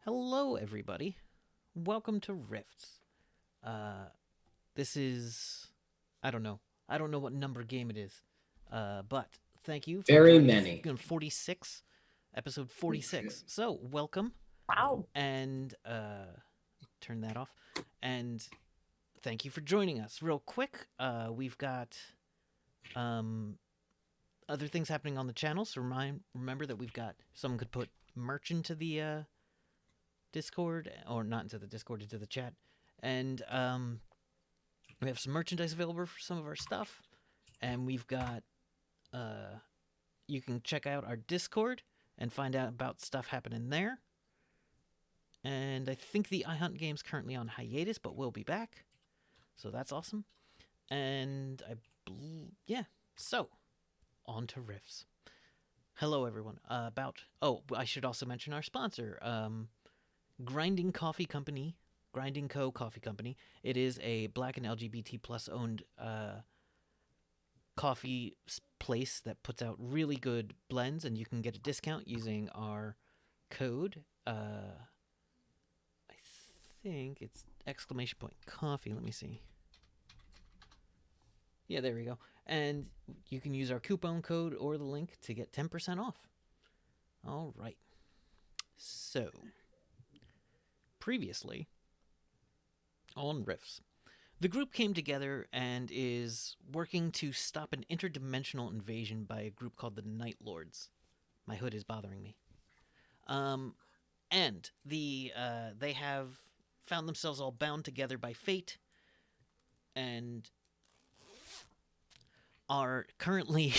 Hello, everybody. Welcome to Rifts. Uh, this is I don't know. I don't know what number game it is. But thank you for Very joining us. many. 46, episode 46. So welcome, Wow. and turn that off. And thank you for joining us. Real quick, we've got um other things happening on the channel. So remember that we've got someone could put merch into the Discord, or not into the Discord, into the chat. And we have some merchandise available for some of our stuff. And we've got, you can check out our Discord and find out about stuff happening there. And I think the iHunt game's currently on hiatus, but we'll be back. So that's awesome. And yeah, so on to riffs. Hello, everyone. I should also mention our sponsor, Grinding Coffee Company, Grinding Co. Coffee Company. It is a Black and LGBT plus owned coffee place that puts out really good blends, and you can get a discount using our code. I think it's exclamation point coffee. Let me see. Yeah, there we go. And you can use our coupon code or the link to get 10% off. All right. So, previously on Riffs, the group came together and is working to stop an interdimensional invasion by a group called the Night Lords. My hood is bothering me. And they have found themselves all bound together by fate, and are currently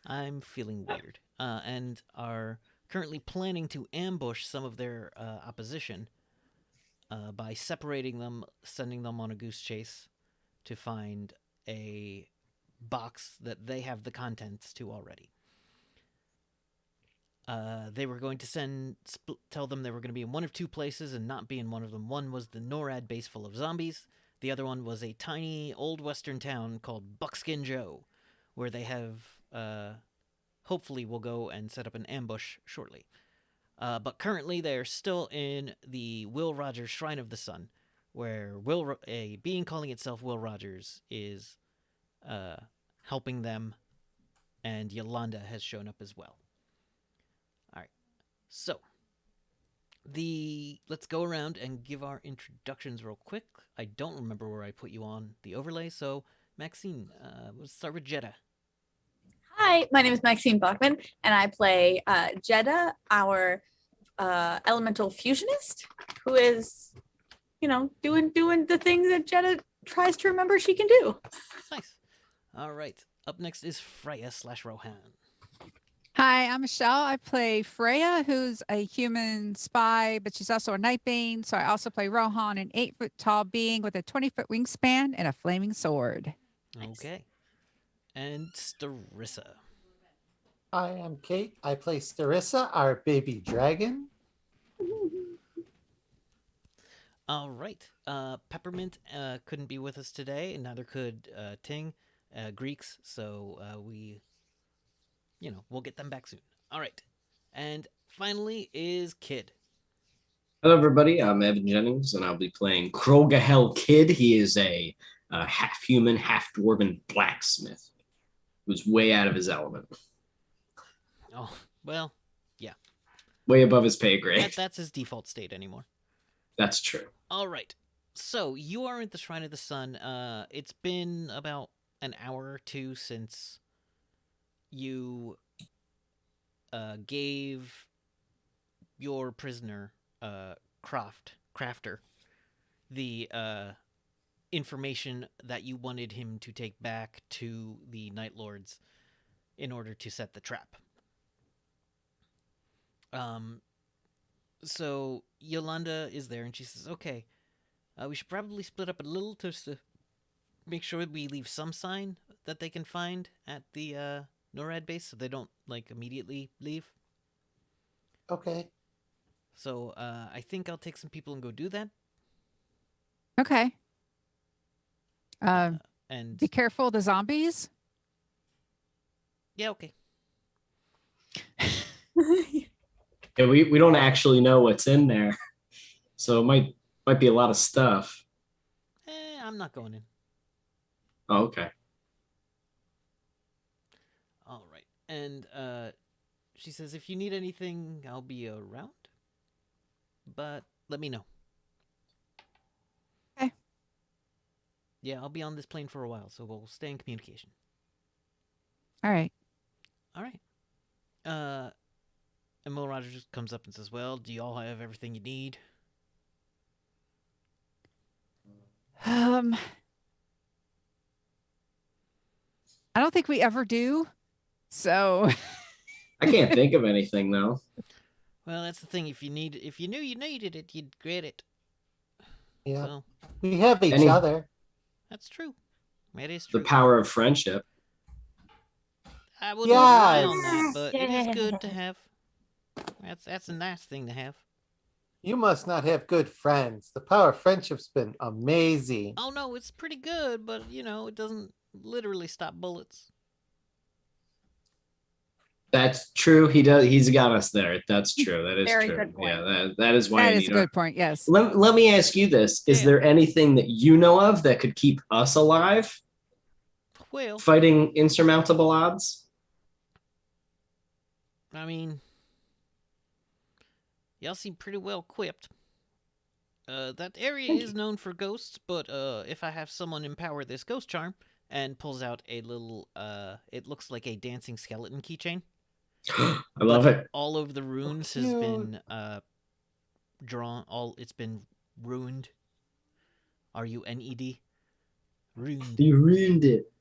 I'm feeling weird. And are currently planning to ambush some of their opposition by separating them, sending them on a goose chase to find a box that they have the contents to already. They were going to tell them they were going to be in one of two places and not be in one of them. One was the NORAD base full of zombies. The other one was a tiny old western town called Buckskin Joe, where they have, hopefully will go and set up an ambush shortly. But currently they're still in the Will Rogers Shrine of the Sun, where a being calling itself Will Rogers is helping them, and Yolanda has shown up as well. All right, so let's go around and give our introductions real quick. I don't remember where I put you on the overlay, so Maxine, let's start with Jeddah. Hi, my name is Maxine Bachman, and I play Jeddah, our elemental fusionist, who is, doing the things that Jeddah tries to remember she can do. Nice. All right. Up next is Freya/Rohan. Hi, I'm Michelle. I play Freya, who's a human spy, but she's also a Nightbane. So I also play Rohan, an 8-foot tall being with a 20-foot wingspan and a flaming sword. Okay. And Starissa. I am Kate. I play Starissa, our baby dragon. All right. Peppermint couldn't be with us today, and neither could Ting, Greeks. So we'll get them back soon. All right. And finally is Kid. Hello, everybody. I'm Evan Jennings, and I'll be playing Krogahel Kid. He is a half-human, half-dwarven blacksmith who's way out of his element. Oh, well, yeah. Way above his pay grade. That's his default state anymore. That's true. All right. So you are at the Shrine of the Sun. It's been about an hour or two since you gave your prisoner, Crafter, the information that you wanted him to take back to the Night Lords in order to set the trap. So Yolanda is there, and she says, okay, we should probably split up a little just to make sure we leave some sign that they can find at the NORAD base so they don't, immediately leave. Okay. So I think I'll take some people and go do that. Okay. And Be careful of the zombies. yeah, okay. Yeah, we don't actually know what's in there, so it might be a lot of stuff. I'm not going in. Oh, okay. All right. And she says, if you need anything, I'll be around. But let me know. Okay. Yeah, I'll be on this plane for a while, so we'll stay in communication. All right. All right. And Will Rogers just comes up and says, well, do you all have everything you need? I don't think we ever do. So I can't think of anything though. Well, that's the thing. If you knew you needed it, you'd get it. Yeah. So We have each Any- other. that's true. That is The true. power of friendship. I wouldn't rely Yes. on that, but it is good to Yeah. have. That's a nice thing to have. You must not have good friends. The power of friendship's been amazing. Oh no, it's pretty good, but it doesn't literally stop bullets. That's true. He does. He's got us there. That's true. That is Very true. good point. Yeah, that is why that I is need a good point. Yes. Let me ask you this. Is Yeah. there anything that you know of that could keep us alive Well, fighting insurmountable odds? I mean, y'all seem pretty well equipped. That area Thank is known for ghosts, but if I have someone empower this ghost charm and pulls out a little, it looks like a dancing skeleton keychain. I love but it. all over the runes has been drawn. It's been ruined. RUNED. Ruined. You ruined it.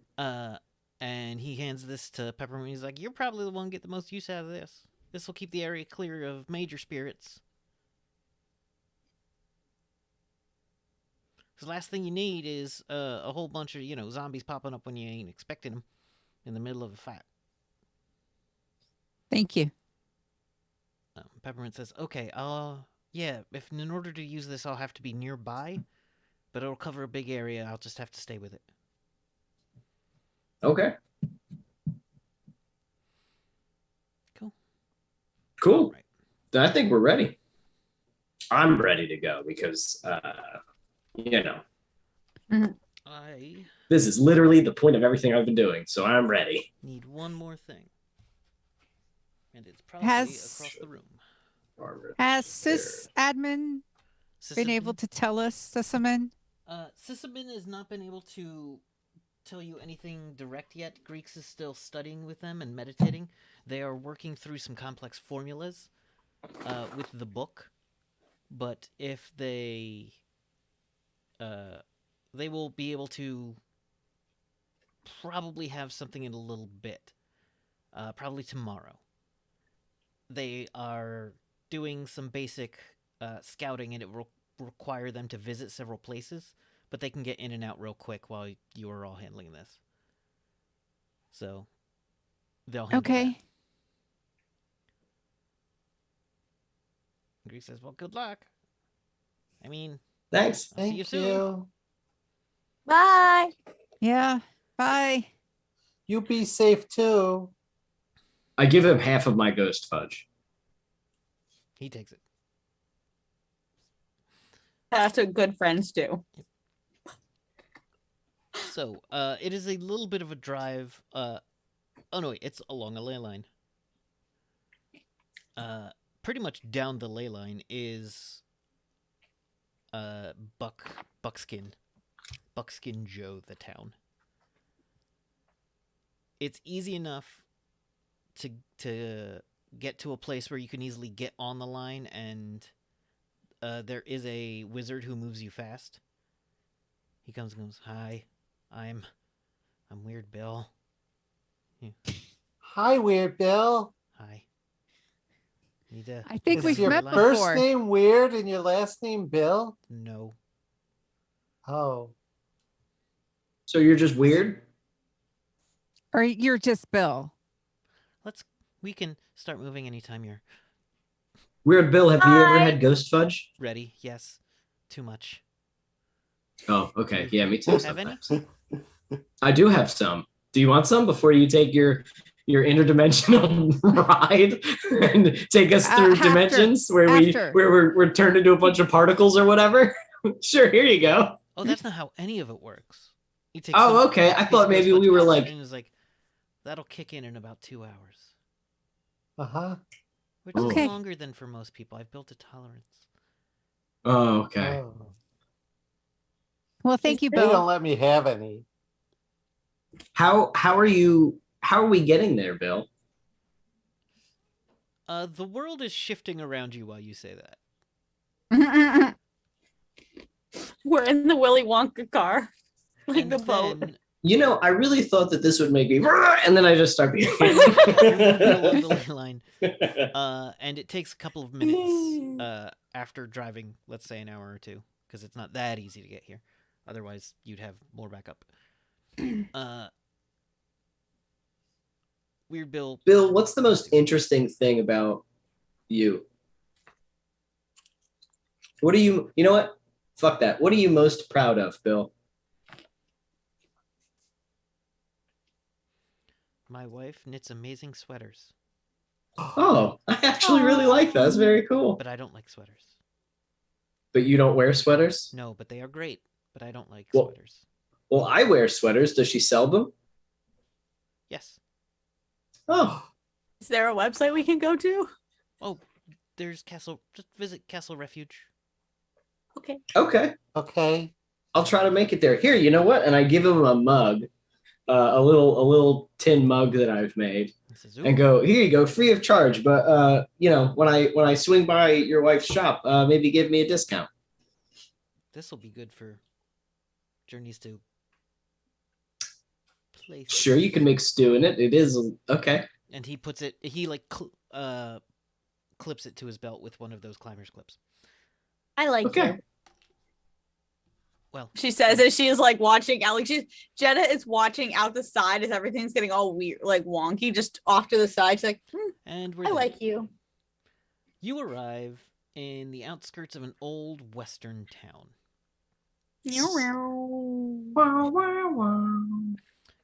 And he hands this to Peppermint. He's like, "You're probably the one get the most use out of this. This will keep the area clear of major spirits. Because last thing you need is a whole bunch of zombies popping up when you ain't expecting them in the middle of a fight." Thank you. Peppermint says, "Okay, yeah, if in order to use this, I'll have to be nearby, but it'll cover a big area. I'll just have to stay with it." Okay. Cool. Cool. Right. I think we're ready. I'm ready to go because, I this is literally the point of everything I've been doing. So I'm ready. need one more thing. And it's probably Has- across the room. Has Sis Admin been able to tell us, Sissaman? Sysamin has not been able to tell you anything direct yet. Greeks is still studying with them and meditating. They are working through some complex formulas with the book. But if they will be able to probably have something in a little bit. Probably tomorrow. They are doing some basic scouting, and it will require them to visit several places, but they can get in and out real quick while you are all handling this. So they'll handle Okay. that. Greek says, "Well, good luck. I mean, Thanks. I'll see you Thank soon." you. Bye. Yeah. Bye. You be safe too. I give him half of my ghost fudge. He takes it. That's what good friends do. So, it is a little bit of a drive. Oh no, wait, it's along a ley line. Pretty much down the ley line is Buckskin Joe, the town. It's easy enough to get to a place where you can easily get on the line, and there is a wizard who moves you fast. He comes and goes, "Hi, I'm Weird Bill. Hi, Weird Bill. Hi. Need to I think Is we've your met line? first before. name Weird and your last name Bill? No. Oh, So you're just weird? Or you're just Bill. We can start moving anytime you're Weird Bill, have you ever Hi. had ghost fudge? ready. Yes. Too much. Oh, okay. Do Yeah, me too. Have any? Sometimes. I do have some. Do you want some before you take your your interdimensional ride and take us through After- dimensions where after. we're turned into a bunch of particles or whatever? Sure, here you go. Oh, that's not how any of it works. You take Oh, some- okay. takes I a piece thought of maybe Ghostbusters, we were pops it like- in and is like, that'll kick in about 2 hours, Uh-huh. which Okay. is longer than for most people. I've built a tolerance. Oh, okay. Oh. Well, thank you, They don't Bill. let me have any. How are we getting there, Bill? The world is shifting around you while you say that. We're in the Willy Wonka car, like And the boat. then You know, I really thought that this would make me, and then I just start being. you move along the ley line, and it takes a couple of minutes after driving, let's say an hour or two, because it's not that easy to get here. Otherwise, you'd have more backup. Weird Bill. Bill, what's the most interesting thing about you? What are you? You know what? Fuck that. What are you most proud of, Bill? My wife knits amazing sweaters, Oh, I actually really like that. That's very cool. but I don't like sweaters. But you don't wear sweaters? No, but they are great, but I don't like Well- sweaters. Well, I wear sweaters. Does she sell them? Yes. Oh, Is there a website we can go to? Oh, there's Castle. Just visit Castle Refuge. Okay. okay. Okay. I'll try to make it there. Here, you know what? And I give him a mug, a little tin mug that I've made, He says, and go, here you go, free of charge. But you know, when I swing by your wife's shop, maybe give me a discount. this will be good for journeys to places. Sure, you can make stew in it. It is okay. And he puts it. He like clips it to his belt with one of those climber's clips. I like Okay. you. Well, She says as she is like watching out, like Jeddah is watching out the side as everything's getting all weird, like wonky, just off to the side. She's like, and we're I there. like you. You arrive in the outskirts of an old western town.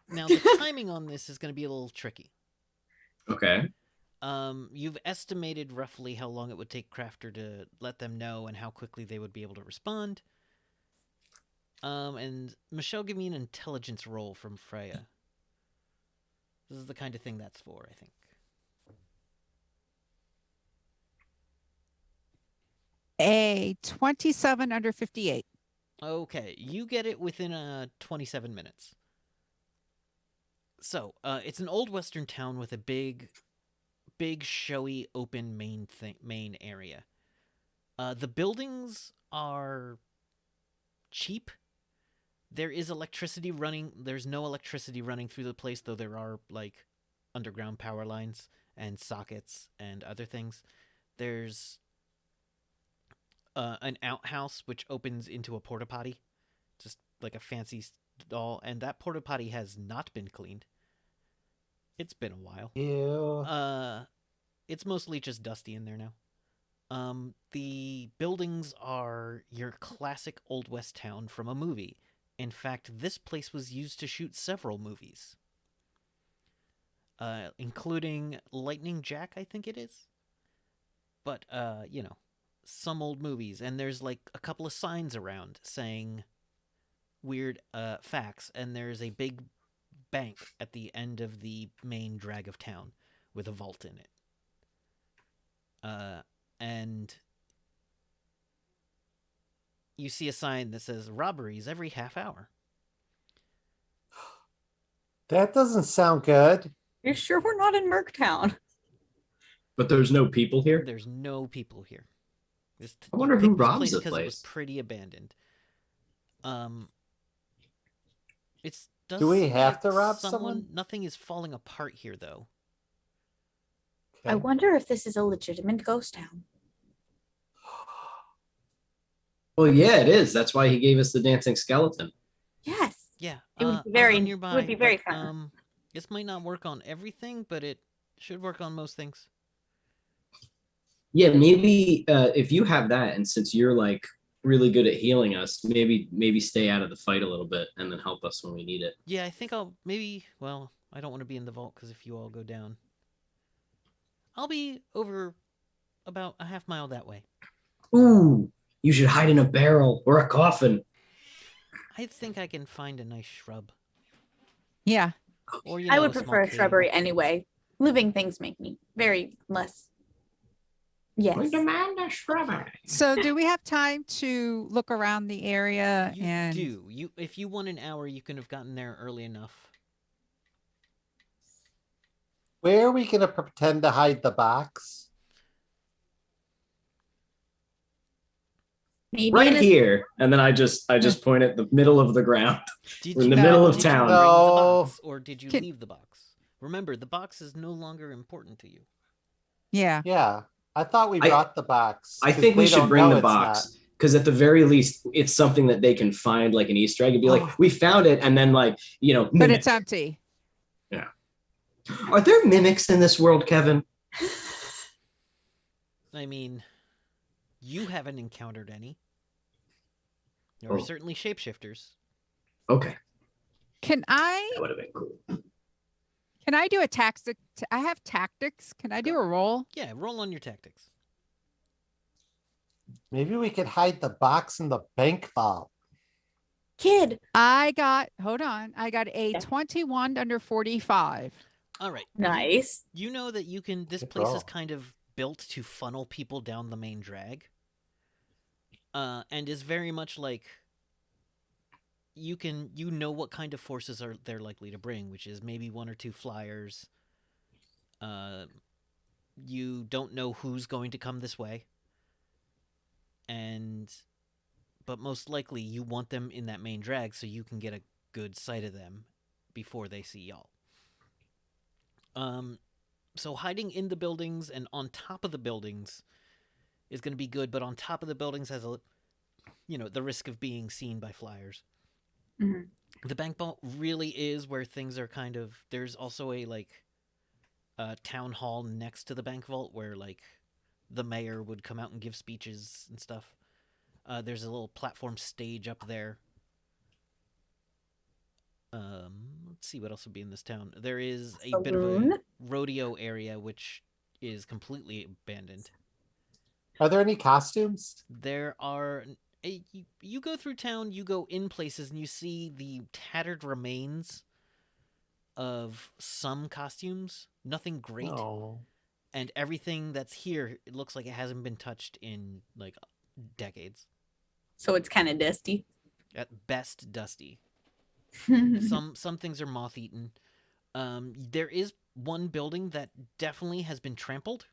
Now the timing on this is going to be a little tricky. Okay. You've estimated roughly how long it would take Crafter to let them know and how quickly they would be able to respond. And Michelle, give me an intelligence roll from Freya. This is the kind of thing that's for, I think. A 27 under 58. Okay, you get it within 27 minutes. So, it's an old western town with a big, showy, open main area. The buildings are cheap. There is electricity running. There's no electricity running through the place, though there are, like, underground power lines and sockets and other things. There's an outhouse which opens into a porta potty, just like a fancy stall, and that porta potty has not been cleaned. It's been a while. Ew. It's mostly just dusty in there now. The buildings are your classic Old West town from a movie. In fact, this place was used to shoot several movies, including Lightning Jack, I think it is. But, you know, some old movies, and there's like a couple of signs around saying weird facts, and there's a big bank at the end of the main drag of town with a vault in it. And you see a sign that says robberies every half hour. That doesn't sound good. You're sure we're not in Merktown? But there's no people here. There's no people here. I wonder you who picked this robs place the because it was place. pretty abandoned. It's does Do we seem have like to rob someone? Nothing is falling apart here, though. I Okay. wonder if this is a legitimate ghost town. Well, yeah, it is. That's why he gave us the dancing skeleton. Yes. Yeah, It would be I'll go very- nearby. would be very but, fun. This might not work on everything, but it should work on most things. Yeah, maybe if you have that, and since you're like really good at healing us, maybe stay out of the fight a little bit and then help us when we need it. Yeah, I think I'll maybe. Well, I don't want to be in the vault because if you all go down, I'll be over about a half mile that way. Ooh, you should hide in a barrel or a coffin. I think I can find a nice shrub. Yeah. Or, I would a small prefer cave. shrubbery anyway. Living things make me very less. Yes. We demand a strawberry. So do we have time to look around the area You and do. If you want an hour, you can have gotten there early enough. Where are we gonna pretend to hide the box? Maybe Right in a- here. And then I just point at the middle of the ground. Did We're in you the middle of did you town. bring the No. box, or did you Can- leave the box? Remember, the box is no longer important to you. yeah. Yeah, I thought we I- brought the box. I 'cause think we they should don't bring know the it's box because at the very least, it's something that they can find like an Easter egg and be like, we found it. And then But mimic. it's empty. Are there mimics in this world, Kevin? I mean, you haven't encountered any. There are Oh. certainly shapeshifters. Okay. Can I That would have been cool. do a tactic? I have tactics. Can I do a roll? Yeah, roll on your tactics. Maybe we could hide the box in the bank vault. kid. Hold on. I got a 21 under 45. All right. Nice. You know that you can. This Good place roll. is kind of built to funnel people down the main drag, and is very much like you know what kind of forces are they're likely to bring, which is maybe one or two flyers. You don't know who's going to come this way, but most likely you want them in that main drag so you can get a good sight of them before they see y'all. So hiding in the buildings and on top of the buildings is going to be good, but on top of the buildings has the risk of being seen by flyers. Mhm. The bank vault really is where things are kind of. There's also a town hall next to the bank vault where the mayor would come out and give speeches and stuff. There's a little platform stage up there. Let's see what else would be in this town. There is a bit of a Saloon? rodeo area which is completely abandoned. Are there any costumes? There are. You go through town, you go in places, and you see the tattered remains of some costumes. Nothing great. No. And everything that's here, it looks like it hasn't been touched in decades. So it's kind of dusty. At best, dusty. Some things are moth-eaten. There is one building that definitely has been trampled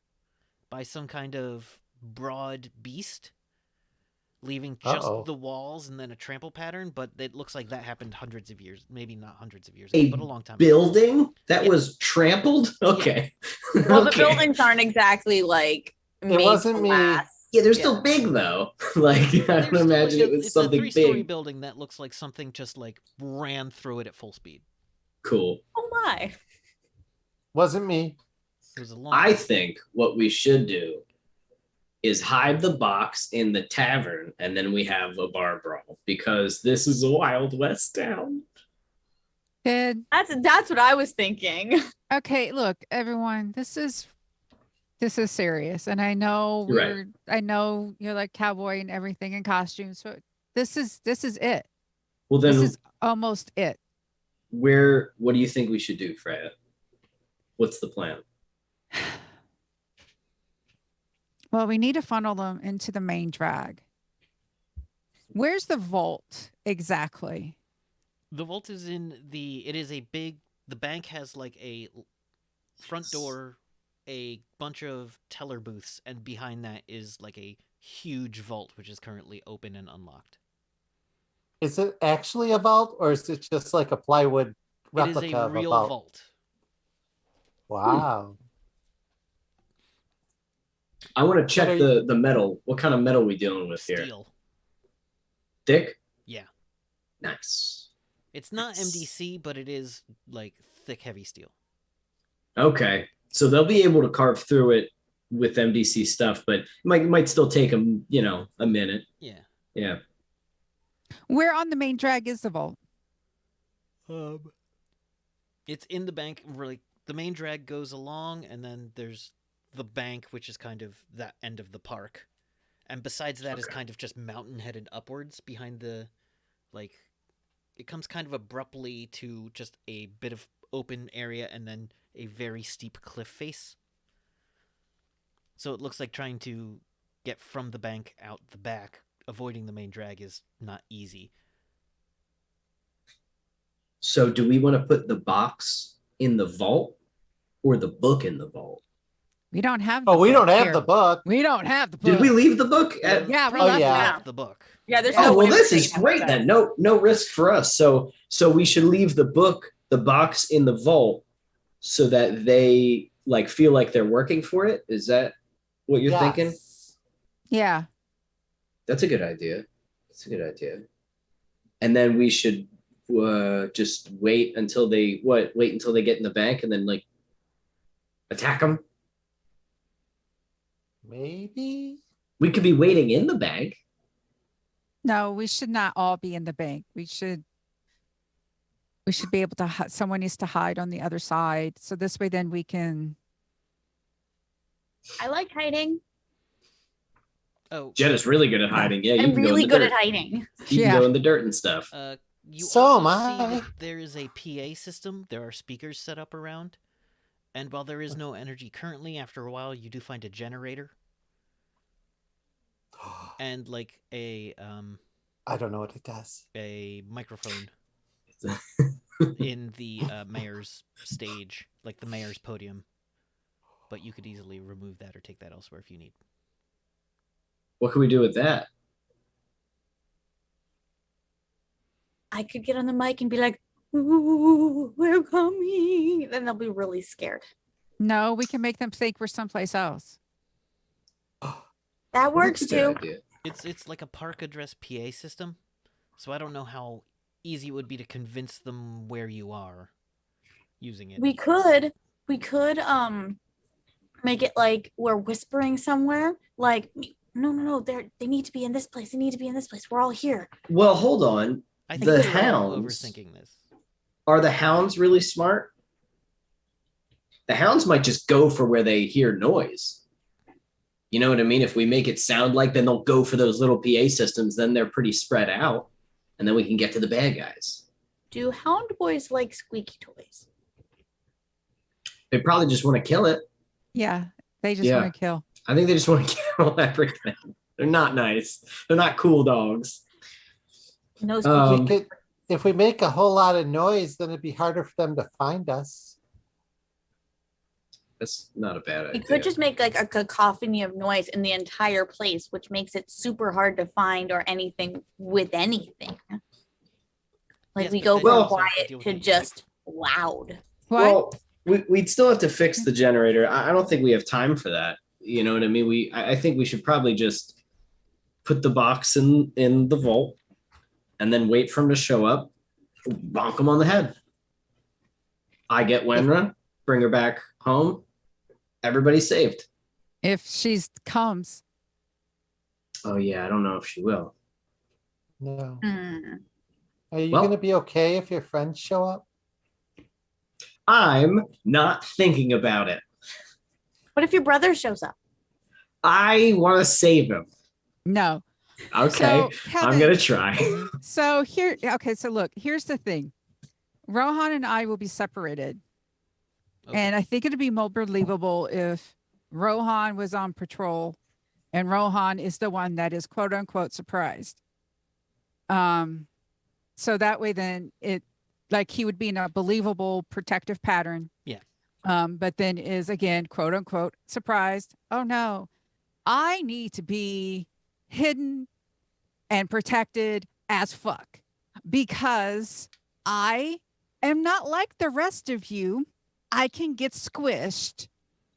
by some kind of broad beast, leaving just Uh-oh. the walls and then a trample pattern, but it looks like that happened hundreds of years, maybe not hundreds of years ago, but a long time ago. Building that Yeah. was trampled? Okay. Well, the Okay. buildings aren't exactly made wasn't to me. last. Yeah, they're still big though. I There's don't still, imagine it was it's something a 3-story big. building that looks like something just ran through it at full speed. Cool. Oh my. Wasn't me. It was a long I think what we should do is hide the box in the tavern and then we have a bar brawl because this is a Wild West town. Good. That's what I was thinking. Okay, look, everyone, this is serious. And I know Right. I know you're like cowboy and everything in costumes, so this is it. Well, then This is almost it. what do you think we should do, Freya? What's the plan? Well, we need to funnel them into the main drag. Where's the vault exactly? The vault is it is a big, the bank has a front door, a bunch of teller booths, and behind that is a huge vault, which is currently open and unlocked. Is it actually a vault or is it just like a plywood It replica is a of real a vault? vault. Wow. I want to check What are the metal. What kind of metal are we dealing with here? Steel. Thick? Yeah. Nice. It's not MDC, but it is thick, heavy steel. Okay. So they'll be able to carve through it with MDC stuff, but it might still take them, a minute. Yeah. Yeah. Where on the main drag is the vault? It's in the bank. Really, the main drag goes along, and then there's the bank, which is kind of that end of the park. And besides that is Okay. kind of just mountain headed upwards behind the, like, it comes kind of abruptly to just a bit of open area and then a very steep cliff face. So it looks like trying to get from the bank out the back, avoiding the main drag, is not easy. So do we want to put the box in the vault or the book in the vault? We don't have. Oh, we book don't have here. the book. We don't have the book. Did we leave the book at? Yeah, we Oh, left yeah. it. Left the book. Yeah, there's Yeah. no Oh well, way this we're is taking great that. then. No risk for us. So we should leave the book, the box in the vault, so that they like feel like they're working for it. Is that what you're thinking? Yes. Yeah. That's a good idea. That's a good idea. And then we should just wait until they wait until they get in the bank and then like attack them. Maybe. We could be waiting in the bank. No, we should not all be in the bank. We should be able to. Someone needs to hide on the other side, so this way, then we can. I like hiding. Oh, Jetta's really good at hiding. Yeah, you I'm can go in really the good dirt. at hiding. You can Yeah. go in the dirt and stuff. you So also am see I. that there is a PA system. There are speakers set up around. And while there is no energy currently, after a while you do find a generator and like I don't know what it does. a microphone in the mayor's stage, like the mayor's podium. But you could easily remove that or take that elsewhere if you need. What can we do with that? I could get on the mic and be like, "Ooh, we're coming." Then they'll be really scared. No, we can make them think we're someplace else. That works That's a good too. idea. It's like a park address PA system, so I don't know how easy it would be to convince them where you are using it. We could make it like we're whispering somewhere. Like, no, they need to be in this place. They need to be in this place. We're all here. Well, hold on. I think The we're all hounds overthinking this. are the hounds really smart? The hounds might just go for where they hear noise. You know what I mean? If we make it sound like, then they'll go for those little PA systems. Then they're pretty spread out, and then we can get to the bad guys. Do hound boys like squeaky toys? They probably just want to kill it. Yeah, they just Yeah. want to kill. I think they just want to kill everything. They're not nice. They're not cool dogs. No squeaky. Um, If we make a whole lot of noise, then it'd be harder for them to find us. That's not a bad We idea. could just make like a cacophony of noise in the entire place, which makes it super hard to find or anything with anything. Like Yes, we but go then from you also have to quiet deal with to the- just loud. What? Well, we'd still have to fix the generator. I don't think we have time for that. You know what I mean? I think we should probably just put the box in the vault and then wait for him to show up, bonk him on the head. I get Wenra, bring her back home. Everybody's saved. If she comes, Oh yeah, I don't know if she will. No. Hmm. Are you Well- going to be okay if your friends show up? I'm not thinking about it. What if your brother shows up? I want to save him. no. Okay, So, I'm Kevin, gonna try. So here, okay. So look, here's the thing. Rohan and I will be separated, Okay. and I think it'd be more believable if Rohan was on patrol, and Rohan is the one that is quote unquote surprised. So that way, then like he would be in a believable protective pattern. Yeah. But then is again quote unquote surprised. Oh no, I need to be hidden and protected as fuck because I am not like the rest of you. I can get squished.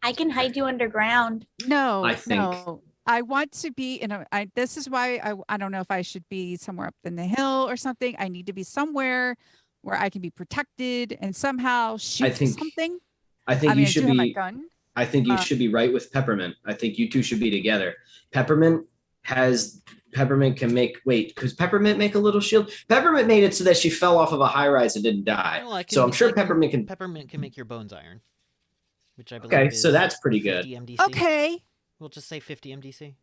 I can hide you underground. No, I think- no. I want to be in a. This is why I don't know if I should be somewhere up in the hill or something. I need to be somewhere where I can be protected and somehow shoot think something. I think I mean, you I should do have my be. gun. I think you Uh, should be right with Peppermint. I think you two should be together. Peppermint has Peppermint can make because Peppermint make a little shield. Peppermint made it so that she fell off of a high rise and didn't die. Well, So I'm sure I can- Peppermint can. Peppermint can make your bones iron, which I believe Okay, is so that's pretty 50 good. MDC. Okay. We'll just say 50 MDC.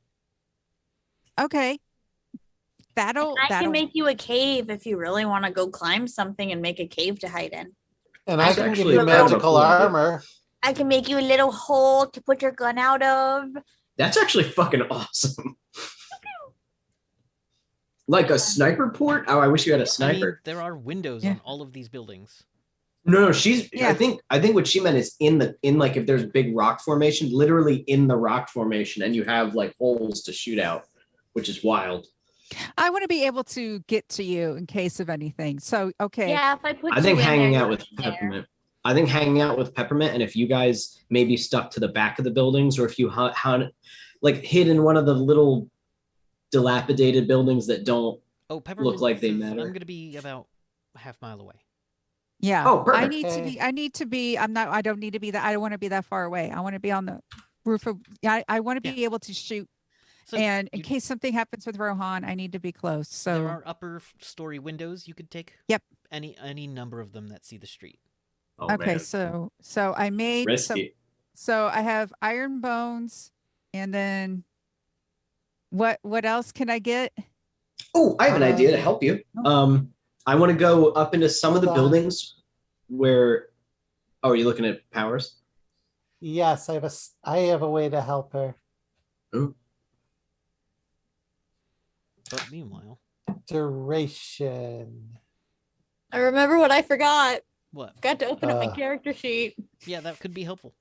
Okay. That'll I can make you a cave if you really want to go climb something and make a cave to hide in. And That's I can give actually you kind of a magical cool idea. armor. I can make you a little hole to put your gun out of. That's actually fucking awesome. Like a sniper port? Oh, I wish you had a I mean, sniper. there are windows Yeah. on all of these buildings. No, she's. Yeah. I think what she meant is in like if there's big rock formation, literally in the rock formation, and you have like holes to shoot out, which is wild. I want to be able to get to you in case of anything. So, okay. Yeah, if I put I think you in hanging there, out you'll with be there. Peppermint. I think hanging out with Peppermint, and if you guys maybe stuck to the back of the buildings, or if you like hid in one of the little dilapidated buildings that don't. Oh, Peppermint like they says, matter. I'm going to be about a half mile away. Yeah. Oh, I perfect. need to be, I don't need to be that, I don't want to be that far away. I want to be on the roof of, I want to be able to shoot. So And in you- case something happens with Rohan, I need to be close. there So, are upper story windows you could take. Yep. Any number of them that see the street. Oh, okay. man. So I made, Risky. so I have iron bones and then what else can I get? Oh, I have an idea to help you. I want to go up into some of the Hold on. buildings where. Oh, are you looking at powers? Yes, I have a way to help her. But meanwhile, Duration. I remember what I forgot. what? Forgot to open up my Uh. character sheet. Yeah, that could be helpful.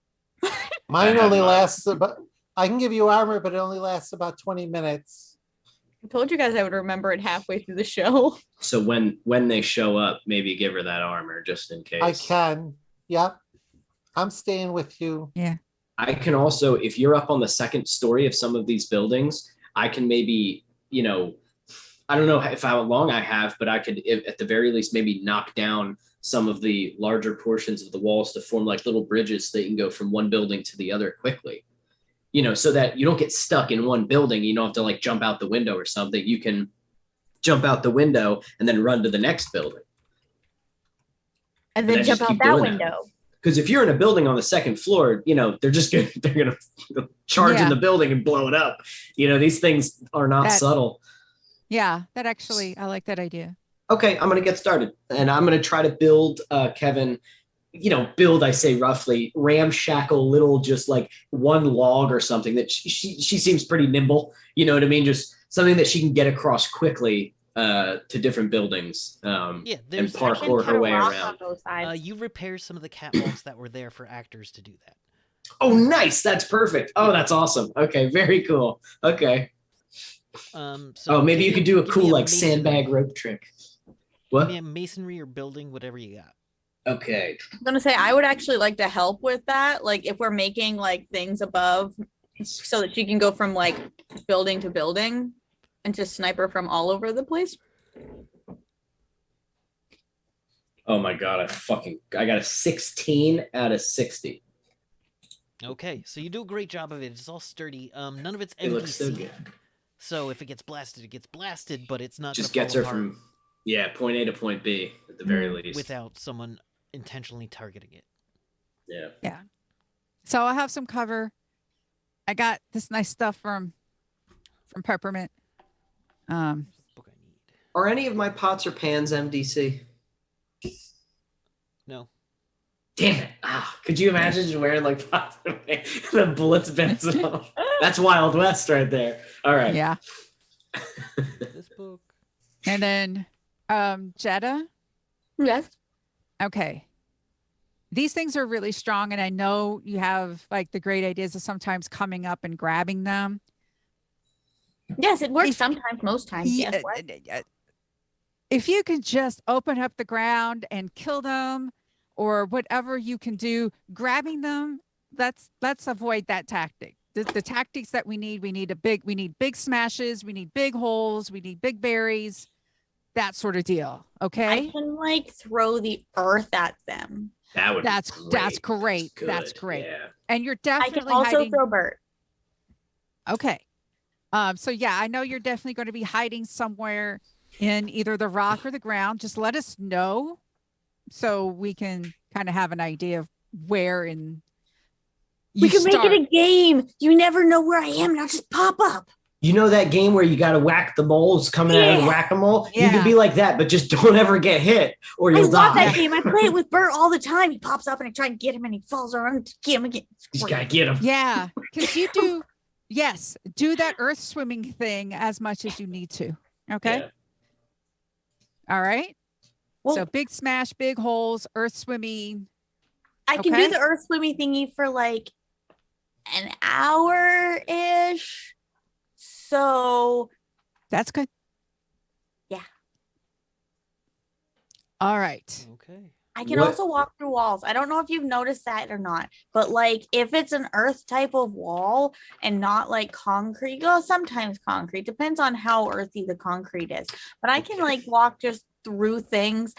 Mine have only mine. lasts about. I can give you armor, but it only lasts about 20 minutes. I told you guys I would remember it halfway through the show. So when they show up, maybe give her that armor just in case. I can. Yep. I'm staying with you. I can also, if you're up on the second story of some of these buildings, I can maybe, I don't know how long I have, but I could, at the very least, maybe knock down some of the larger portions of the walls to form like little bridges so that you can go from one building to the other quickly. So that you don't get stuck in one building. You don't have to like jump out the window or something. You can jump out the window and then run to the next building. And then then just jump out keep that doing that. window. Because if you're in a building on the second floor, they're gonna charge in Yeah. the building and blow it up. These things are not That- subtle. Yeah, that actually, I like that idea. Okay, I'm gonna get started, and I'm gonna try to build Kevin. Build, I say roughly, ramshackle little, just like one log or something that she seems pretty nimble. You know what I mean? Just something that she can get across quickly to different buildings. Yeah, And there's parkour actually, Cut her a way rock around. on both sides. you repair some of the catwalks that were there for actors to do that. Oh, nice! That's perfect. Oh, that's awesome. Okay, very cool. Okay. So Maybe you could do a give cool me like masonry. sandbag rope trick. Give What? me a masonry or building, whatever you got. Okay. I'm gonna say I would actually like to help with that. Like if we're making like things above so that she can go from like building to building and just sniper from all over the place. Oh my god, I got a 16 out of 60. Okay, so you do a great job of it. It's all sturdy. None of it's It looks so MDC. good. So if it gets blasted, it gets blasted, but it's not Just gonna gets fall her apart from point A to point B at the very least. without someone intentionally targeting it. Yeah. So I'll have some cover. I got this nice stuff from Peppermint. Book I need. Are any of my pots or pans MDC? No. Damn it. Could you imagine just wearing like pots and pans, the bullets bouncing off? That's Wild West right there. All right. Yeah. This book. And then Jeddah. Yes. Okay. These things are really strong, and I know you have like the great ideas of sometimes coming up and grabbing them. Yes, it works If- sometimes, most times. Yeah, Yes. What? if you could just open up the ground and kill them, or whatever you can do, grabbing them, let's avoid that tactic. The tactics that we need big smashes, we need big holes, we need big berries, that sort of deal. I Okay. can like throw the earth at them. That would That's great. Good. That's great. Yeah. And you're I can definitely also hiding. throw Bert. Okay. So yeah, I know you're definitely going to be hiding somewhere in either the rock or the ground. Just let us know so we can kind of have an idea of where and We you can make start. it a game. You never know where I am, and I'll just pop up. You know that game where you got to whack the moles coming out of the Yeah. whack-a-mole? You Yeah. can be like that, but just don't ever get hit or I you'll love die. that game. I play it with Bert all the time. He pops up and I try and get him, and he falls around to get him again. It's You just great. got to get him. Yeah, because you do. Yes, do that earth swimming thing as much as you need to. Okay. Yeah. All right. Well, So big smash, big holes, earth swimming. I can okay. do the earth swimming thingy for like an hour ish. So That's good. Yeah. All right. Okay. I can What- also walk through walls. I don't know if you've noticed that or not, but like if it's an earth type of wall and not like concrete, well, sometimes concrete depends on how earthy the concrete is. But I can like walk just through things.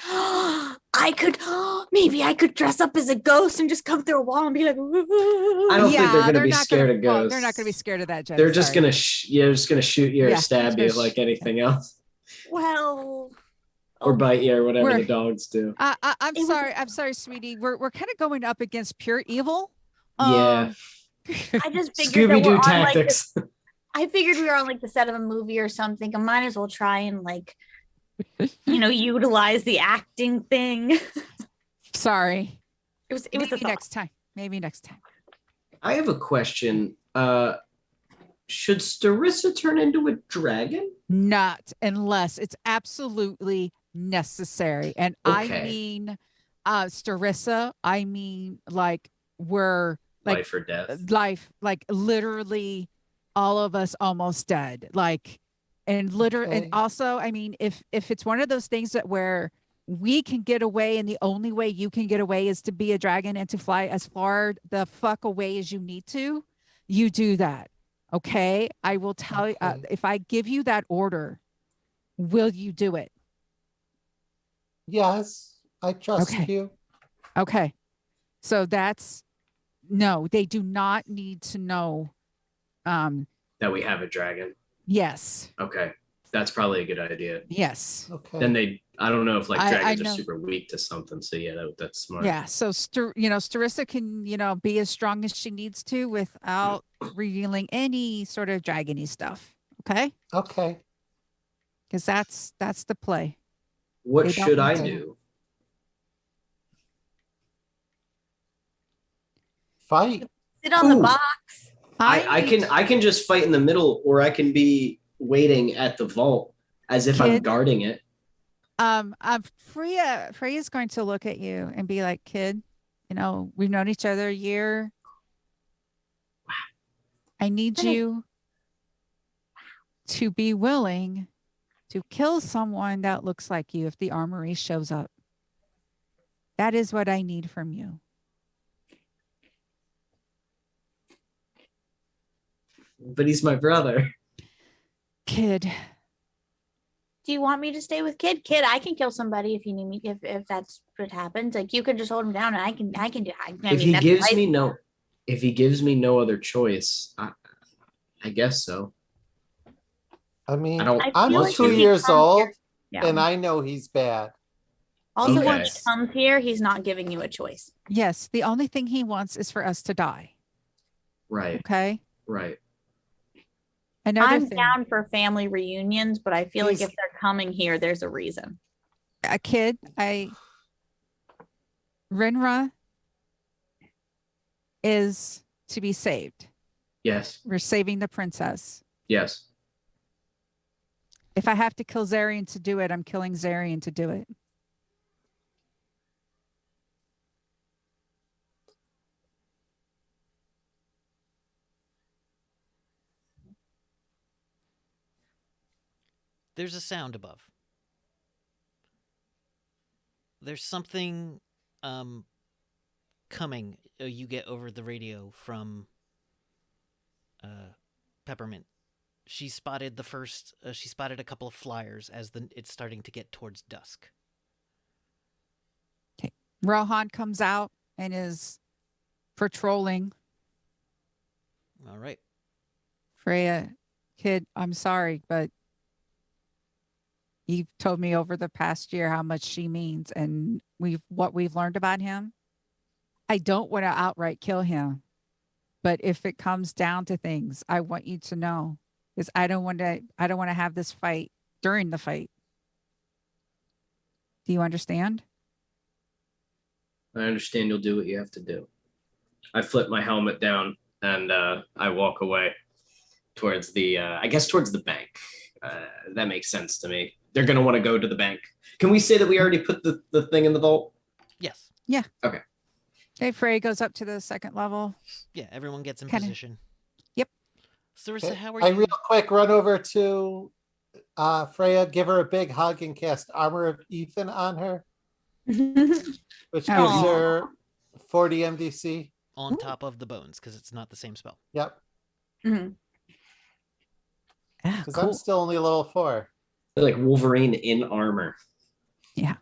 Maybe I could dress up as a ghost and just come through a wall and be like, I don't think they're going to be not scared of well, ghosts. they're not going to be scared of that, Jen. They're just sorry. going to just going to shoot you or Yeah, stab they're you just like gonna anything else well, or bite you or whatever We're- the dogs do. I'm It was- sorry. I'm sorry, sweetie. We're kind of going up against pure evil. Yeah. I just figured that Scooby-Doo we're on like tactics. I figured we were on like the set of a movie or something. I might as well try and like, utilize the acting thing. Sorry. It was Maybe a thought. next time. Maybe next time. I have a question. Should Starissa turn into a dragon? Not unless it's absolutely necessary. And Okay. I mean, Starissa, I mean, like, we're like Life or death? like literally all of us almost dead. Like, and literally, and Okay. also, I mean, if it's one of those things that where we can get away and the only way you can get away is to be a dragon and to fly as far the fuck away as you need to, you do that. Okay. I will tell you, Okay. if I give you that order, will you do it? Yes, I trust Okay. you. Okay. So no, they do not need to know. That we have a dragon. Yes. Okay. That's probably a good idea. Yes. Okay. Then I don't know if like I dragons are know. super weak to something. So yeah, that's smart. Yeah. So, Starissa can, be as strong as she needs to without revealing any sort of dragony stuff. Okay. Okay. Because that's the play. What They don't should I need to- do? Fight. Sit on the Ooh. box. I can just fight in the middle, or I can be waiting at the vault as if I'm Kid. guarding it. Freya's going to look at you and be like, kid, we've known each other a year. I need Really? you to be willing to kill someone that looks like you if the armory shows up. That is what I need from you. But he's my brother. Kid, Do you want me to stay with Kid? Kid, I can kill somebody if you need me. If that's what happens, like you can just hold him down, and I can do. If he gives me no other choice, I guess so. I mean, I don't I'm want like 2 to. if he years comes old, here- Yeah. and I know he's bad. Also, Okay. when he comes here, he's not giving you a choice. yes, the only thing he wants is for us to die. Right, Okay. right. Another I'm thing, down for family reunions, but I feel like He's- if they're coming here, there's a reason. a kid, Rinra is to be saved. Yes, We're saving the princess. yes. If I have to kill Zarian to do it, I'm killing Zarian to do it. There's a sound above. There's something coming. You get over the radio from Peppermint. She spotted the first. She spotted a couple of flyers as it's starting to get towards dusk. Rohan comes out and is patrolling. All right. Freya kid, I'm sorry, but you've told me over the past year how much she means and what we've learned about him. I don't want to outright kill him, but if it comes down to things, I want you to know because I don't want to have this fight during the fight. Do you understand? I understand you'll do what you have to do. I flip my helmet down and I walk away towards the, I guess towards the bank. That makes sense to me. They're going to want to go to the bank. Can we say that we already put the thing in the vault? Yes. Yeah. Okay. Okay, Frey goes up to the second level. Yeah, everyone gets in Kinda. position. Yep. Sarissa, Okay, how are I you? real quick run over to Freya, give her a big hug and cast Armor of Ethan on her, which gives Aw. her 40 MDC. On top of the bones, because it's not the same spell. Yep, Mhm. Ah, because cool. I'm still only level 4. They're like Wolverine in armor. Yeah.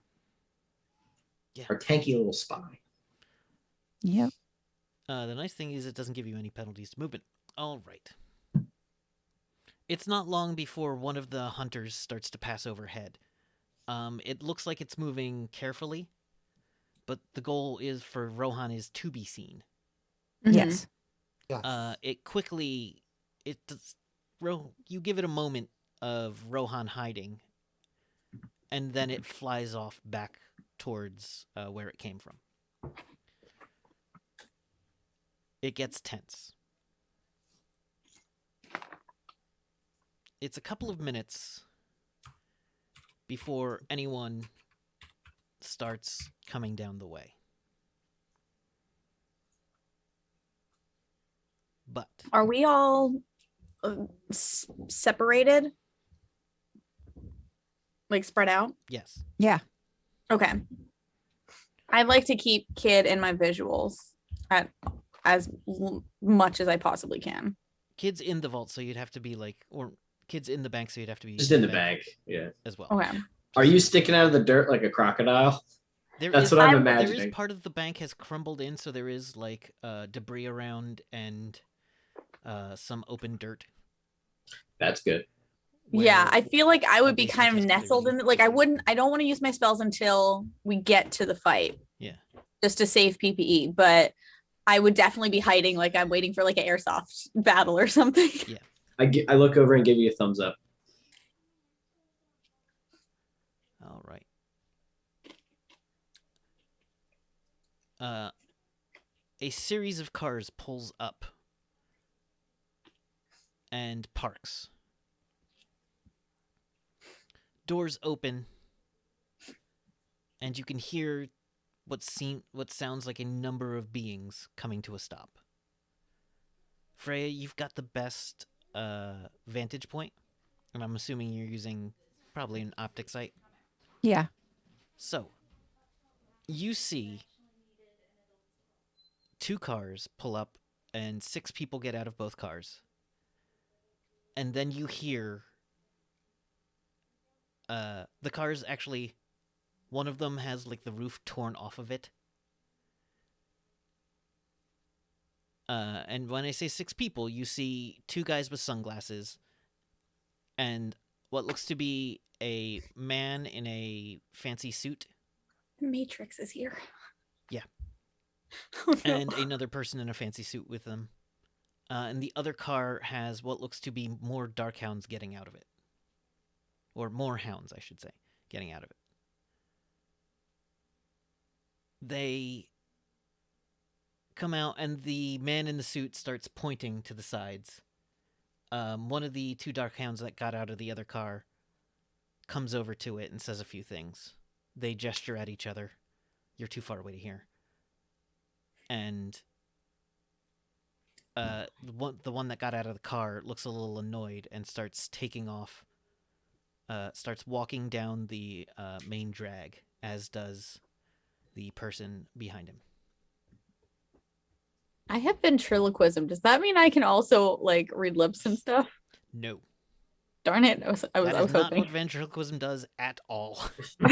Our tanky little spy. Yep. The nice thing is it doesn't give you any penalties to movement. All right. It's not long before one of the hunters starts to pass overhead. It looks like it's moving carefully, but the goal is for Rohan is to be seen. Mhm. Yes. Yes. It quickly, you give it a moment of Rohan hiding, and then it flies off back towards where it came from. It gets tense. It's a couple of minutes before anyone starts coming down the way. But Are we all separated? Like spread out? yes, Yeah. Okay. I'd like to keep Kid in my visuals at as much as I possibly can. kids in the vault, so you'd have to be like, or kids in the bank, so you'd have to be Just in the bank. Yeah. as well. Okay. Are you sticking out of the dirt like a crocodile? There That's is- what I'm There imagining. is part of the bank has crumbled in, so there is like debris around and some open dirt. That's good. Yeah, I feel like I would a be basement kind of has clearly nestled in it. Like I don't want to use my spells until we get to the fight. Yeah. Just to save PPE, but I would definitely be hiding like I'm waiting for like an airsoft battle or something. Yeah. I look over and give you a thumbs up. All right. A series of cars pulls up and parks. Doors open, and you can hear what sounds like a number of beings coming to a stop. Freya, you've got the best vantage point, and I'm assuming you're using probably an optic sight. Yeah. So, you see 2 cars pull up and 6 people get out of both cars. And then you hear the cars actually, one of them has like the roof torn off of it. And when I say 6 people, you see 2 guys with sunglasses and what looks to be a man in a fancy suit. Matrix is here. Yeah. Oh, no. And another person in a fancy suit with them. And the other car has what looks to be more dark hounds getting out of it. Or more hounds, I should say, getting out of it. They come out, and the man in the suit starts pointing to the sides. One of the 2 dark hounds that got out of the other car comes over to it and says a few things. They gesture at each other. You're too far away to hear. And the one that got out of the car looks a little annoyed and starts taking off. Starts walking down the main drag, as does the person behind him. I have ventriloquism. Does that mean I can also like read lips and stuff? No. Darn it. I was That is not hoping. what ventriloquism does at all. I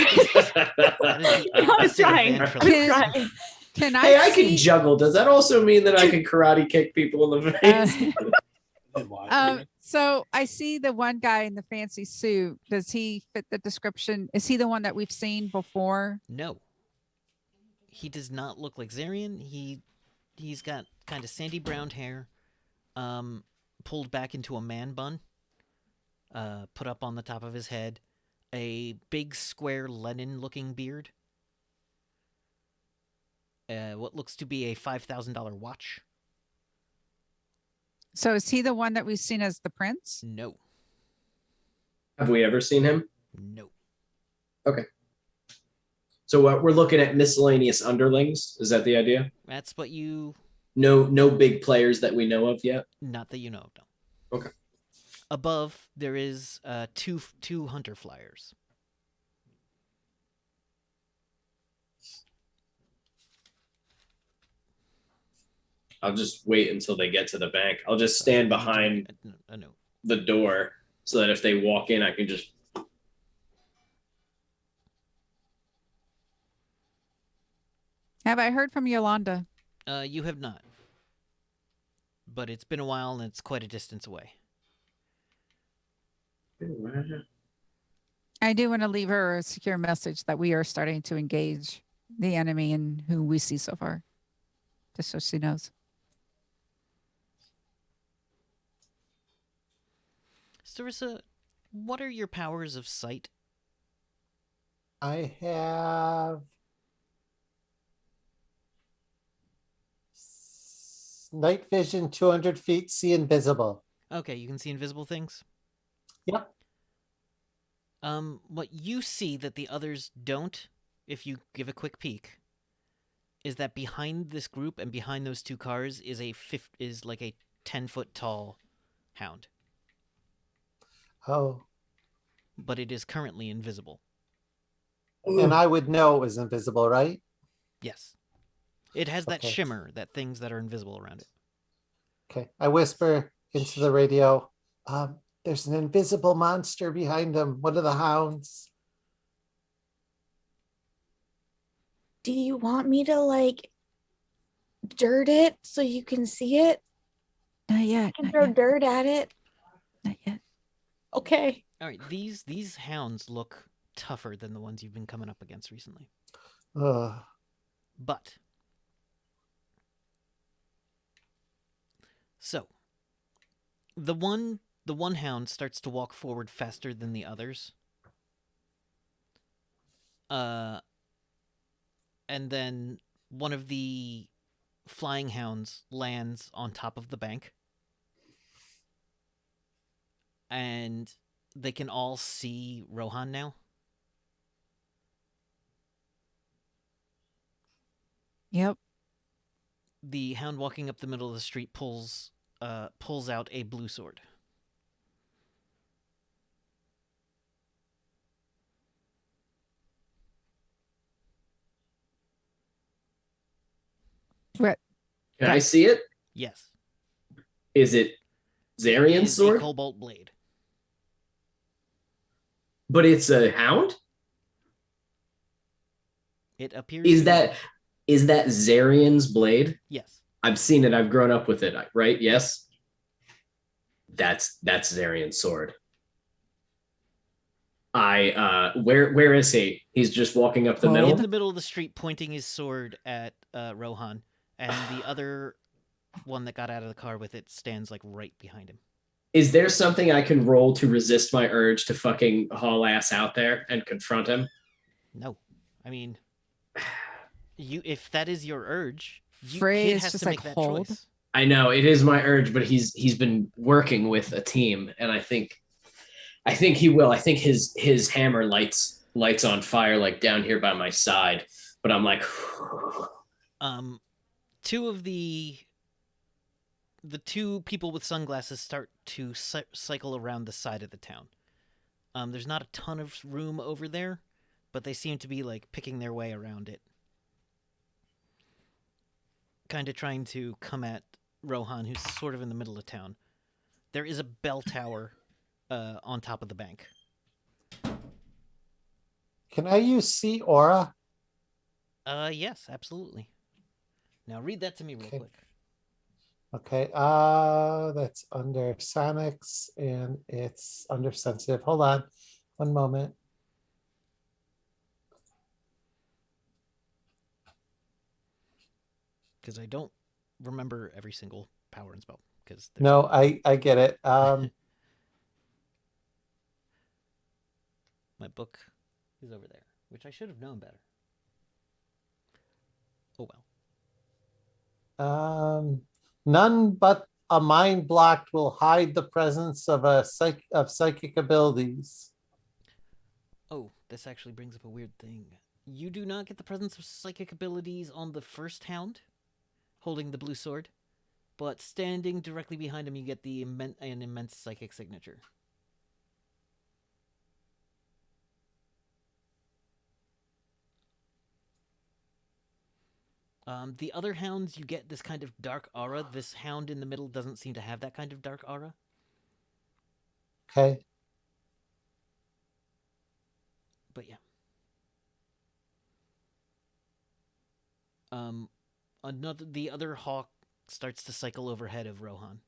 That is the was opposite of trying. I was ventriloquism. trying. Can I Hey, I see? can juggle. Does that also mean that I can karate kick people in the face? So I see the one guy in the fancy suit. Does he fit the description? Is he the one that we've seen before? No, he does not look like Zarian. He's got kind of sandy brown hair, pulled back into a man bun, put up on the top of his head, a big square Lenin-looking beard, what looks to be a $5,000 watch. So is he the one that we've seen as the prince? No, Have we ever seen him? no. So we're looking at miscellaneous underlings. Is that the idea? That's what you. No big players that we know of yet. Not that you know of, no. Okay. Above, there is two hunter flyers. I'll just wait until they get to the bank. I'll just stand behind No. the door so that if they walk in, I can just. Have I heard from Yolanda? You have not. But it's been a while and it's quite a distance away. I do want to leave her a secure message that we are starting to engage the enemy and who we see so far, just so she knows. Sarissa, what are your powers of sight? I have night vision, 200 feet, see invisible. Okay, you can see invisible things? Yep. What you see that the others don't, if you give a quick peek, is that behind this group and behind those two cars is like a 10-foot tall hound. Oh, But it is currently invisible. and I would know it was invisible, right? Yes. It has that Okay. shimmer, that things that are invisible around it. Okay. I whisper into the radio. There's an invisible monster behind him. One of the hounds. Do you want me to like dirt it so you can see it? Not yet. I can Not throw yet. dirt at it. Not yet. Okay. All right, these hounds look tougher than the ones you've been coming up against recently. Ugh. But so the one hound starts to walk forward faster than the others. And then one of the flying hounds lands on top of the bank. And they can all see Rohan now. Yep. The hound walking up the middle of the street pulls out a blue sword. What? Can I see it? Yes. Is it Zarian's Is sword? a cobalt blade. But it's a hound? It appears Is to that Zarian's blade? Yes. I've seen it. I've grown up with it, right? Yes. That's Zarian's sword. Where is he? He's just walking up the Oh. middle. In the middle of the street, pointing his sword at Rohan, and the other one that got out of the car with it stands like right behind him. Is there something I can roll to resist my urge to fucking haul ass out there and confront him? No, I mean, if that is your urge, Frey kid is has just, to like, make that hold. choice. I know it is my urge, but he's been working with a team, and I think he will. I think his hammer lights on fire like down here by my side, but I'm like, Two of the two people with sunglasses start to cycle around the side of the town. There's not a ton of room over there, but they seem to be like picking their way around it, kind of trying to come at Rohan, who's sort of in the middle of town. There is a bell tower on top of the bank. Can I use see aura? Yes, absolutely. Now read that to me real Okay. quick. Okay, that's under Sonics and it's under sensitive. Hold on one moment. Because I don't remember every single power and spell. Because No, I get it. my book is over there, which I should have known better. Oh well. None but a mind blocked will hide the presence of psychic abilities. Oh, this actually brings up a weird thing. You do not get the presence of psychic abilities on the first hound, holding the blue sword, but standing directly behind him, you get an immense psychic signature. The other hounds, you get this kind of dark aura. This hound in the middle doesn't seem to have that kind of dark aura. Okay. But yeah. The other hawk starts to cycle overhead of Rohan.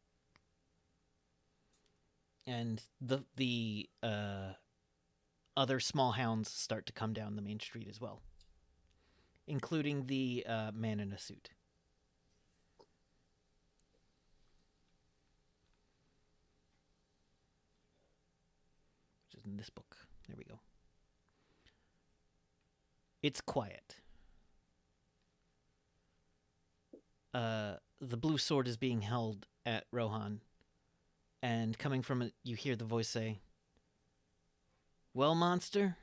And the other small hounds start to come down the main street as well, including the man in a suit. Which is in this book. There we go. It's quiet. The blue sword is being held at Rohan, and coming from it, you hear the voice say, "Well, monster,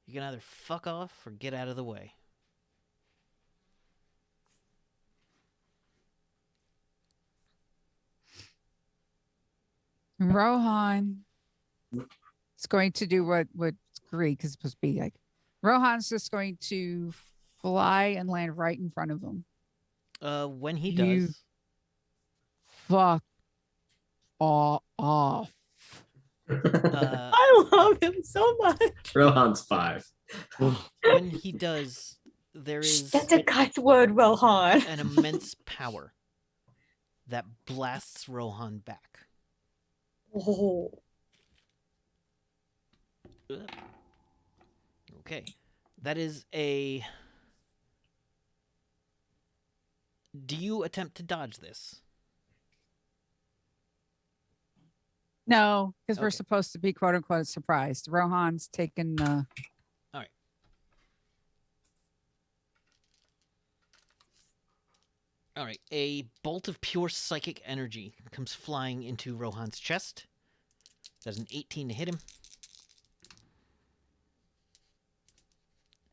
you can either fuck off or get out of the way." Rohan is going to do what Greek is supposed to be like. Rohan's just going to fly and land right in front of him. When he You does, fuck off. I love him so much. Rohan's 5. when he does, there is That's a cuss word, Rohan. an immense power that blasts Rohan back. Oh. Ugh. Okay, that is a. Do you attempt to dodge this? No, because we're Okay. supposed to be quote unquote surprised. Rohan's taken All right, a bolt of pure psychic energy comes flying into Rohan's chest. Does an 18 to hit him.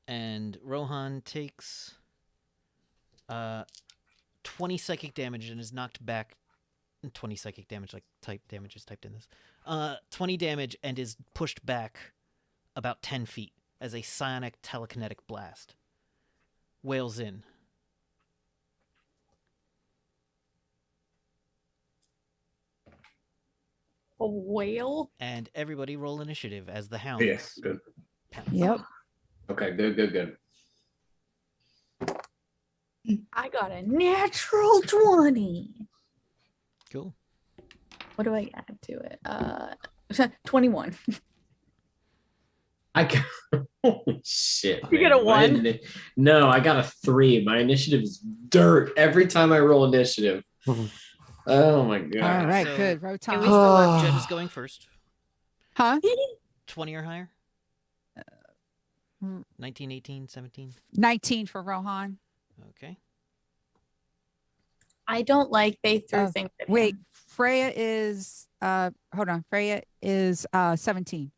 And Rohan takes 20 psychic damage and is knocked back. 20 psychic damage, like type damage is typed in this. 20 damage and is pushed back about 10 feet as a psionic telekinetic blast wails in. A whale? And everybody roll initiative as the hounds. Yes, good. pounce. Yep. Okay, good. I got a natural 20. Cool. What do I add to it? 21. I got holy shit. You man. get a My 1? No, I got a 3. My initiative is dirt every time I roll initiative. Oh my god. all right, so- good. Can Rotan. we still Jen is going first. Huh? 20 or higher? 19, 18, 17. 19 for Rohan. Okay. I don't like they threw things at him. Wait, Freya is hold on. Freya is 17.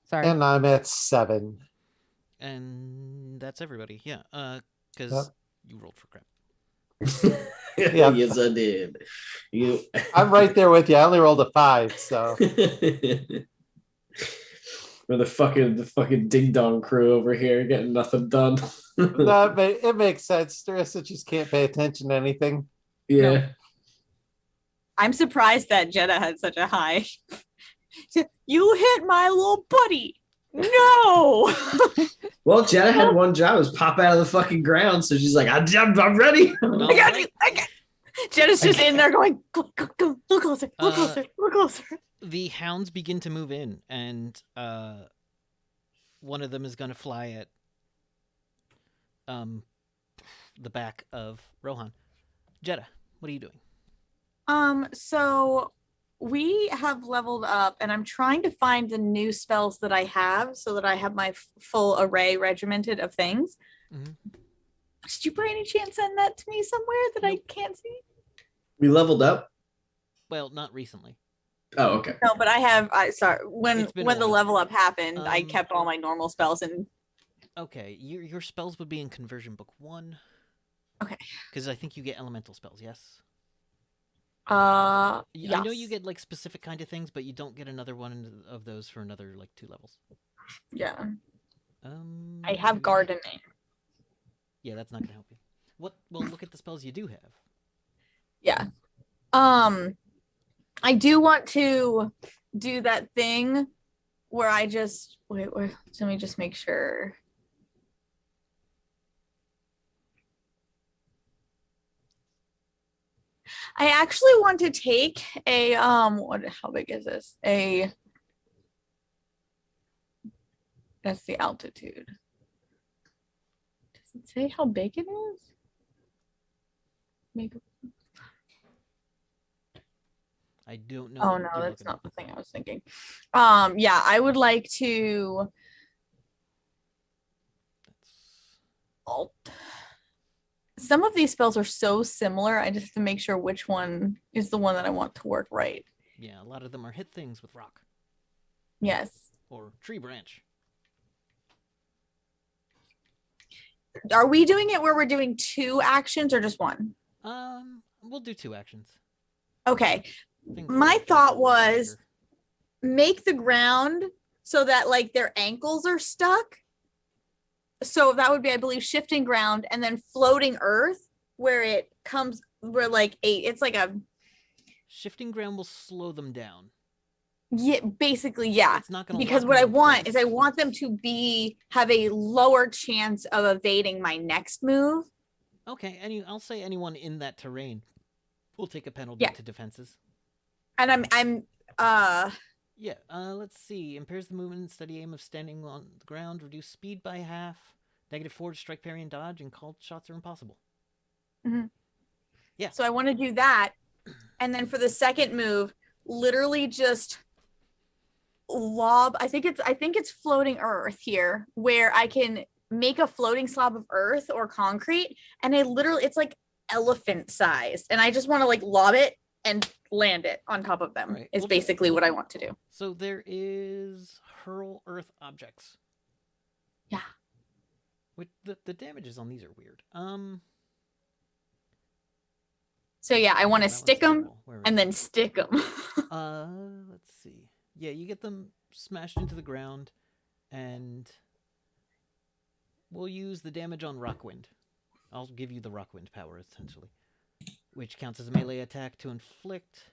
Sorry. And I'm at 7. And that's everybody. Yeah. Because Yep. you rolled for crap. Yeah. Yes, I did. You. I'm right there with you. I only rolled a 5, so We're the fucking ding dong crew over here getting nothing done. it makes sense. Starissa just can't pay attention to anything. Yeah. I'm surprised that Jeddah had such a high. You hit my little buddy. No. Well, Jenna had one job, was pop out of the fucking ground. So she's like, I'm ready. All I got right. you. I got. Jenna's just in there going, go, go, go, look closer, look closer, look closer. The hounds begin to move in, and one of them is going to fly at the back of Rohan. Jeddah, what are you doing? So we have leveled up, and I'm trying to find the new spells that I have so that I have my full array regimented of things. Mhm. Did you by any chance send that to me somewhere that I Nope. can't see? We leveled up. Well, not recently. Oh, okay. No, but sorry, when It's been a the while. level up happened, I Um, kept all my normal spells and Okay, your spells would be in Conversion Book 1. Okay. Because I think you get elemental spells, yes? yes. I know you get like specific kind of things, but you don't get another one of those for another like 2 levels. Yeah. I have gardening. Yeah, that's not gonna help you. Well, look at the spells you do have. Yeah. I do want to do that thing where I just wait, let me just make sure. I actually want to take a how big is this? That's the altitude. Does it say how big it is? Make I don't know. Oh what no, you're that's looking not at. the thing I was thinking. Yeah, I would like to alt. Some of these spells are so similar. I just have to make sure which one is the one that I want to work right. Yeah, a lot of them are hit things with rock Yes. or tree branch. Are we doing it where we're doing 2 actions or just 1? We'll do 2 actions. Okay. Things My like thought are was bigger. make the ground so that like their ankles are stuck. So that would be, I believe, shifting ground, and then floating earth where it comes where like it's like a Shifting ground will slow them down. yeah, basically, yeah. It's not gonna Because lock what I them in want place. is I want them to have a lower chance of evading my next move. Okay, I'll say anyone in that terrain will take a penalty Yeah. to defenses. And Yeah, let's see. Impairs the movement and steady aim of standing on the ground. Reduce speed by half. -4 to strike, parry, and dodge, and called shots are impossible. Yeah. So I want to do that. And then for the second move, literally just lob. I think it's floating earth here, where I can make a floating slab of earth or concrete, and it's like elephant sized. And I just want to like lob it and land it on top of them. Right. Is Well, basically what I want to do. So there is hurl earth objects. Yeah. Which the damages on these are weird. So yeah, I want to that one's stick them terrible. Where is and it? then stick them. Let's see. Yeah, you get them smashed into the ground, and we'll use the damage on Rockwind. I'll give you the Rockwind power, essentially, which counts as a melee attack to inflict.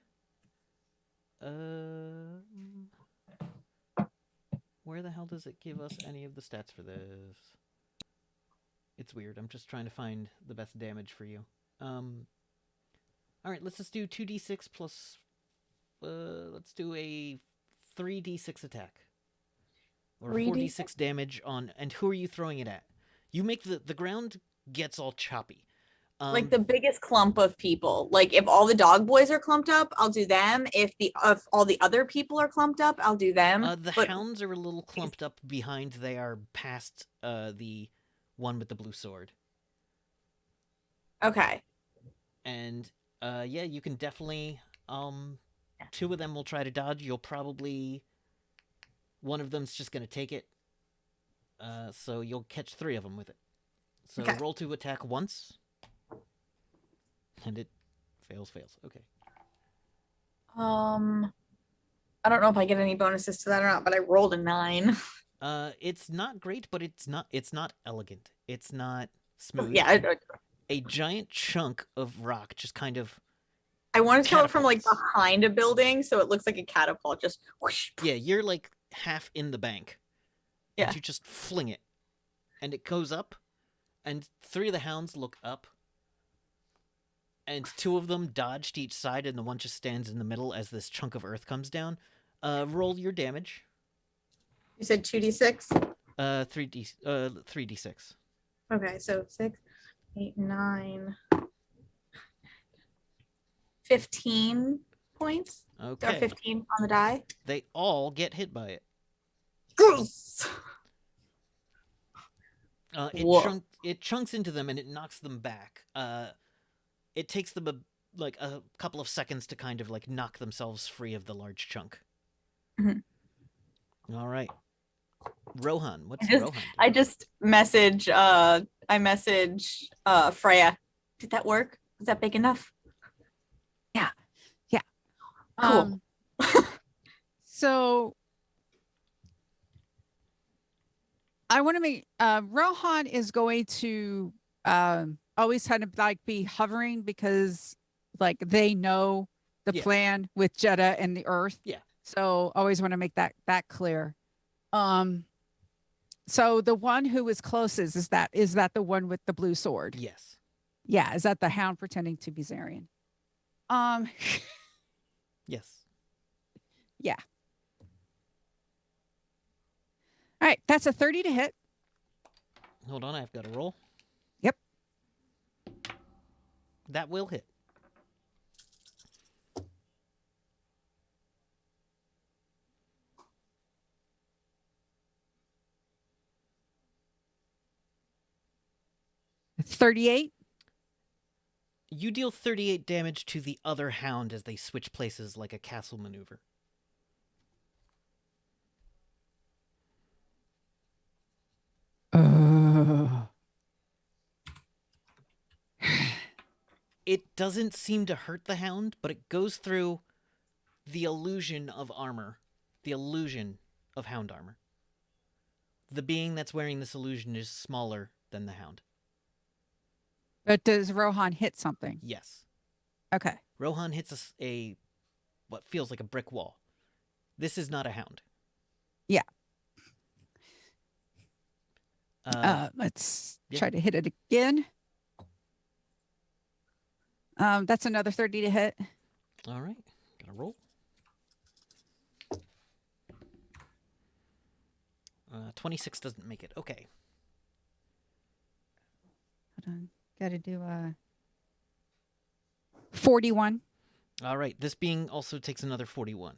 Where the hell does it give us any of the stats for this? It's weird. I'm just trying to find the best damage for you. All right, let's just do 2d6 plus. Let's do a 3d6 attack, or 4d6 damage on. And who are you throwing it at? You make the ground gets all choppy. Like the biggest clump of people. Like if all the dog boys are clumped up, I'll do them. If all the other people are clumped up, I'll do them. The hounds are a little clumped up behind. They are past the one with the blue sword. Okay. And yeah, you can definitely 2 of them will try to dodge. You'll probably one of them's just gonna take it. So you'll catch 3 of them with it. So Okay. roll to attack once. And it fails. Okay. I don't know if I get any bonuses to that or not, but I rolled a 9. It's not great, but it's not elegant. It's not smooth. Yeah. A giant chunk of rock just kind of. I want to tell it from like catapults. behind a building, so it looks like a catapult. Just whoosh. Yeah, you're like half in the bank. Yeah. And you just fling it. And it goes up, and 3 of the hounds look up, and 2 of them dodge to each side, and the one just stands in the middle as this chunk of earth comes down. Roll your damage. You said 2d6? 3d6. Okay, so 6, 8, 9, 15 points. Or Okay. 15 on the die. They all get hit by it. Gross. Whoa. It chunks into them and it knocks them back. It takes them a couple of seconds to kind of like knock themselves free of the large chunk. Mhm. All right, Rohan, what's just- Rohan doing? I just message Freya. Did that work? Was that big enough? Yeah. Cool. So I want to make Rohan is going to always kind of like be hovering because like they know the Yeah. plan with Jeddah and the Earth. Yeah. So always want to make that clear. So the one who is closest is that the one with the blue sword? Yes. Yeah. Is that the hound pretending to be Zarian? Yes. Yeah. All right. That's a 30 to hit. Hold on, I've got to roll. Yep. That will hit. $38. You deal 38 damage to the other hound as they switch places like a castle maneuver. It doesn't seem to hurt the hound, but it goes through the illusion of armor, the illusion of hound armor. The being that's wearing this illusion is smaller than the hound. But does Rohan hit something? Yes. Okay. Rohan hits a what feels like a brick wall. This is not a hound. Yeah. Yeah. Let's try to hit it again. That's another 30 to hit. All right. Gotta roll. 26 doesn't make it. Okay. Hold on. Gotta do 41. All right. This being also takes another 41.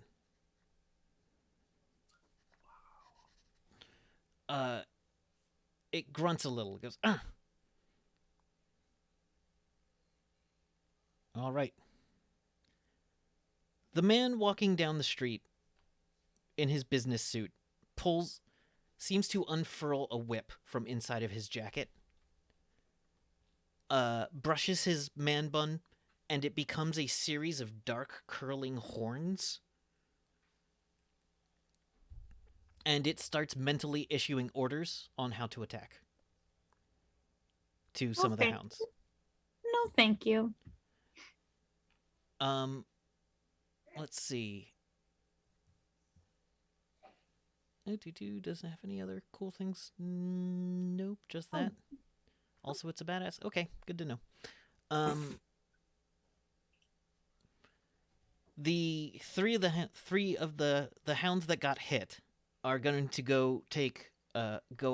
It grunts a little. It goes, ah. All right. The man walking down the street in his business suit seems to unfurl a whip from inside of his jacket, brushes his man bun, and it becomes a series of dark curling horns. And it starts mentally issuing orders on how to attack to some of the Okay. hounds. No, thank you. Let's see. Doesn't have any other cool things. Nope, just that. Also, it's a badass. Okay, good to know. The three of the hounds that got hit are going to go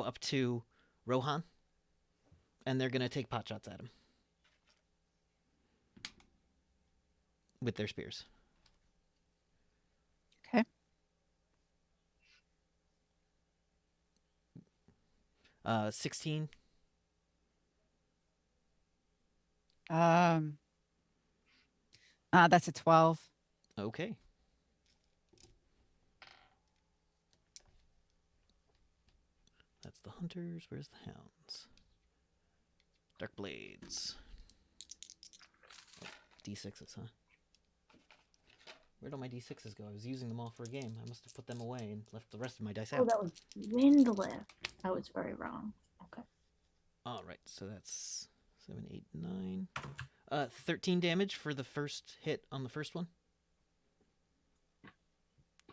up to Rohan, and they're gonna take pot shots at him with their spears. Okay. 16. That's a 12. Okay. That's the hunters. Where's the hounds? Dark blades. Oh, D6s, huh? Where'd all my D6s go? I was using them all for a game. I must have put them away and left the rest of my dice out. Oh, that was Windlift. I was very wrong. Okay. All right, so that's 7, 8, 9. 13 damage for the first hit on the first one.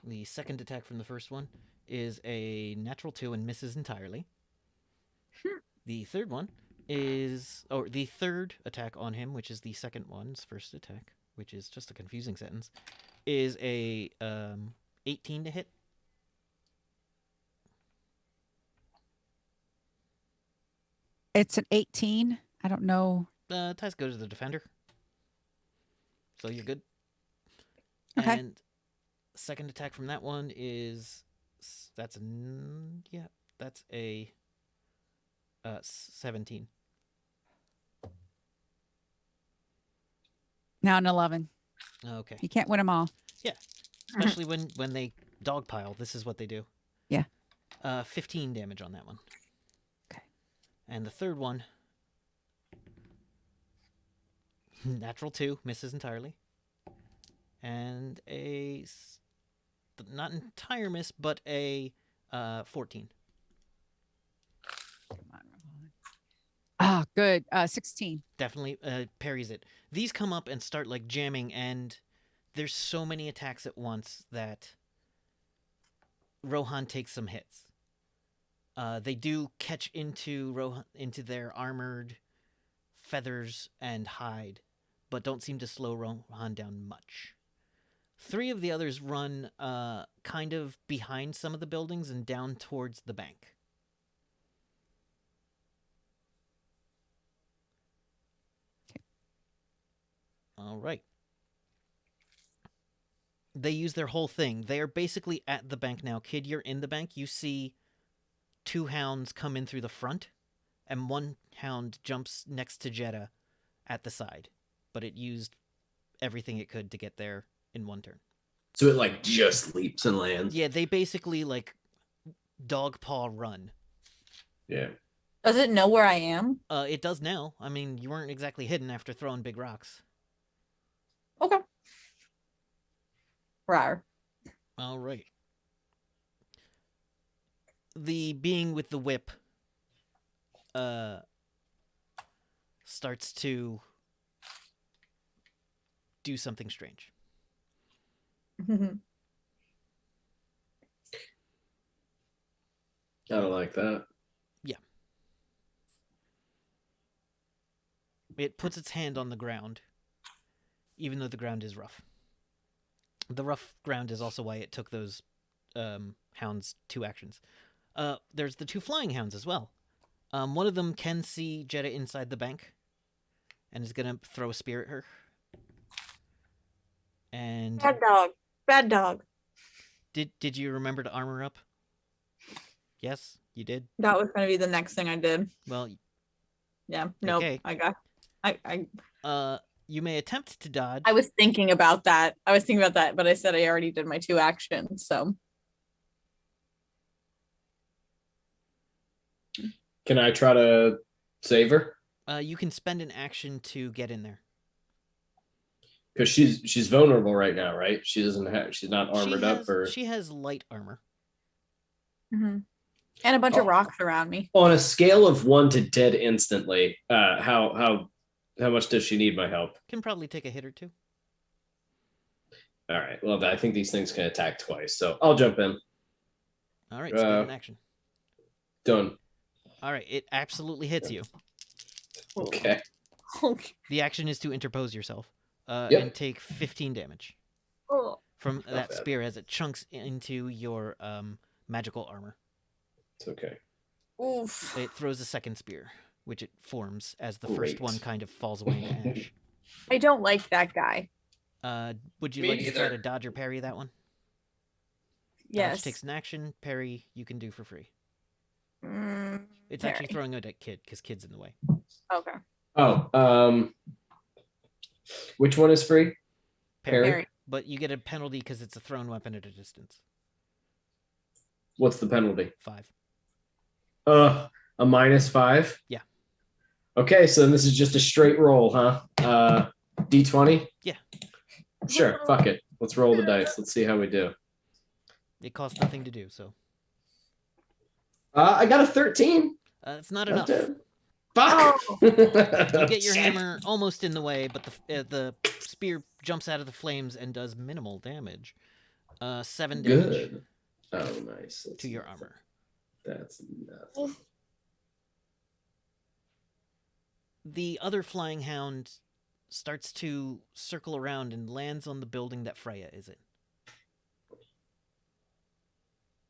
The second attack from the first one is a natural 2 and misses entirely. The third one is, or the third attack on him, which is the second one's first attack, which is just a confusing sentence, is a 18 to hit. It's an 18. I don't know. Ties go to the defender. So you're good. Okay. And second attack from that one is, that's a 17. Now an 11. Okay. You can't win them all. Especially when they dogpile. This is what they do. Yeah. 15 damage on that one. Okay. And the third one, natural 2, misses entirely. And a, not entire miss, but a 14. Come on, Rohan. Ah, good. 16. Definitely parries it. These come up and start like jamming, and there's so many attacks at once that Rohan takes some hits. They do catch into their armored feathers and hide, but don't seem to slow Rohan down much. 3 of the others run kind of behind some of the buildings and down towards the bank. All right. They use their whole thing. They are basically at the bank now. Kid, you're in the bank. You see 2 hounds come in through the front, and 1 hound jumps next to Jeddah at the side. But it used everything it could to get there in 1 turn. So it like just leaps and lands. Yeah, they basically like dog paw run. Yeah. Does it know where I am? It does now. I mean, you weren't exactly hidden after throwing big rocks. Okay. Rawr. All right. The being with the whip starts to do something strange. I don't like that. It puts its hand on the ground, even though the ground is rough. The rough ground is also why it took those hounds 2 actions. There's the 2 flying hounds as well. One of them can see Jeddah inside the bank and is going to throw a spear at her. And Bad dog. Bad dog. did you remember to armor up? Yes, you did. That was going to be the next thing I did. Well, Yeah. Nope. Okay. You may attempt to dodge. I was thinking about that. But I said I already did my 2 actions. So Can I try to save her? You can spend an action to get in there. Because she's vulnerable right now, right? She's not armored up or She has light armor. and a bunch of rocks around me. on a scale of 1 to dead instantly. How much does she need my help? Can probably take a hit or 2. All right. Well, I think these things can attack twice, so I'll jump in. All right, spend an action. Done. All right, it absolutely hits you. Okay. Okay. The action is to interpose yourself Yep. and take 15 damage Oh. from that bad. spear as it chunks into your magical armor. It's okay. Oof. It throws a second spear, which it forms as the first Great. one kind of falls away into ash. I don't like that guy. Would you Me like to try neither. to dodge or parry that one? Yes. Dodge takes an action. Parry you can do for free. Mm, It's actually parry. throwing it at Kid because Kid's in the way. Okay. Oh, which one is free? Parry? Parry. But you get a penalty because it's a thrown weapon at a distance. What's the penalty? 5. A -5? Yeah. Okay, so this is just a straight roll, huh? D20? Yeah. Sure, fuck it. Let's roll the dice. Let's see how we do. It costs nothing to do, so I got a 13. it's not enough. Fuck! Oh. You get your Shit. hammer almost in the way, but the spear jumps out of the flames and does minimal damage. 7 damage. Good. Oh, nice. to your armor. That's nothing. The other flying hound starts to circle around and lands on the building that Freya is in.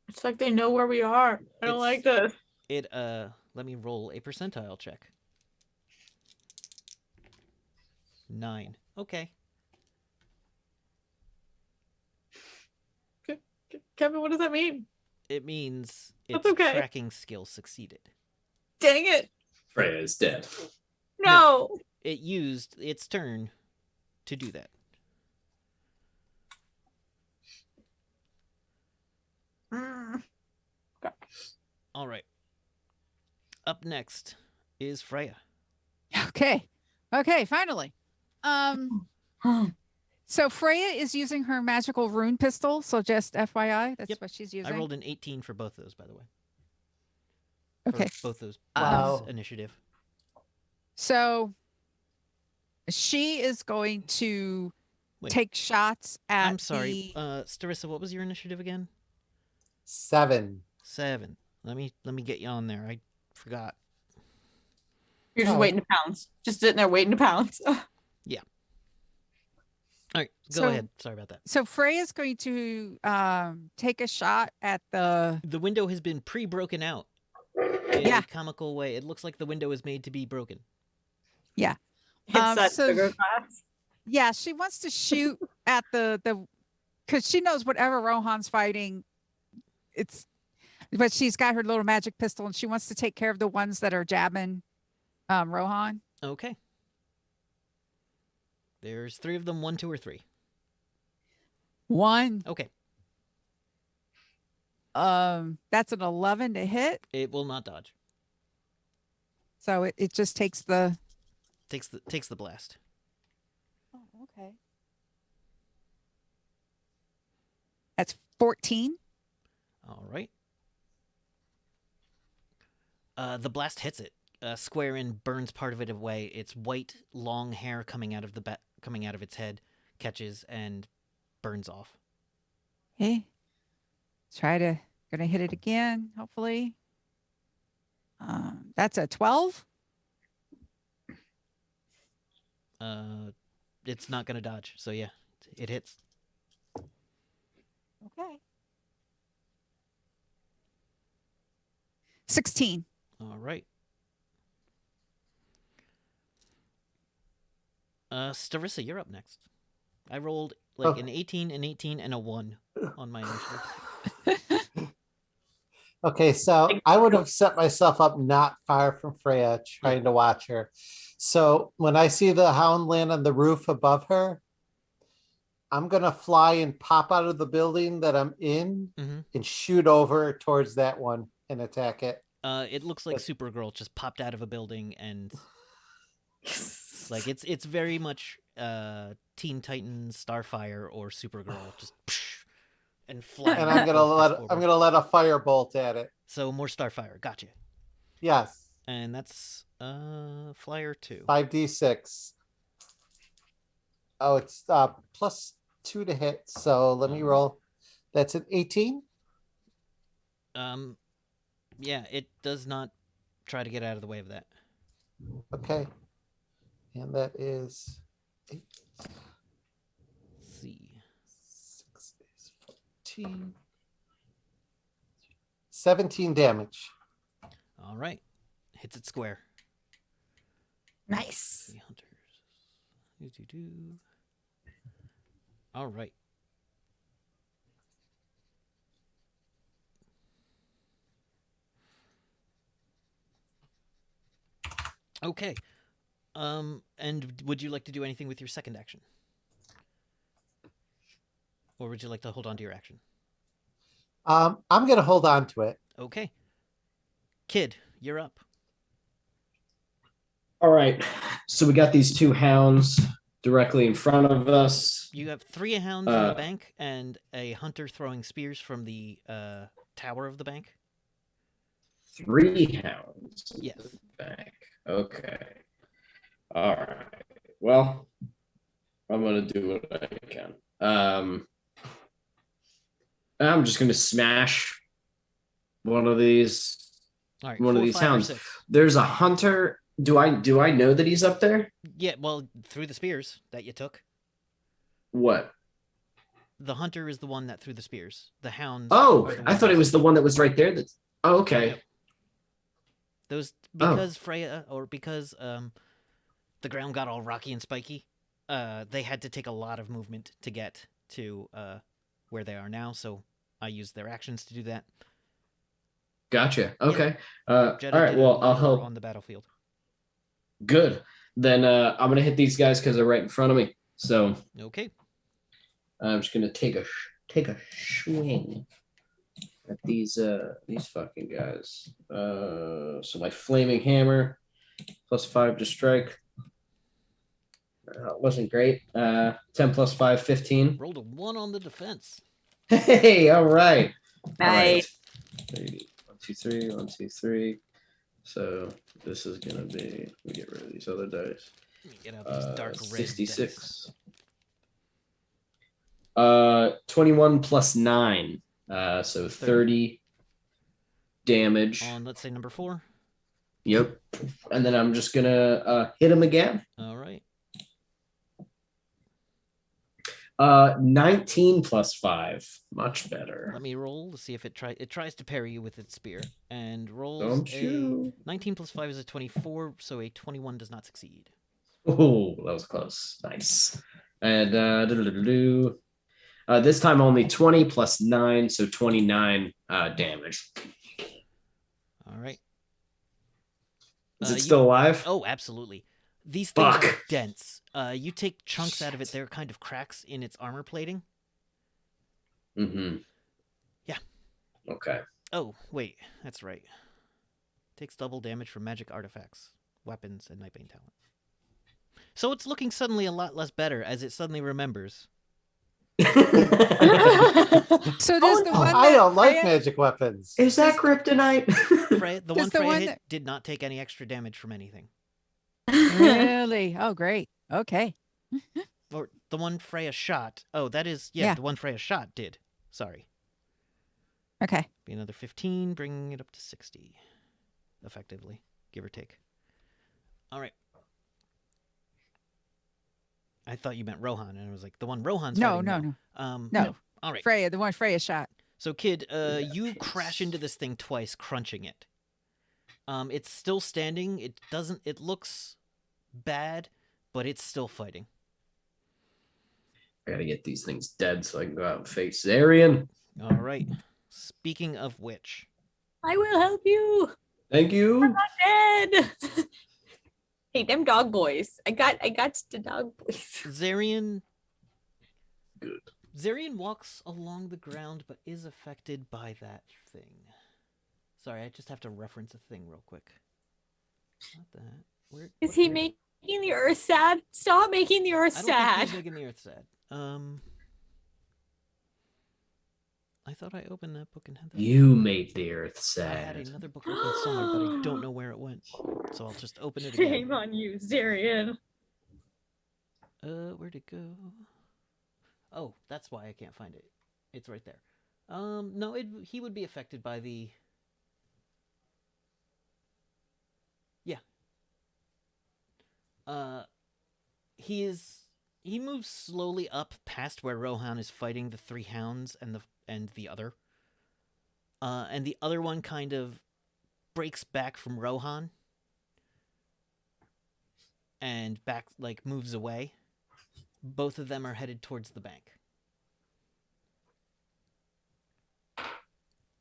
It's like they know where we are. I don't like this. It let me roll a percentile check. 9. Okay. Kevin, what does that mean? It means That's its okay. tracking skill succeeded. Dang it. Freya is dead. No. It used its turn to do that. All right. Up next is Freya. Okay. Finally. So Freya is using her magical rune pistol. So just FYI, that's Yep. what she's using. I rolled an 18 for both those, by the way. Okay. For both those Wow. initiative. So she is going to Wait. take shots at I'm sorry. Starissa, what was your initiative again? 7. 7. Let me get you on there. I forgot. You're just Oh. waiting to pounce. Just sitting there waiting to pounce. All right, go So- ahead. Sorry about that. So Freya's going to take a shot at the The window has been pre-broken out in Yeah. a comical way. It looks like the window is made to be broken. It's that so- sugar glass. Yeah, she wants to shoot at the because she knows whatever Rohan's fighting, but she's got her little magic pistol and she wants to take care of the ones that are jabbing Rohan. Okay. There's 3 of them, 1, 2, or 3. 1. Okay. That's an 11 to hit. It will not dodge. So it just takes the Takes the blast. Oh, okay. That's 14. All right. The blast hits it. Square in, burns part of it away. Its white, long hair coming out of its head catches and burns off. Okay. Gonna hit it again, hopefully. That's a 12. It's not gonna dodge. So yeah, it hits. Okay. 16. All right. Starissa, you're up next. I rolled like an 18, an 18, and a 1 on my initiative. Okay, so I would have set myself up not far from Freya, trying to watch her. So when I see the hound land on the roof above her, I'm gonna fly and pop out of the building that I'm in Mhm. and shoot over towards that one and attack it. It looks like Supergirl just popped out of a building and like it's very much Teen Titans, Starfire, or Supergirl just and fly. And I'm gonna let a firebolt at it. So more Starfire. Gotcha. Yes. And that's flyer 2. 5d6. Oh, it's +2 to hit. So let me roll. That's an 18. Yeah, it does not try to get out of the way of that. Okay. And that is 8, Let's see. 6 is 14. 17 damage. All right. Hits it square. Nice. 3 hunters. Do. All right. Okay. And would you like to do anything with your second action? Or would you like to hold on to your action? I'm gonna hold on to it. Okay. Kid, you're up. All right. So we got these 2 hounds directly in front of us. You have 3 hounds in the bank and a hunter throwing spears from the tower of the bank. 3 hounds. in Yes. the back. Okay. All right. Well, I'm gonna do what I can. I'm just gonna smash one of these All right, one of 4, these 5, or hounds. 6. There's a hunter. Do I know that he's up there? Yeah, well, through the spears that you took. What? The hunter is the one that threw the spears. The hounds. Oh, are the I thought it ones- was the one that was right there. That's okay. Nope. Those Oh. because Freya or because the ground got all rocky and spiky. They had to take a lot of movement to get to where they are now. So I used their actions to do that. Gotcha. Okay. Jeddah All right. did Well, a I'll number help. on the battlefield. Good. Then I'm gonna hit these guys because they're right in front of me. So Okay. I'm just gonna take a swing at these fucking guys. So my flaming hammer +5 to strike. Wasn't great. 10 + 5, 15. Rolled a 1 on the defense. Hey, all right. Nice. All right. 1, 2, 3. 1, 2, 3. So this is gonna be. We get rid of these other dice. Let me get out these dark red 66. 21 + 9. So 30 damage. dice. On let's say number 4. Yep. And then I'm just gonna hit him again. All right. 19 + 5. Much better. Let me roll to see if it tries to parry you with its spear and rolls Don't a you? 19 + 5 is a 24, so a 21 does not succeed. Oh, that was close. Nice. And this time only 20 + 9, so 29 damage. All right. Is it You- still alive? Oh, absolutely. These things are Fuck. dense. You take chunks out of it. There are kind of cracks in its armor plating. Mm-hmm. Yeah. Okay. Oh, wait. That's right. Takes double damage from magic artifacts, weapons, and Nightbane talent. So it's looking suddenly a lot less better as it suddenly remembers. So does the one I that don't like Freya- magic weapons. Is that kryptonite? Freya, the Does one the Freya one hit that- did not take any extra damage from anything. Really? Oh, great. Okay. Or the one Freya shot. Oh, that is, Yeah. the one Freya shot did. Sorry. Okay. Be another 15, bringing it up to 60. Effectively, give or take. All right. I thought you meant Rohan, and I was like, the one Rohan's No, fighting. no, no. No. No. All right. Freya, the one Freya shot. So, kid, you crash into this thing twice, crunching it. It's still standing. It doesn't. It looks bad, but it's still fighting. I gotta get these things dead so I can go out and face Zarian. All right. Speaking of which, I will help you. Thank you. Dead. Hey, them dog boys. I got the dog boys. Zarian. Good. Zarian walks along the ground, but is affected by that thing. Sorry, I just have to reference a thing real quick. Not that. Where Is he where- making the earth sad? Stop making the earth I don't sad. think he's making the earth sad. I thought I opened that book and had that. You made the earth I had sad. another book open somewhere, but I don't know where it went. So I'll just open it again. Shame on you, Zarian. Where'd it go? Oh, that's why I can't find it. It's right there. No, he would be affected by the. Yeah. He moves slowly up past where Rohan is fighting the 3 hounds and the other. And the other one kind of breaks back from Rohan. And moves away. Both of them are headed towards the bank.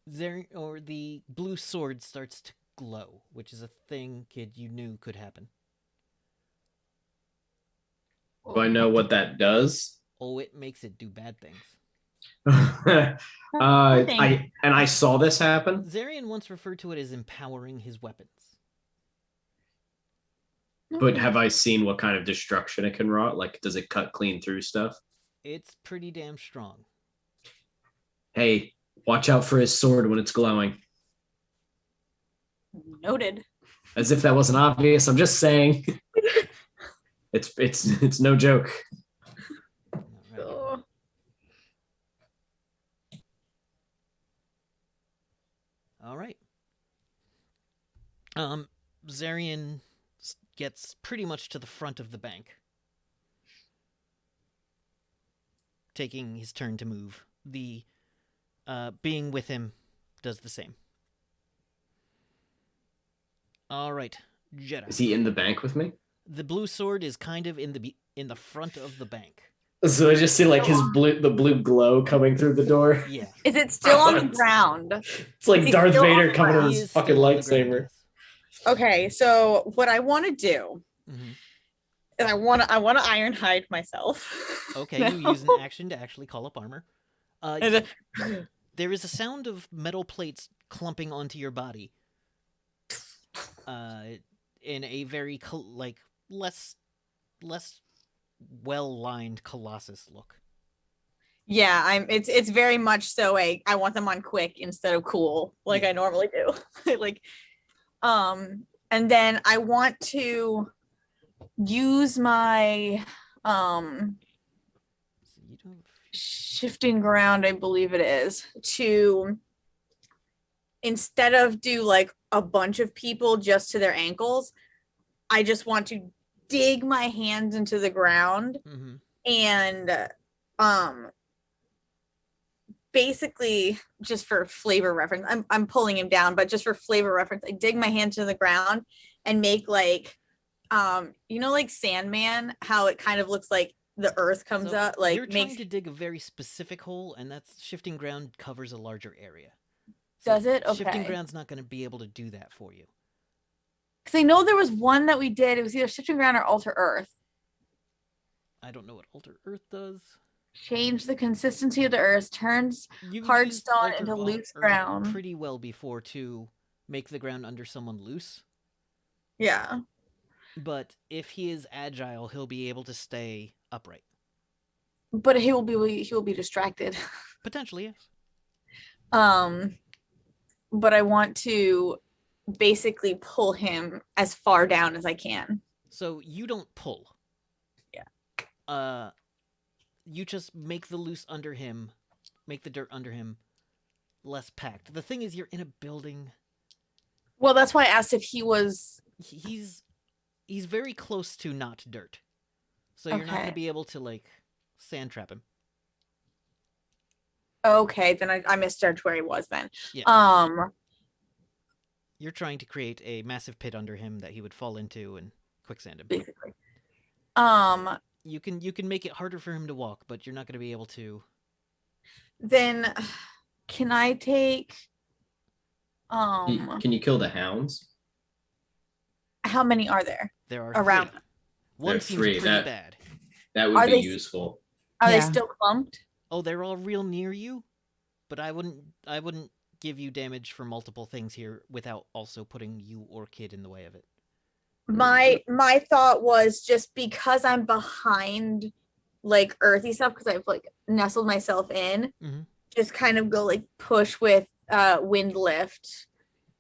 The blue sword starts to glow, which is a thing, kid, you knew could happen. Do I know what that does? Oh, it makes it do bad things. I saw this happen. Zarian once referred to it as empowering his weapons. But have I seen what kind of destruction it can wrought? Like, does it cut clean through stuff? It's pretty damn strong. Hey, watch out for his sword when it's glowing. Noted. As if that wasn't obvious. I'm just saying. It's no joke. All right. Oh. All right. Zarian gets pretty much to the front of the bank, taking his turn to move. The being with him does the same. All right, Jeddah. Is he in the bank with me? The blue sword is kind of in the front of the bank. So I just see like the blue glow coming through the door. Yeah. Is it still on the ground? It's like Is he Darth still on Vader the coming ground? with He his is fucking still on the ground, lightsaber. yes. Okay, so what I want to do Mhm. is I want to Ironhide myself. Okay, you use an action to actually call up armor. And, There is a sound of metal plates clumping onto your body. In a very less well-lined Colossus look. yeah, it's very much so I want them on quick instead of cool like Yeah. I normally do. Like and then I want to use my So you don't. shifting ground, I believe it is, to instead of do like a bunch of people just to their ankles, I just want to dig my hands into the ground Mm-hmm. and basically just for flavor reference, I'm pulling him down, but just for flavor reference, I dig my hand to the ground and make like like Sandman, how it kind of looks like the earth comes So up, like you're makes trying to dig a very specific hole, and that's shifting ground covers a larger area. Does it? Shifting Okay. ground's not going to be able to do that for you. Because I know there was one that we did. It was either shifting ground or alter earth. I don't know what Alter Earth does. Change the consistency of the earth, turns You've hard used stone Alter into loose Earth ground. pretty well before to make the ground under someone loose. Yeah. But if he is agile, he'll be able to stay upright. But he will be distracted. Potentially, yes. But I want to basically pull him as far down as I can. So you don't pull. Yeah. You just make the loose under him, make the dirt under him less packed. The thing is, you're in a building. Well, that's why I asked if he was. He's very close to not dirt, so you're not going to Okay. be able to like sand trap him. Okay, then I misjudged where he was then. Yeah. You're trying to create a massive pit under him that he would fall into and quicksand him. Basically. You can make it harder for him to walk, but you're not going to be able to. Then can I take Can you kill the hounds? how many are there? There are Around. three. One There are seems three. pretty bad. That would Are be they- useful. Are they Yeah. still clumped? Oh, they're all real near you, but I wouldn't give you damage for multiple things here without also putting you or kid in the way of it. My thought was just because I'm behind like earthy stuff because I've like nestled myself in, Mhm. just kind of go like push with wind lift,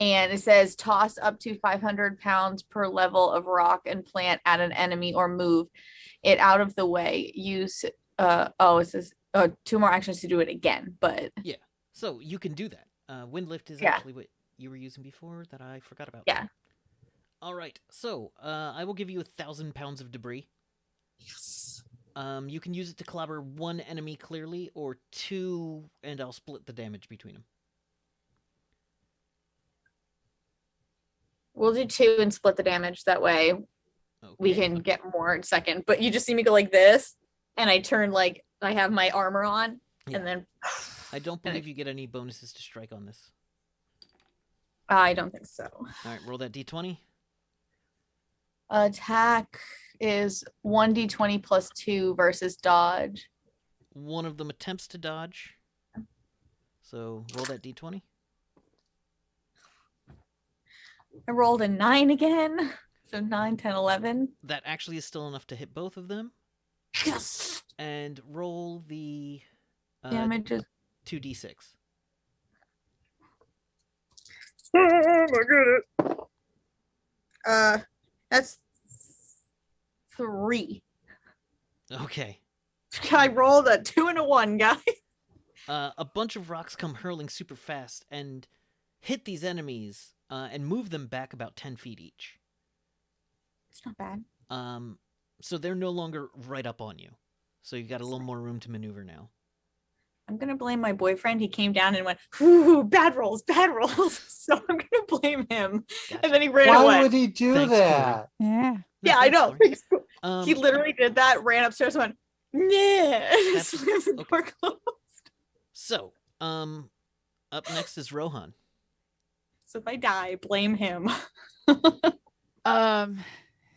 and it says toss up to 500 pounds per level of rock and plant at an enemy or move it out of the way. Use it says 2 more actions to do it again, but So you can do that. Wind lift is Yeah. actually what you were using before that I forgot about. Yeah. All right. So I will give you 1,000 pounds of debris. yes. You can use it to clobber one enemy clearly, or 2, and I'll split the damage between them. We'll do 2 and split the damage. That way Okay. we can get more in second. But you just see me go like this, and I turn like I have my armor on, Yeah. and then I don't believe you get any bonuses to strike on this. I don't think so. All right, roll that d20. Attack is 1d20 plus 2 versus dodge. One of them attempts to dodge. So roll that d20. I rolled a 9 again. So 9, 10, 11. That actually is still enough to hit both of them. Yes. And roll the Damage is 2d6. oh my goodness. That's 3. Okay. I rolled a 2 and a 1, guys. A bunch of rocks come hurling super fast, and hit these enemies and move them back about 10 feet each. It's not bad. So they're no longer right up on you. So you've got a little more room to maneuver now. I'm gonna blame my boyfriend. He came down and went, "Ooh, bad rolls, bad rolls." So I'm gonna blame him. Gotcha. And then he ran Why away. would he do Thanks, that? Yeah. Yeah, I thanks, know. Lori. He literally did that, ran upstairs, and went, "Nah." Slammed the door closed. So, up next is Rohan. So if I die, blame him.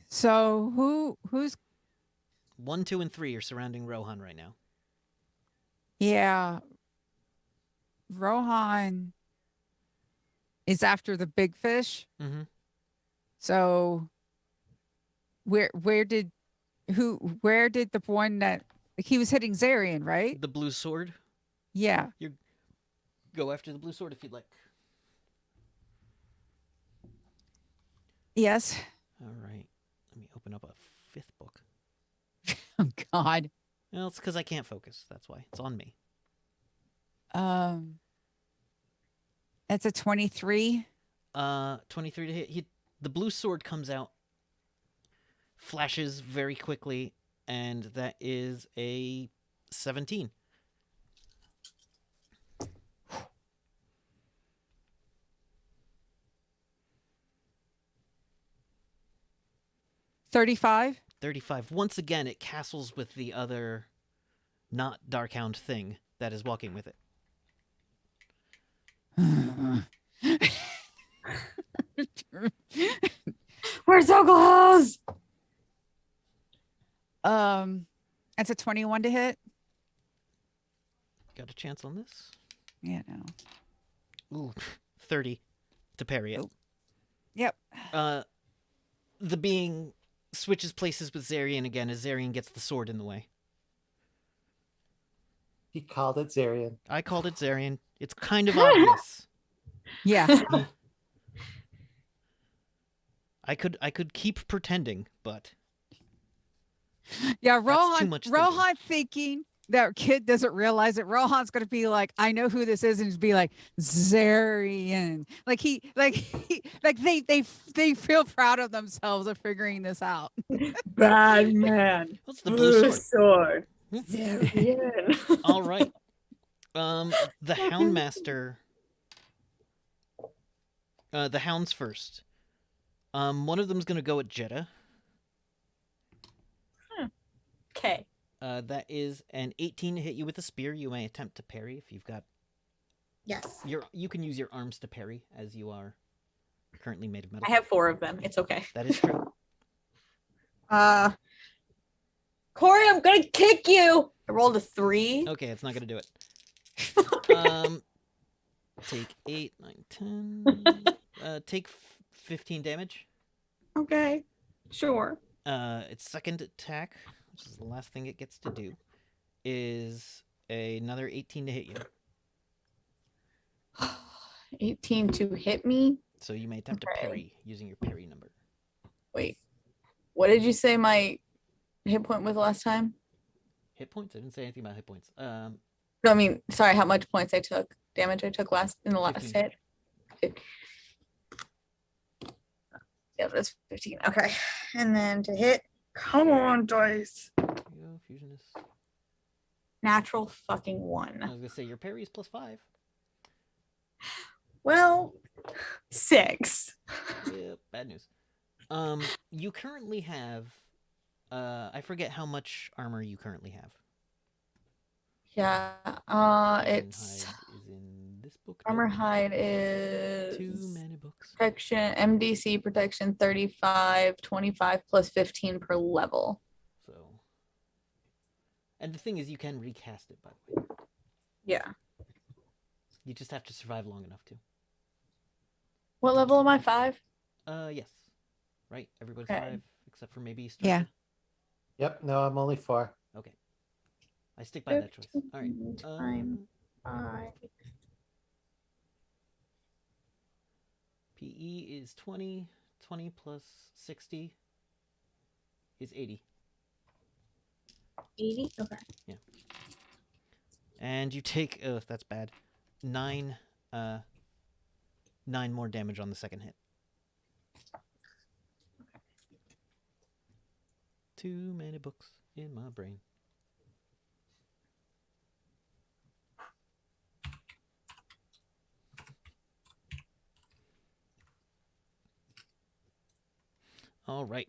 So who's 1, 2, and 3 are surrounding Rohan right now. yeah. Rohan is after the big fish. Mm-hmm. So where did the one that he was hitting Zarian, right? The blue sword. Yeah. Go after the blue sword if you'd like. Yes. All right. Let me open up a 5th book. Oh God. Well, it's because I can't focus. That's why. It's on me. That's a 23. 23 to hit. The blue sword comes out, flashes very quickly, and that is a 17. $35. 35. Once again, it castles with the other not Darkhound thing that is walking with it. We're so close. That's a 21 to hit. Got a chance on this? Yeah, no. Ooh, 30 to parry it. Oh. Yep. The being switches places with Zarian again as Zarian gets the sword in the way. He called it Zarian. I called it Zarian. It's kind of obvious. Yeah. I could keep pretending, but Yeah, That's too much thinking. Rohan thinking that kid doesn't realize it. Rohan's gonna be like, I know who this is, and just be like Zarian. They feel proud of themselves of figuring this out. Bad man. what's the blue sword? sword. Zarian. All right. The Houndmaster. The hounds first. One of them's gonna go at Jeddah. Okay. That is an 18 to hit you with a spear. You may attempt to parry if you've got Yes. you can use your arms to parry as you are currently made of metal. I have 4 of them. It's okay. That is true. Corey, I'm gonna kick you. I rolled a 3. Okay, it's not gonna do it. Take 8, 9, 10. Take 15 damage. Okay. Sure. Its second attack, which is the last thing it gets to do, is another 18 to hit you. 18 to hit me. So you may attempt to parry using your parry number. Wait. What did you say my hit point was last time? Hit points? I didn't say anything about hit points. No, I mean, sorry, how much points I took, damage I took in the last 15. hit. Yeah, that's 15. Okay. And then to hit, come on, dice. There you go, Fusionist. Natural fucking I 1. was gonna say your parry is +5. Well, 6. Yeah, bad news. You currently have, I forget how much armor you currently have. Yeah. Iron It's hide is in this book. armor nope. hide is Too many books. protection, MDC protection 35, 25 plus 15 per level. So, and the thing is, you can recast it. By the way, Yeah. you just have to survive long enough to. What level am I? 5? Yes, right. Everybody's Okay. 5 except for maybe Sturgeon. Yeah. Yep. No, I'm only 4. Okay. I stick by that choice. All right. 15 times 5. PE is 20. 20 plus 60 is 80. 80? Okay. And you take, that's bad, 9 9 more damage on the second hit. Too many books in my brain. All right.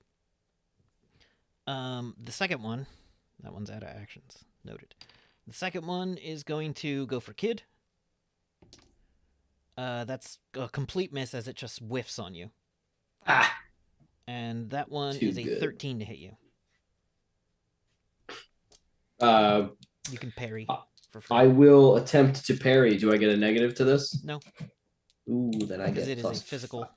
The second one, that one's out of actions. Noted. The second one is going to go for Kid. That's a complete miss as it just whiffs on you. Ah, And that one Too is a good. 13 to hit you. uh, You can parry for free. I will attempt to parry. Do I get a negative to this? No, Ooh, then I because get it is a plus physical. 5.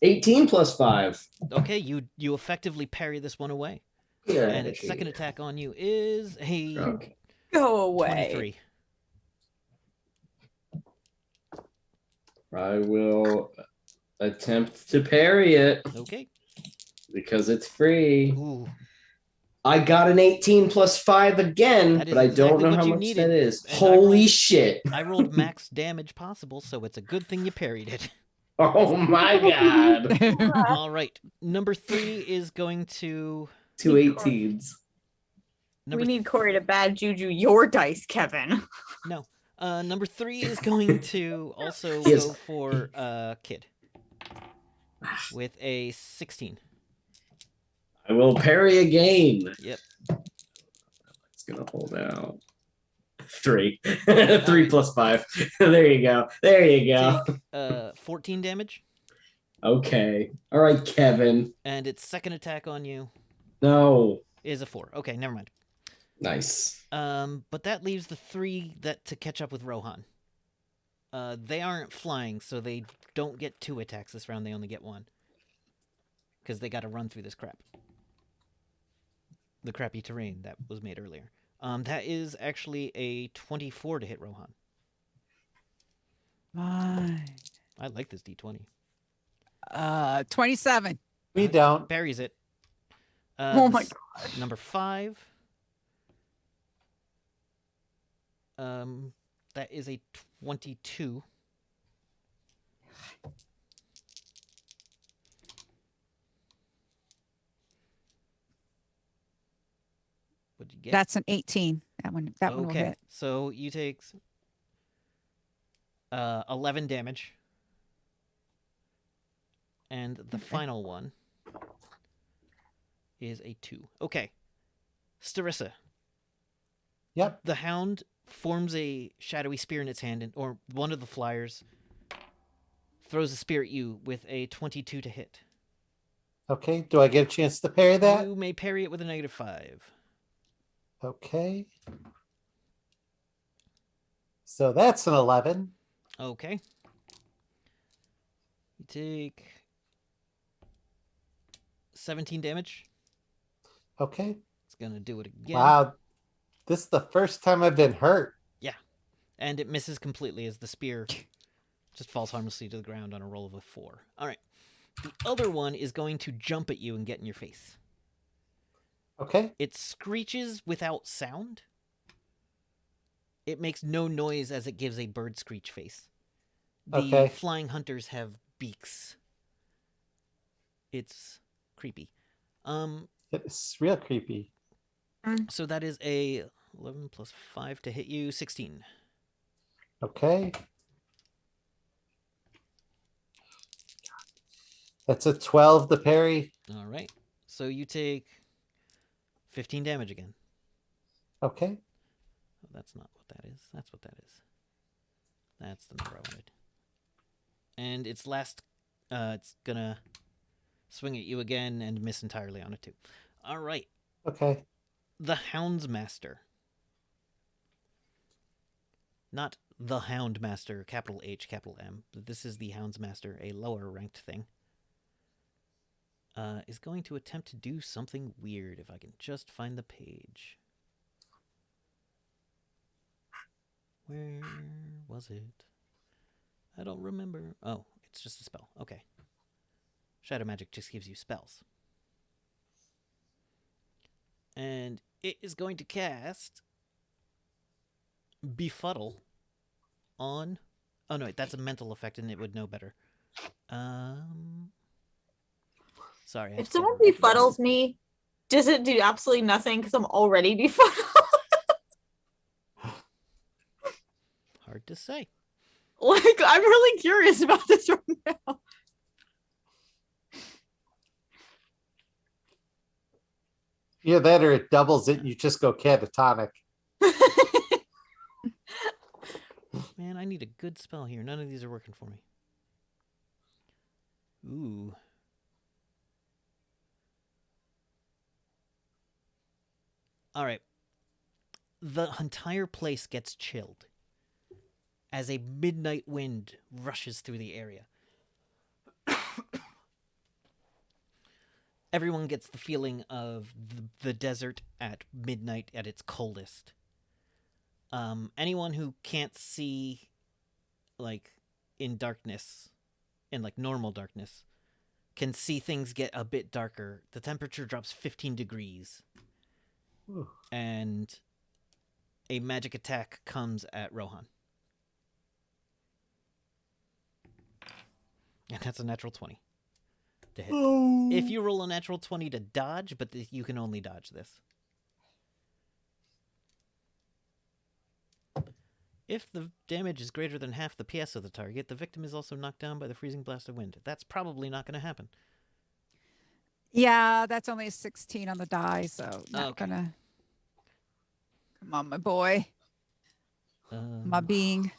18 plus 5. Okay, you effectively parry this one away. Yeah, And its second attack on you is a Okay. Go away. 23. I will attempt to parry it Okay. because it's free. Ooh, I got an 18 plus 5 again, That is but I don't exactly know what how you much needed, that is. and I Holy rolled- shit. I rolled max damage possible, so it's a good thing you parried it. Oh my god. All right. Number 3 is going to. 2 18s. We need Corey to bad juju your dice, Kevin. No. Number 3 is going to also He is- go for Kid with a 16. I will parry again. Yep. It's gonna hold out. 3. 3 plus 5. There you go. There you go. Take 14 damage, Okay. All right, Kevin. and its second attack on you No. is a 4. Okay, never mind. Nice. But that leaves the 3 that to catch up with Rohan. They aren't flying, so they don't get 2 attacks this round. They only get 1. Because they got to run through this crap. The crappy terrain that was made earlier. That is actually a 24 to hit Rohan. Fine. I like this D20. 27. We don't. Buries it. Oh my god. Number 5. That is a 22. What'd you get? That's an 18. That one will okay. hit. So you take 11 damage. And the final one is a 2. Okay. Starissa. Yep. The hound forms a shadowy spear in its hand, or one of the flyers throws a spear at you with a 22 to hit. Okay. Do I get a chance to parry that? You may parry it with a -5. Okay. So that's an 11. Okay. You take 17 damage. Okay. It's going to do it again. Wow. This is the first time I've been hurt. And it misses completely as the spear just falls harmlessly to the ground on a roll of a 4. All right. The other one is going to jump at you and get in your face. Okay. It screeches without sound. It makes no noise as it gives a bird screech face. The Okay. flying hunters have beaks. It's creepy. It's real creepy. So that is a 11 plus 5 to hit you, 16. Okay. That's a 12 to parry. All right. So you take 15 damage again. Okay. Oh, that's not what that is. That's what that is. That's the number I wanted. And its last, it's gonna swing at you again and miss entirely on it too. All right. Okay. The Houndsmaster. Not the Houndmaster, capital H, capital M. This is the Houndsmaster, a lower ranked thing. Is going to attempt to do something weird if I can just find the page. Where was it? I don't remember. Oh, it's just a spell. Okay. Shadow magic just gives you spells. And it is going to cast Befuddle on. Oh no, that's a mental effect, and it would know better. Sorry. I have If to someone get it right. befuddles me, does it do absolutely nothing because I'm already befuddled? Hard to say. Like, I'm really curious about this right now. Either that or it doubles it and you just go catatonic. Man, I need a good spell here. None of these are working for me. Ooh. All right. The entire place gets chilled as a midnight wind rushes through the area. Everyone gets the feeling of the desert at midnight at its coldest. Anyone who can't see, like, in darkness, in, like, normal darkness, can see things get a bit darker. The temperature drops 15 degrees. Ooh. And a magic attack comes at Rohan. And that's a natural 20 to hit. If you roll a natural 20 to dodge, but you can only dodge this. If the damage is greater than half the PS of the target, the victim is also knocked down by the freezing blast of wind. That's probably not going to happen. Yeah, that's only a 16 on the die, so not Okay. gonna. Come on, my boy, my being.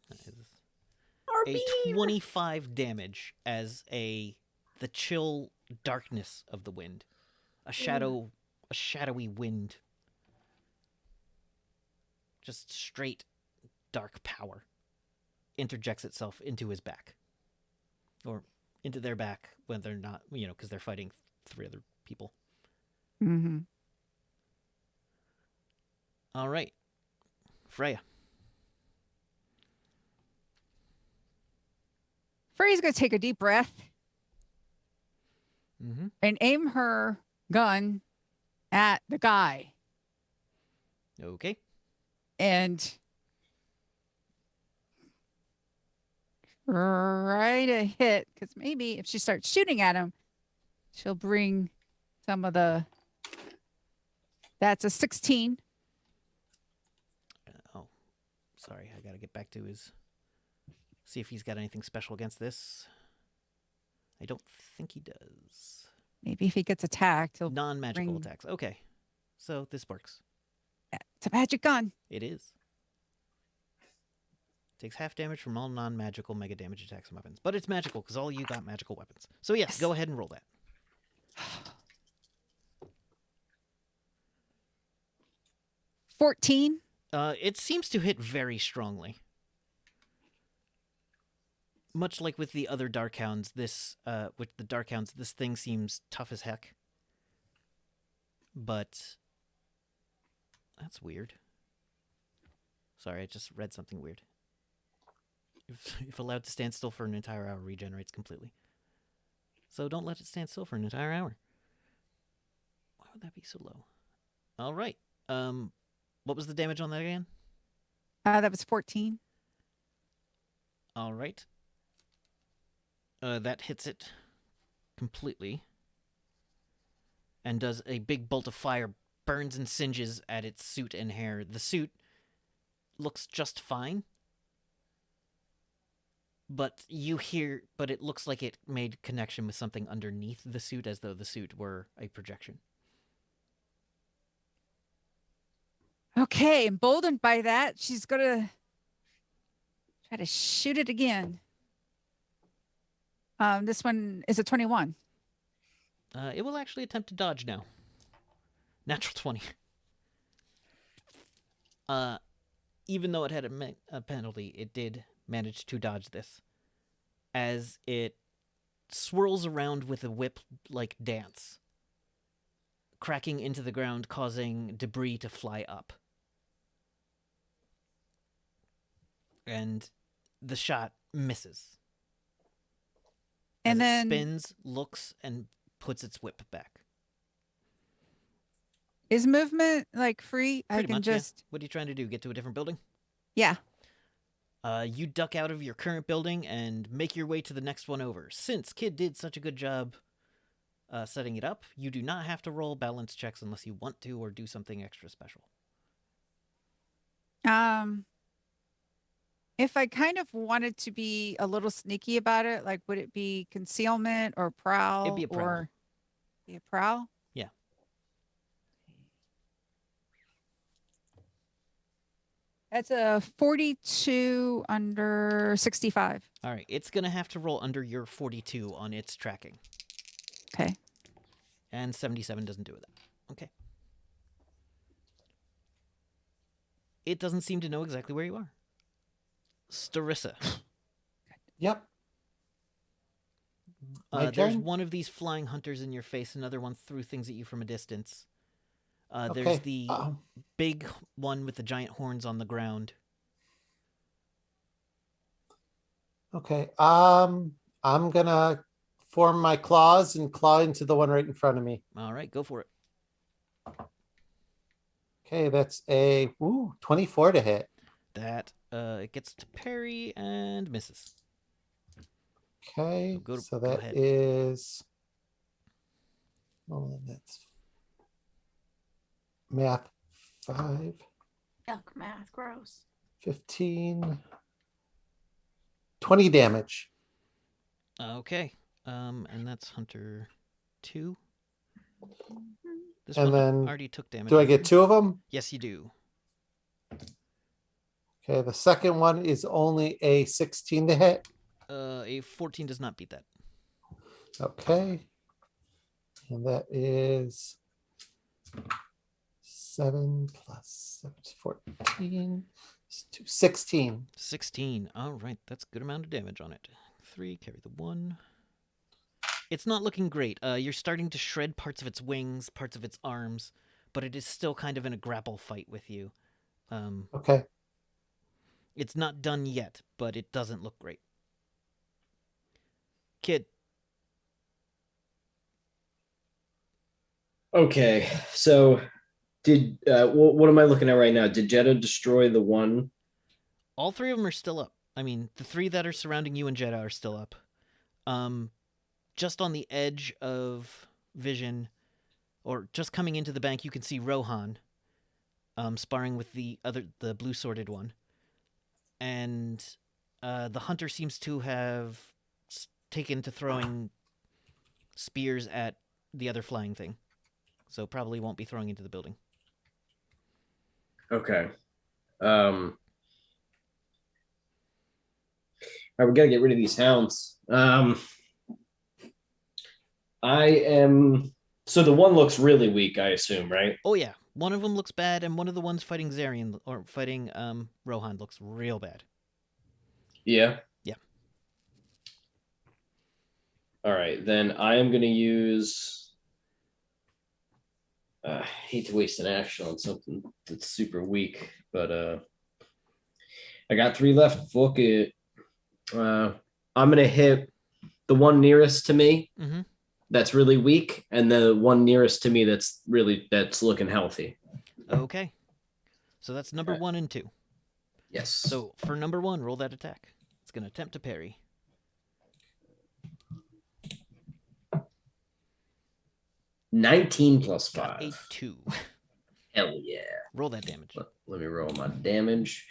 That is Our a being. 25 damage as the chill darkness of the wind. A shadowy wind. Just straight dark power interjects itself into his back. Or into their back when they're not, because they're fighting 3 other people. Mm-hmm. All right. Freya. Freya's gonna take a deep breath Mm-hmm. and aim her gun at the guy. Okay. And try to hit, because maybe if she starts shooting at him, she'll bring some of the. That's a 16. Oh, sorry. I got to get back to see if he's got anything special against this. I don't think he does. Maybe if he gets attacked, he'll. Non-magical bring- attacks. Okay. So this works. It's a magic gun. It is. Takes half damage from all non-magical mega damage attacks and weapons. But it's magical because all you got magical weapons. So yes, go ahead and roll that. 14. It seems to hit very strongly. Much like with the other Darkhounds, this thing seems tough as heck. But that's weird. Sorry, I just read something weird. If allowed to stand still for an entire hour, regenerates completely. So don't let it stand still for an entire hour. Why would that be so low? All right. What was the damage on that again? That was 14. All right. That hits it completely. And does a big bolt of fire, burns and singes at its suit and hair. The suit looks just fine. But it looks like it made connection with something underneath the suit, as though the suit were a projection. Okay, emboldened by that, she's gonna try to shoot it again. This one is a 21. It will actually attempt to dodge now. Natural 20. Even though it had a penalty, it did manage to dodge this. As it swirls around with a whip-like dance, cracking into the ground, causing debris to fly up. And the shot misses. And As then it spins, looks, and puts its whip back. is movement like free? I Pretty can much, just. yeah. What are you trying to do? Get to a different building? Yeah. You duck out of your current building and make your way to the next one over. Since Kid did such a good job setting it up, you do not have to roll balance checks unless you want to or do something extra special. If I kind of wanted to be a little sneaky about it, like would it be concealment or prowl? It'd be a prowl. Or be a prowl? Yeah. That's a 42 under 65. All right, it's going to have to roll under your 42 on its tracking. Okay. And 77 doesn't do it. Okay. It doesn't seem to know exactly where you are. Starissa. Yep. My There's turn? one of these flying hunters in your face. Another one threw things at you from a distance. Okay. There's the big one with the giant horns on the ground. Okay. I'm gonna form my claws and claw into the one right in front of me. All right, go for it. Okay, that's a 24 to hit. That it gets to parry and misses. Okay, So so go that ahead. is. Oh, that's math 5, Yuck, math, gross. 15, 20 damage. Okay. And that's Hunter 2. This And one then already took damage. Do I get 2 of them? Yes, you do. Okay, the second one is only a 16 to hit. A 14 does not beat that. Okay. And that is 7 plus 7 is 14. 16. 16. All right, that's a good amount of damage on it. 3, carry the 1. It's not looking great. You're starting to shred parts of its wings, parts of its arms, but it is still kind of in a grapple fight with you. Okay. It's not done yet, but it doesn't look great. Kid. Okay, so did what am I looking at right now? Did Jeddah destroy the one? All 3 of them are still up. I mean, the 3 that are surrounding you and Jeddah are still up. Just on the edge of vision, or just coming into the bank, you can see Rohan sparring with the blue-sworded one. And the hunter seems to have taken to throwing spears at the other flying thing. So probably won't be throwing into the building. Okay. All right, we gotta get rid of these hounds. So the one looks really weak, I assume, right? Oh yeah, one of them looks bad, and one of the ones fighting Zarian or fighting Rohan looks real bad. Yeah. Yeah. All right, then I am gonna use. I hate to waste an action on something that's super weak, but I got 3 left. Fuck it. I'm gonna hit the one nearest to me. Mm-hmm. That's really weak, and the one nearest to me that's looking healthy. Okay. So that's number Okay. 1 and 2. Yes. So for number 1, roll that attack. It's going to attempt to parry. 19 plus Got 5. a 2. Hell yeah. Roll that damage. Let me roll my damage.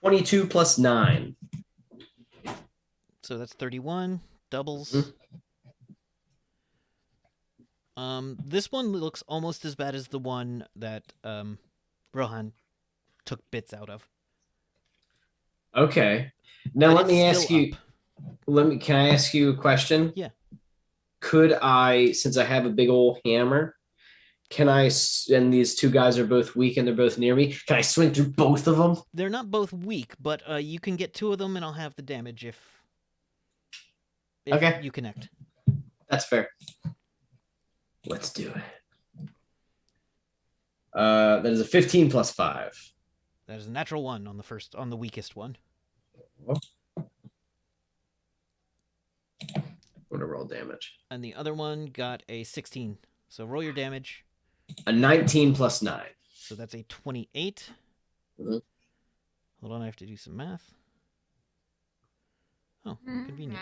22 plus 9. So that's 31. Doubles. This one looks almost as bad as the one that Rohan took bits out of. Okay. Now But let it's me ask still you. up. Can I ask you a question? Yeah. Could I, since I have a big old hammer, and these 2 guys are both weak and they're both near me, can I swing through both of them? They're not both weak, but you can get 2 of them and I'll have the damage if Okay. you connect. That's fair. Let's do it. That is a 15 plus 5. That is a natural 1 on the weakest one. I'm gonna roll damage. And the other one got a 16. So roll your damage. A 19 plus 9. So that's a 28. Mhm. Hold on, I have to do some math. Oh, convenient.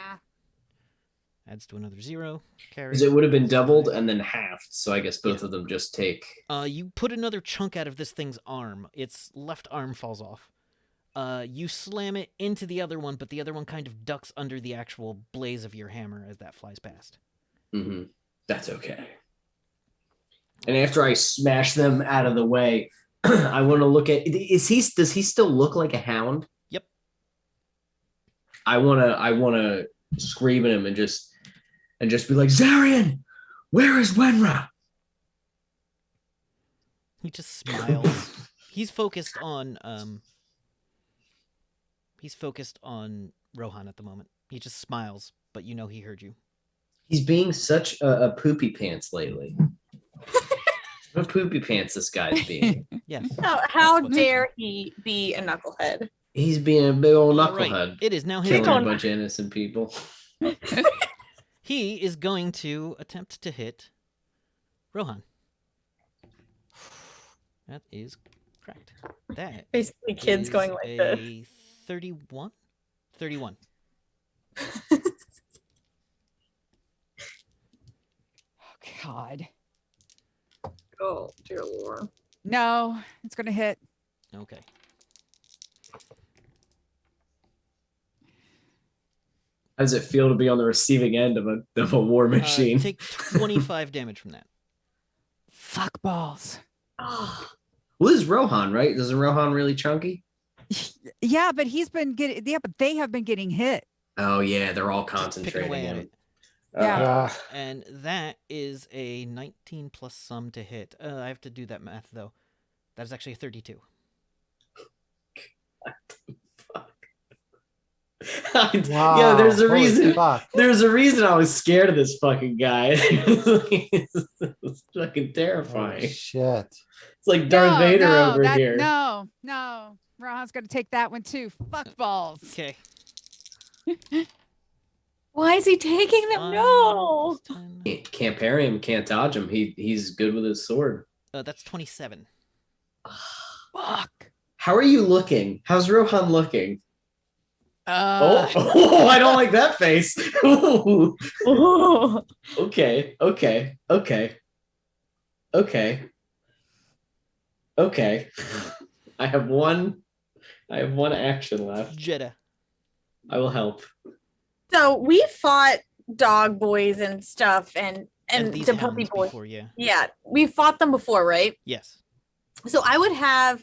Adds to another 0. Carry. Because it would have been doubled and then halved. So I guess both Yeah. of them just take. You put another chunk out of this thing's arm. Its left arm falls off. You slam it into the other one, but the other one kind of ducks under the actual blaze of your hammer as that flies past. Mm-hmm. That's okay. And after I smash them out of the way, I want to look at. Does he still look like a hound? Yep. I wanna scream at him and just be like, Zarian, where is Wenra? He just smiles. He's focused on Rohan at the moment. He just smiles, but you know he heard you. He's being such a poopy pants lately. What poopy pants this guy's being? Yes. How That's what- dare he be a knucklehead? He's being a big old All right. knucklehead. It is now his Killing a turn. bunch of innocent people. He is going to attempt to hit Rohan. That is correct. That Basically, kids is going like this. a 31? 31. Oh, God. Oh, dear Lord. No, it's going to hit. Okay. How does it feel to be on the receiving end of a war machine? Take 25 damage from that. Fuck balls. Oh, Well, this is Rohan, right? Isn't Rohan really chunky? Yeah, but he's been getting. Yeah, but they have been getting hit. Oh yeah, they're all Just picking concentrating away at him. it. Yeah. And that is a 19 plus some to hit. I have to do that math, though. That is actually a 32. Wow, Yeah, there's a holy reason. fuck. There's a reason I was scared of this fucking guy. It's fucking Holy terrifying. shit. It's like Darth Vader over here. No. Rohan's going to take that one too. Fuck balls. Okay. why is he taking them? No. 10. Can't parry him, can't dodge him. He's good with his sword. That's 27. Fuck. How are you looking? How's Rohan looking? Uh, Oh, I don't like that face. Ooh. Oh. Okay. I have one action left. Jeddah. I will help. So we fought dog boys and stuff, and these the puppy hounds boys. before, yeah. Yeah, we fought them before, right? Yes. So I would have,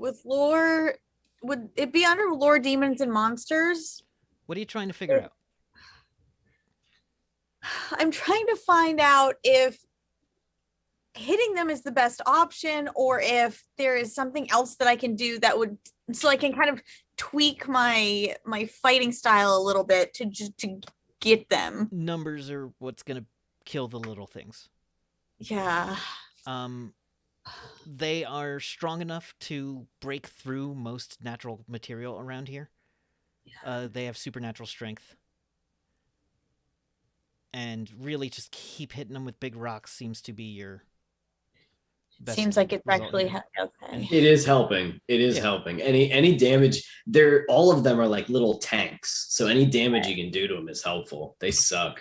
with lore, would it be under lore, demons, and monsters? What are you trying to figure out? I'm trying to find out if hitting them is the best option, or if there is something else that I can do that would, so I can kind of tweak my fighting style a little bit to get them. Numbers are what's going to kill the little things. Yeah. They are strong enough to break through most natural material around here. They have supernatural strength. And really just keep hitting them with big rocks seems to be your best Seems like it's result actually here. okay. It is helping. It is Yeah. helping. Any damage, all of them are like little tanks. So any damage you can do to them is helpful. They suck.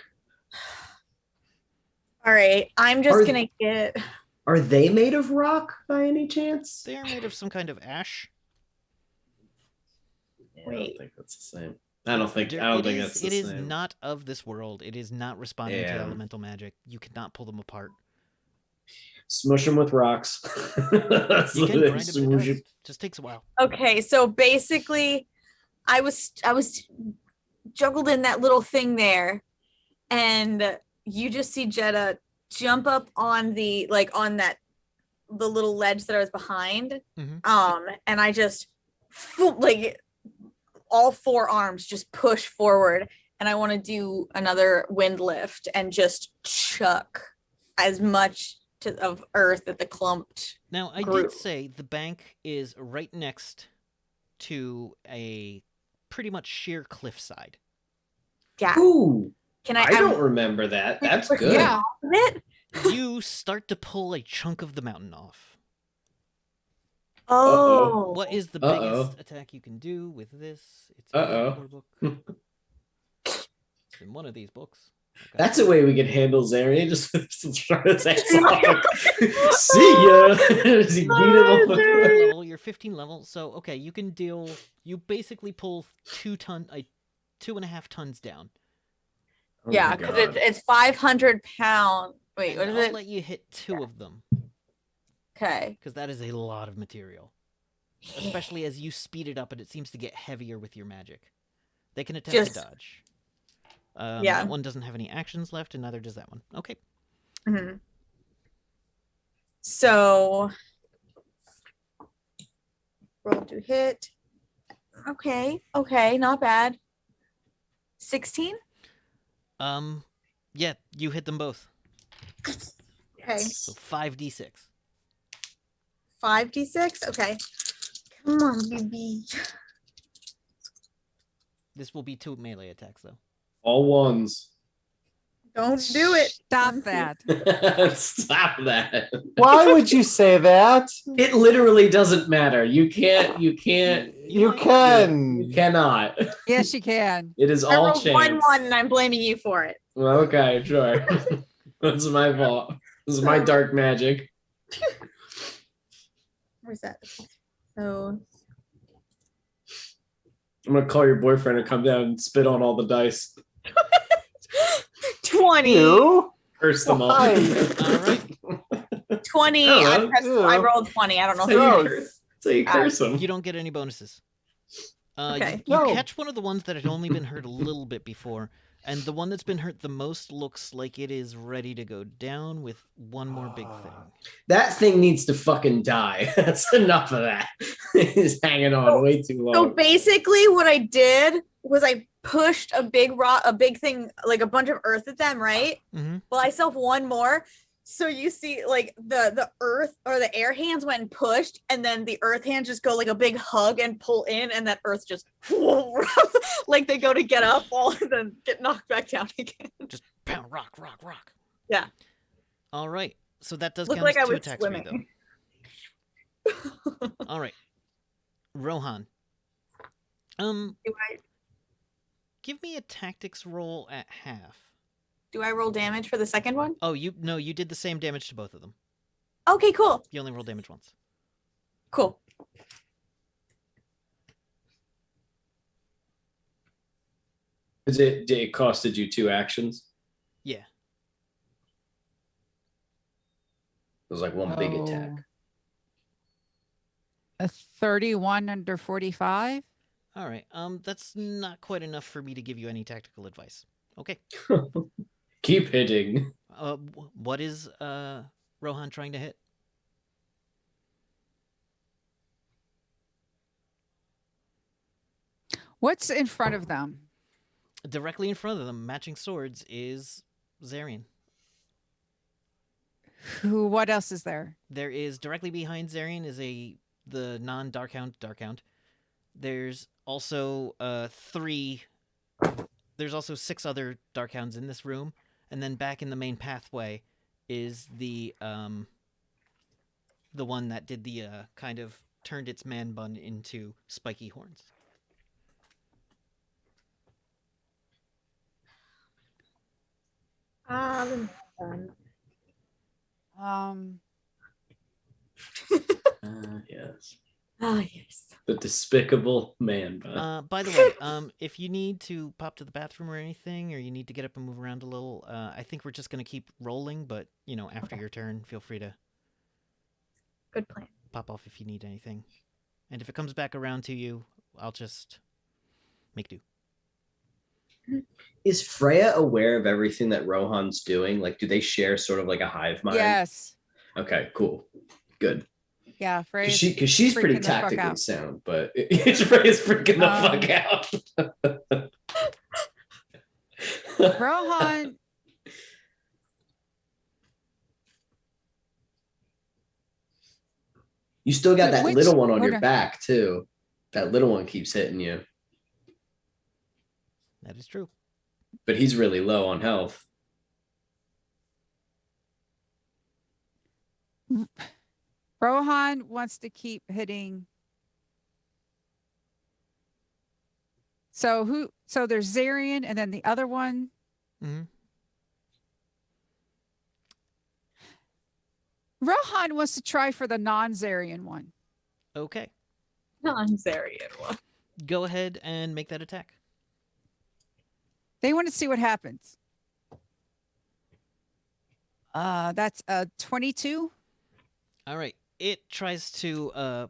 All right, I'm just Are- gonna get. Are they made of rock by any chance? They are made of some kind of ash. I Wait. don't think that's the same. I don't think It that's the is same. not of this world. It is not responding to Yeah. elemental magic. You cannot pull them apart. Smush them with rocks. That's You can what grind it them to is. dust. Just takes a while. Okay, so basically, I was juggled in that little thing there, and you just see Jeddah jump up on the little ledge that I was behind, Mhm. and I just like all four arms just push forward, and I want to do another wind lift and just chuck as much of earth at the clumped. Now, I Group. did say the bank is right next to a pretty much sheer cliffside. Yeah, Ooh, can I I? don't remember that. That's good. Yeah. It? You start to pull a chunk of the mountain off. Oh. What is the Uh-oh. biggest attack you can do with this? It's Uh-oh. in your book. It's in one of these books. Okay. That's a way we could handle Zarian. Just throw his ass off. See ya. Does he beat him up? You're 15 level, so okay, you can deal. You basically pull 2.5 tons down. Oh Yeah, my because God. it's 500 pounds. Wait, And what is I'll it? let you hit 2 of them Okay. because that is a lot of material, especially as you speed it up and it seems to get heavier with your magic. They can attempt to dodge. Yeah. That one doesn't have any actions left, and neither does that one. Okay. Mm-hmm. So roll to hit. Okay. Okay. Not bad. 16. Yeah, you hit them both. Okay. So 5d6. 5d6. Okay. Come on, baby. This will be 2 melee attacks, though. All ones. Don't do it. Stop that. Stop that. Why would you say that? It literally doesn't matter. You can't. You might. can. You cannot. Yes, you can. It is I all rolled chance. 1-1 and I'm blaming you for it. Well, okay, sure. That's my fault. This is my dark magic. Where's that? So I'm gonna call your boyfriend and come down and spit on all the dice. 20. You? Curse them all. Why? All right. 20. Hello. I rolled 20. I don't know. So you If curse, so you curse them. You don't get any bonuses. Okay. You No. catch one of the ones that had only been hurt a little bit before, and the one that's been hurt the most looks like it is ready to go down with one more big thing. That thing needs to fucking die. That's enough of that. He's hanging on way too long. So basically, what I did was I pushed a big rock, a big thing, like a bunch of earth at them, right? Mm-hmm. Well, I still have one more. So you see, like the earth or the air hands went and pushed, and then the earth hands just go like a big hug and pull in, and that earth just like they go to get up, all and then get knocked back down again. Just pound, rock. Yeah. All right. So that does Looked count like as I 2 was attacks for you, swimming. though. All right. Rohan. Do I Give me a tactics roll at half. do I roll damage for the second one? Oh, you did the same damage to both of them. Okay, cool. You only roll damage once. Cool. It costed you 2 actions? Yeah. It was like one big attack. A 31 under 45. All right. That's not quite enough for me to give you any tactical advice. Okay. Keep hitting. What is Rohan trying to hit? What's in front of them? Directly in front of them, matching swords, is Zarian. What else is there? There is directly behind Zarian is the non-Darkhound. There's also 3. There's also 6 other Darkhounds in this room, and then back in the main pathway is the one that did the kind of turned its man bun into spiky horns. Yes. Oh, yes. The despicable man bun. By the way, if you need to pop to the bathroom or anything, or you need to get up and move around a little, I think we're just going to keep rolling, but, after your turn, feel free to Good plan. pop off if you need anything. And if it comes back around to you, I'll just make do. Is Freya aware of everything that Rohan's doing? Like, do they share sort of like a hive mind? Yes. Okay, cool. Good. Yeah, Freya's Because she's pretty freaking the fuck tactically out. sound, but Freya's freaking the fuck out. Rohan. You still got that Which little one on your order? back, too. That little one keeps hitting you, That is true. but he's really low on health. Rohan wants to keep hitting. So there's Zarian and then the other one. Mm-hmm. Rohan wants to try for the non-Zarian one. Okay. Non-Zarian one. Go ahead and make that attack. They want to see what happens. That's a 22. All right. It tries to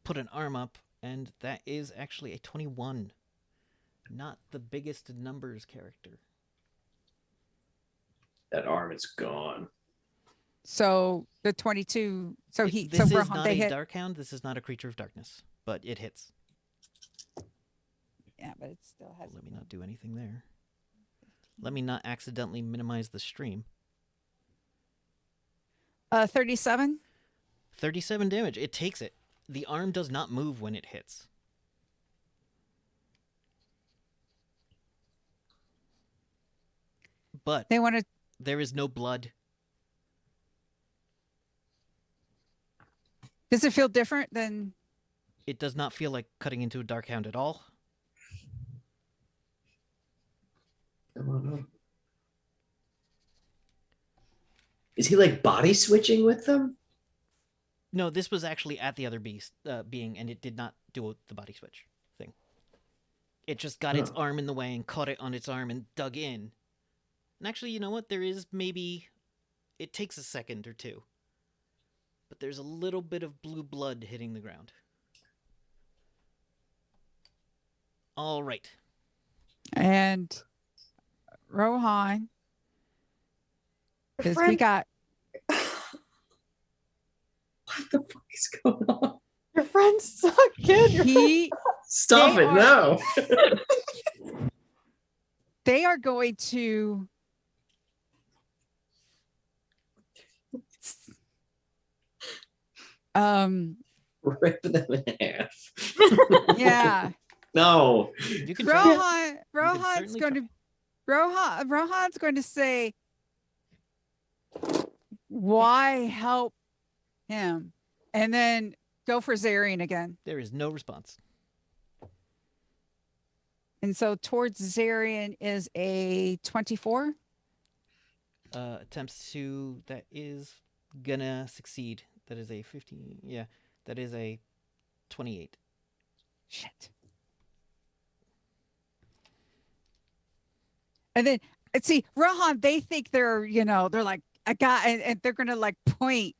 put an arm up, and that is actually a 21. Not the biggest numbers character. That arm is gone. So the 22. So This is Rohan, not they a hit. dark hound. This is not a creature of darkness, but it hits. Yeah, but it still has. Let me not do anything there. Let me not accidentally minimize the stream. 37. 37 damage. It takes it. The arm does not move when it hits. But They want to. there is no blood. Does it feel different than? It does not feel like cutting into a dark hound at all. Is he like body switching with them? No, this was actually at the other being, and it did not do the body switch thing. It just got its arm in the way and caught it on its arm and dug in. And actually, you know what? There is maybe... It takes a second or two. But there's a little bit of blue blood hitting the ground. All right. And Rohan. Because we Friend- got. What the fuck is going on? Your friends suck, kid. He. Stop They it are- now. They are going to. Rip them in half. Yeah. No. You can try. Rohan's certainly going to. Rohan's going to say, why help him? And then go for Zarian again. There is no response. And so towards Zarian is a 24. Attempts to... That is gonna succeed. That is a 15... Yeah, that is a 28. Shit. And then, see, Rohan, they think they're, they're like a guy, and they're going to like point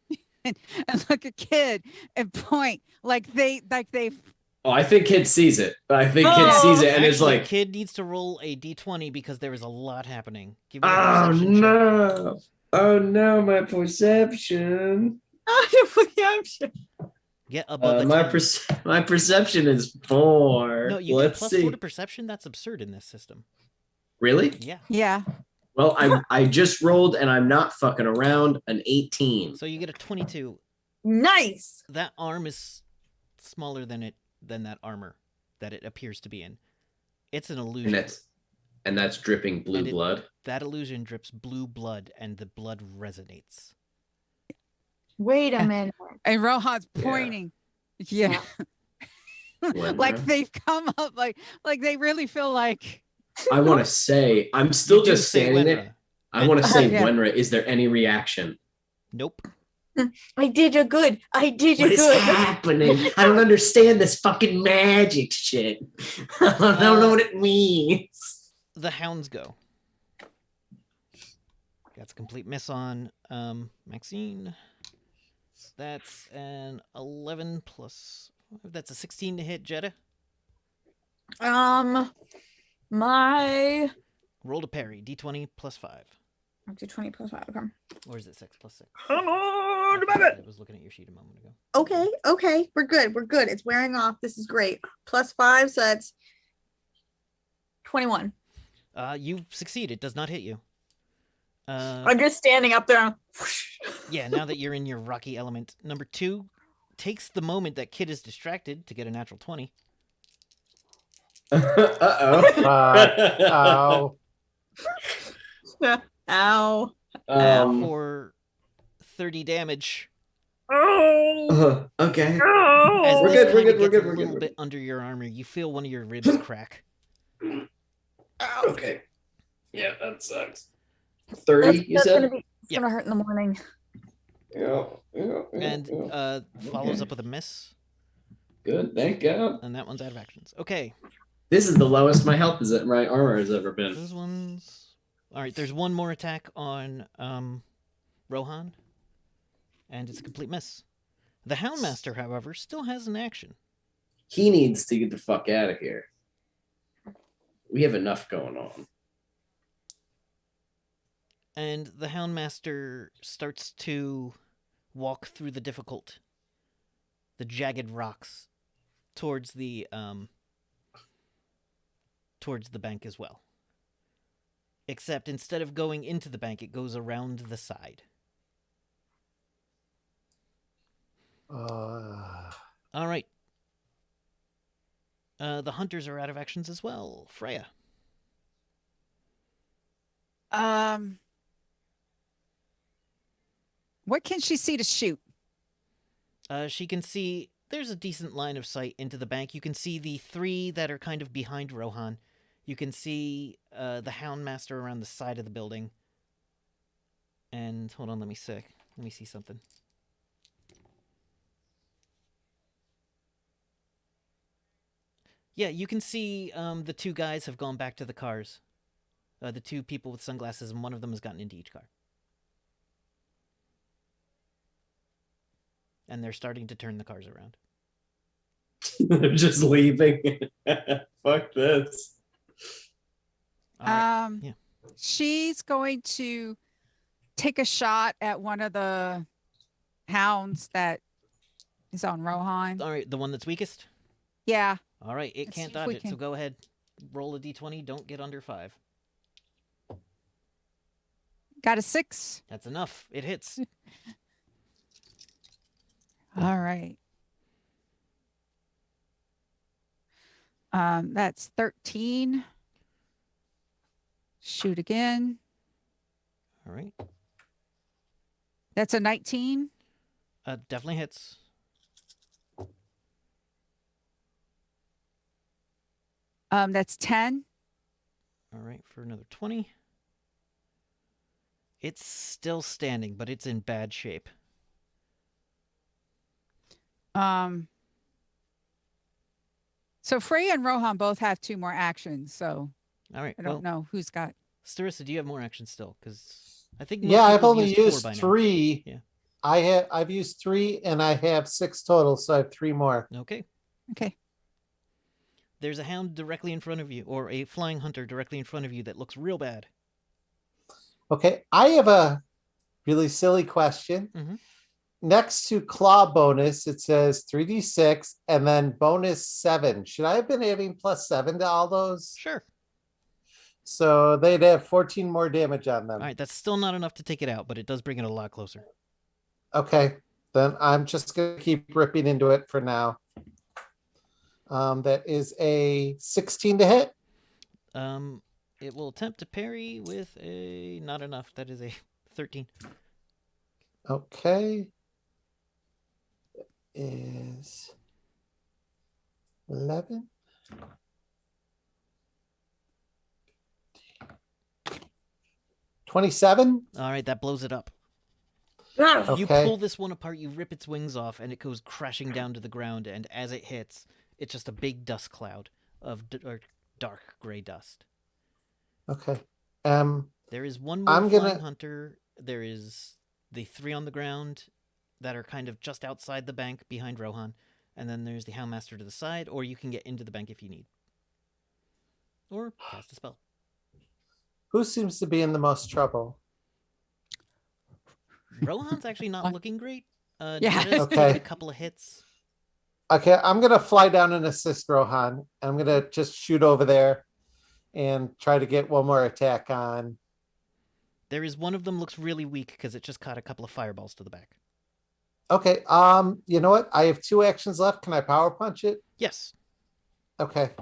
and look a kid and point like they've. Oh, I think Kid sees it. I think Kid sees it and is Actually, like, kid needs to roll a d20 because there is a lot happening. Give me a oh perception check. no. Oh no, my perception. Get above a My 10. my perception is 4. No, you Let's get see. +4 to perception? That's absurd in this system. Really? Yeah. Yeah. Well, I just rolled and I'm not fucking around an 18. So you get a 22. Nice. That arm is smaller than that armor that it appears to be in. It's an illusion. And that's dripping blue And it- blood. That illusion drips blue blood, and the blood resonates. Wait a minute. And Rohan's pointing. Yeah. Like they've come up, like they really feel like. I want to say, I'm still You do just say standing there. Wenra. I want to say, Yeah. Wenra, is there any reaction? Nope. I did you good. I did you What is good. happening? I don't understand this fucking magic shit. I don't know what it means. The hounds go. That's a complete miss on Maxine. That's an 11 plus... That's a 16 to hit, Jetta. My Roll to parry. D20 plus 5. I'll do 20 plus 5. Okay. Or is it 6 plus 6? Come on, I was looking at your sheet a moment ago. Okay. We're good. It's wearing off. This is great. Plus 5, so that's 21. You succeed. It does not hit you. I'm just standing up there. Yeah, now that you're in your rocky element. Number 2 takes the moment that Kid is distracted to get a natural 20. Uh-oh. Oh. Ow. For 30 damage. Okay. As We're this good, we're kind good, of we're gets good, a we're little good. bit under your armor, you feel one of your ribs crack. Okay. Yeah, that sucks. 30, you That's said? it's Yeah. gonna hurt in the morning. Yeah. And follows up with a miss, Good, thank God. and that one's out of actions. Okay, This is the lowest my armor has ever been. those ones. All right, there's one more attack on Rohan, and it's a complete miss. The Houndmaster, however, still has an action. He needs to get the fuck out of here. We have enough going on. And the Houndmaster starts to walk through the jagged rocks towards the bank as well. Except instead of going into the bank, it goes around the side. All right. The hunters are out of actions as well. Freya. What can she see to shoot? She can see there's a decent line of sight into the bank. You can see the three that are kind of behind Rohan. You can see the Houndmaster around the side of the building. And hold on, let me see something. Yeah, you can see the two guys have gone back to the cars. The two people with sunglasses, and one of them has gotten into each car. And they're starting to turn the cars around. They're just leaving. Fuck this. All right. Yeah. She's going to take a shot at one of the hounds that is on Rohan. All right, the one that's weakest? Yeah. All right, it Let's can't see if we dodge it, so can- go ahead. Roll a d20, don't get under 5. Got a 6. That's enough. It hits. All right. That's 13. Shoot again. All right. That's a 19. Definitely hits. That's 10. All right, for another 20. It's still standing, but it's in bad shape. So Freya and Rohan both have 2 more actions, so All right, I don't know who's got. Starissa, do you have more actions still? Because I think Yeah, most I've people have only 4 used by now. 3. Yeah. I've used 3 and I have 6 total, so I have 3 more. Okay. Okay. There's a hound directly in front of you, or a flying hunter directly in front of you that looks real bad. Okay, I have a really silly question. Mhm. Next to claw bonus, it says 3d6 and then bonus 7. Should I have been adding +7 to all those? Sure. So they'd have 14 more damage on them. All right, that's still not enough to take it out, but it does bring it a lot closer. Okay, then I'm just going to keep ripping into it for now. That is a 16 to hit. It will attempt to parry with a not enough. That is a 13. Okay. Is 11. 27. All right, that blows it up. Ah, You Okay. pull this one apart, you rip its wings off, and it goes crashing down to the ground. And as it hits, it's just a big dust cloud of dark gray dust. Okay. There is one more I'm flying gonna- hunter. There is the 3 on the ground that are kind of just outside the bank behind Rohan. And then there's the Houndmaster to the side, or you can get into the bank if you need. Or cast a spell. Who seems to be in the most trouble? Rohan's actually not looking great. Yeah. Jetta's Okay. taken a couple of hits. Okay, I'm gonna fly down and assist Rohan. I'm gonna just shoot over there and try to get one more attack on. There is one of them looks really weak because it just caught a couple of fireballs to the back. Okay, you know what? I have 2 actions left. Can I power punch it? Yes. Okay.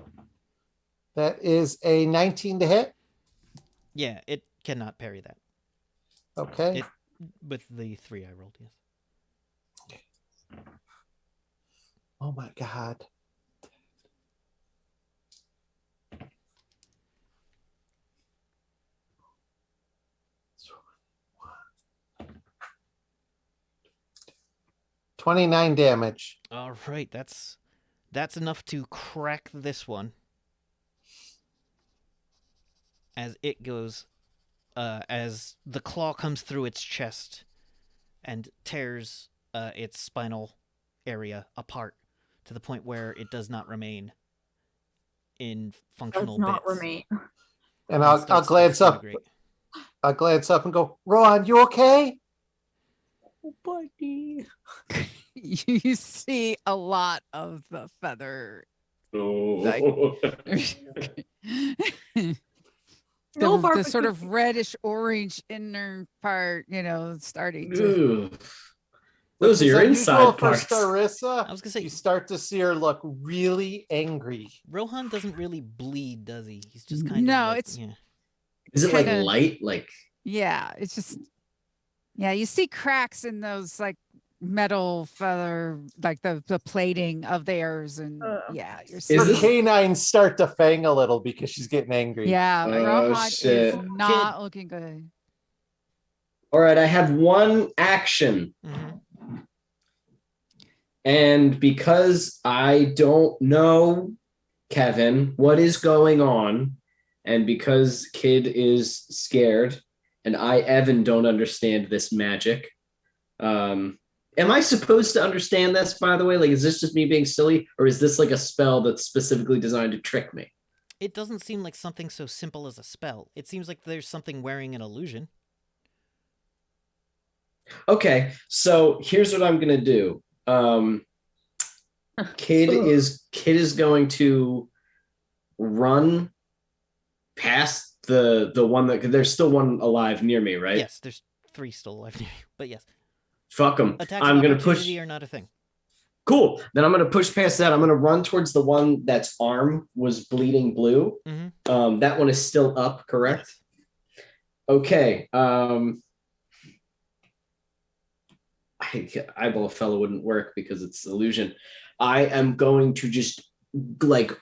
That is a 19 to hit. Yeah, it cannot parry that. Okay. With the 3 I rolled, yes. Oh my God. $29 damage. All right, that's enough to crack this one. As it goes, as the claw comes through its chest and tears its spinal area apart to the point where it does not remain in functional Does not bits. remain. And and I'll starts to glance up. disintegrate. I'll glance up and go, Rohan, you okay? Buddy. You see a lot of the feather. Oh. The sort of reddish orange inner part, starting to. Ooh. Those are Which is your unusual inside for parts. Starissa. I was gonna say, You start to see her look really angry. Rohan doesn't really bleed, does he? He's just kind of No, like, it's- yeah. Is it like kinda- light? Like Yeah, it's just. Yeah, you see cracks in those like metal feather, like the plating of theirs, and yeah, you're Is Her this- canines start to fang a little because she's getting angry. Yeah, Oh, Rohan shit. is not looking good. all right, I have one action. Mhm. And because I don't know, Kevin, what is going on, and because Kid is scared, and I, Evan, don't understand this magic. Am I supposed to understand this, by the way? Like, is this just me being silly, or is this like a spell that's specifically designed to trick me? It doesn't seem like something so simple as a spell. It seems like there's something wearing an illusion. Okay, so here's what I'm gonna do. Kid is going to run past the one that there's still one alive near me, right? Yes, there's 3 still alive near you, but yes. Fuck them. Attacks I'm of gonna push. opportunity are not a thing. Cool. Then I'm gonna push past that. I'm gonna run towards the one that's arm was bleeding blue. Mhm. That one is still up, correct? Yes. Okay. Eyeball fellow wouldn't work because it's illusion. I am going to just like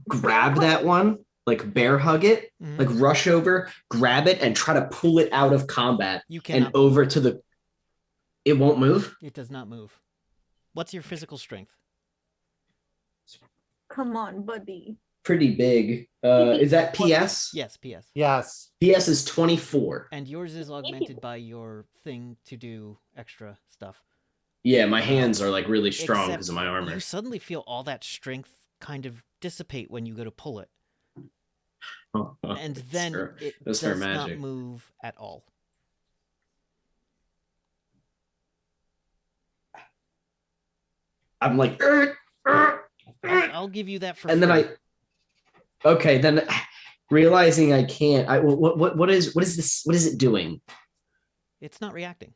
grab that one, like bear hug it, Mhm. like rush over, grab it, and try to pull it out of combat You and cannot. over to the. It won't move. It does not move. What's your physical strength? Come on, buddy. Pretty big. Is that PS? Yes, PS. Yes. PS is 24. And yours is augmented by your thing to do extra stuff. Yeah, my hands are like really strong Except because of my armor. You suddenly feel all that strength kind of dissipate when you go to pull it. And then it That's does her not magic. move at all. I'm like, I'll give you that for and free. then okay, then realizing I can't. What is this? What is it doing? It's not reacting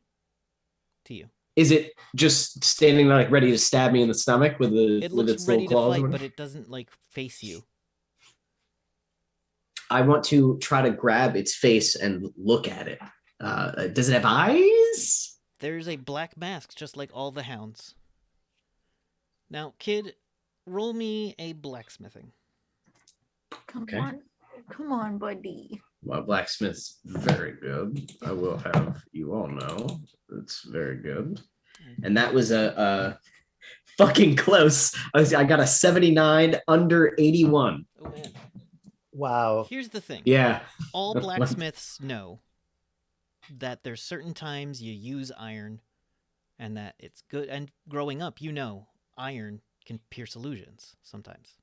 to you. Is it just standing there like ready to stab me in the stomach with It with looks its ready little to claws? fight, but it doesn't like face you. I want to try to grab its face and look at it. Does it have eyes? There's a black mask, just like all the hounds. Now, kid, roll me a blacksmithing. Okay. Come on, buddy. My blacksmith's very good. I will have you all know it's very good. And that was a fucking close. I got a 79 under 81. Oh man. Wow. Here's the thing. Yeah. All blacksmiths know that there's certain times you use iron and that it's good. And growing up, you know, iron can pierce illusions sometimes.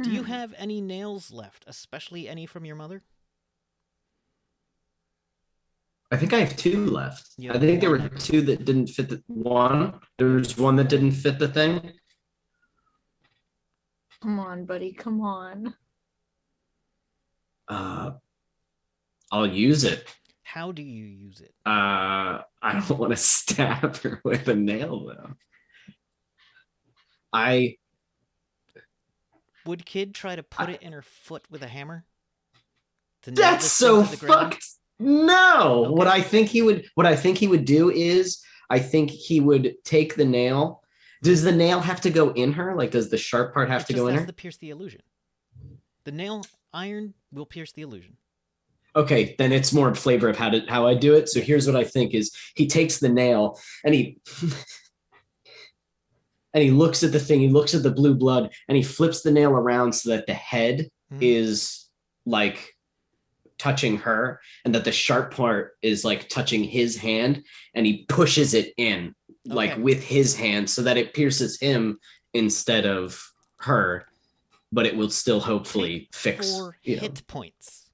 Do you have any nails left, especially any from your mother? I think I have 2 left. You I have think there were one. 2 that didn't fit the one. There was one that didn't fit the thing. Come on, buddy. Come on. I'll use it. How do you use it? I don't want to stab her with a nail though. Would Kid try to put it in her foot with a hammer? To nail That's this so thing to the ground? fucked. No. Okay. What I think he would do is I think he would take the nail. Does the nail have to go in her? Like, does the sharp part have It to just go in has her? to pierce the illusion. The nail iron will pierce the illusion. Okay, then it's more flavor of how I do it. So here's what I think is he takes the nail and he and he looks at the thing, he looks at the blue blood, and he flips the nail around so that the head is like touching her and that the sharp part is like touching his hand, and he pushes it in like with his hand so that it pierces him instead of her, but it will still hopefully fix 4 hit hit points.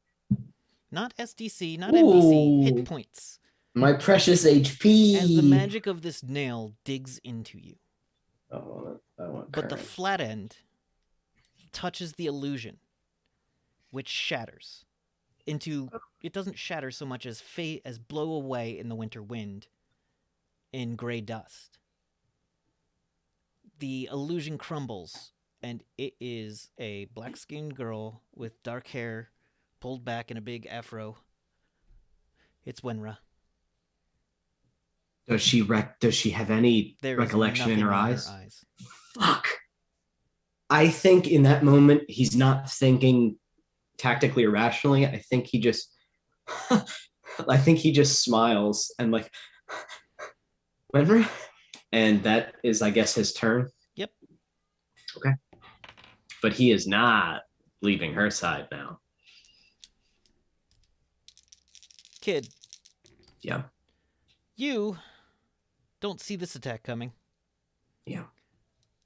Not SDC, not NBC, hit points. My precious HP. As the magic of this nail digs into you. I want but the flat end touches the illusion, which shatters into. It doesn't shatter so much as blow away in the winter wind in gray dust. The illusion crumbles, and it is a black-skinned girl with dark hair pulled back in a big afro. It's Wenra. Does she have any recollection in her eyes? Fuck. I think in that moment he's not thinking tactically or rationally. I think he just smiles and like Wenra, and that is, I guess, his turn. Yep. Okay. But he is not leaving her side now. Kid. Yeah. You don't see this attack coming. Yeah.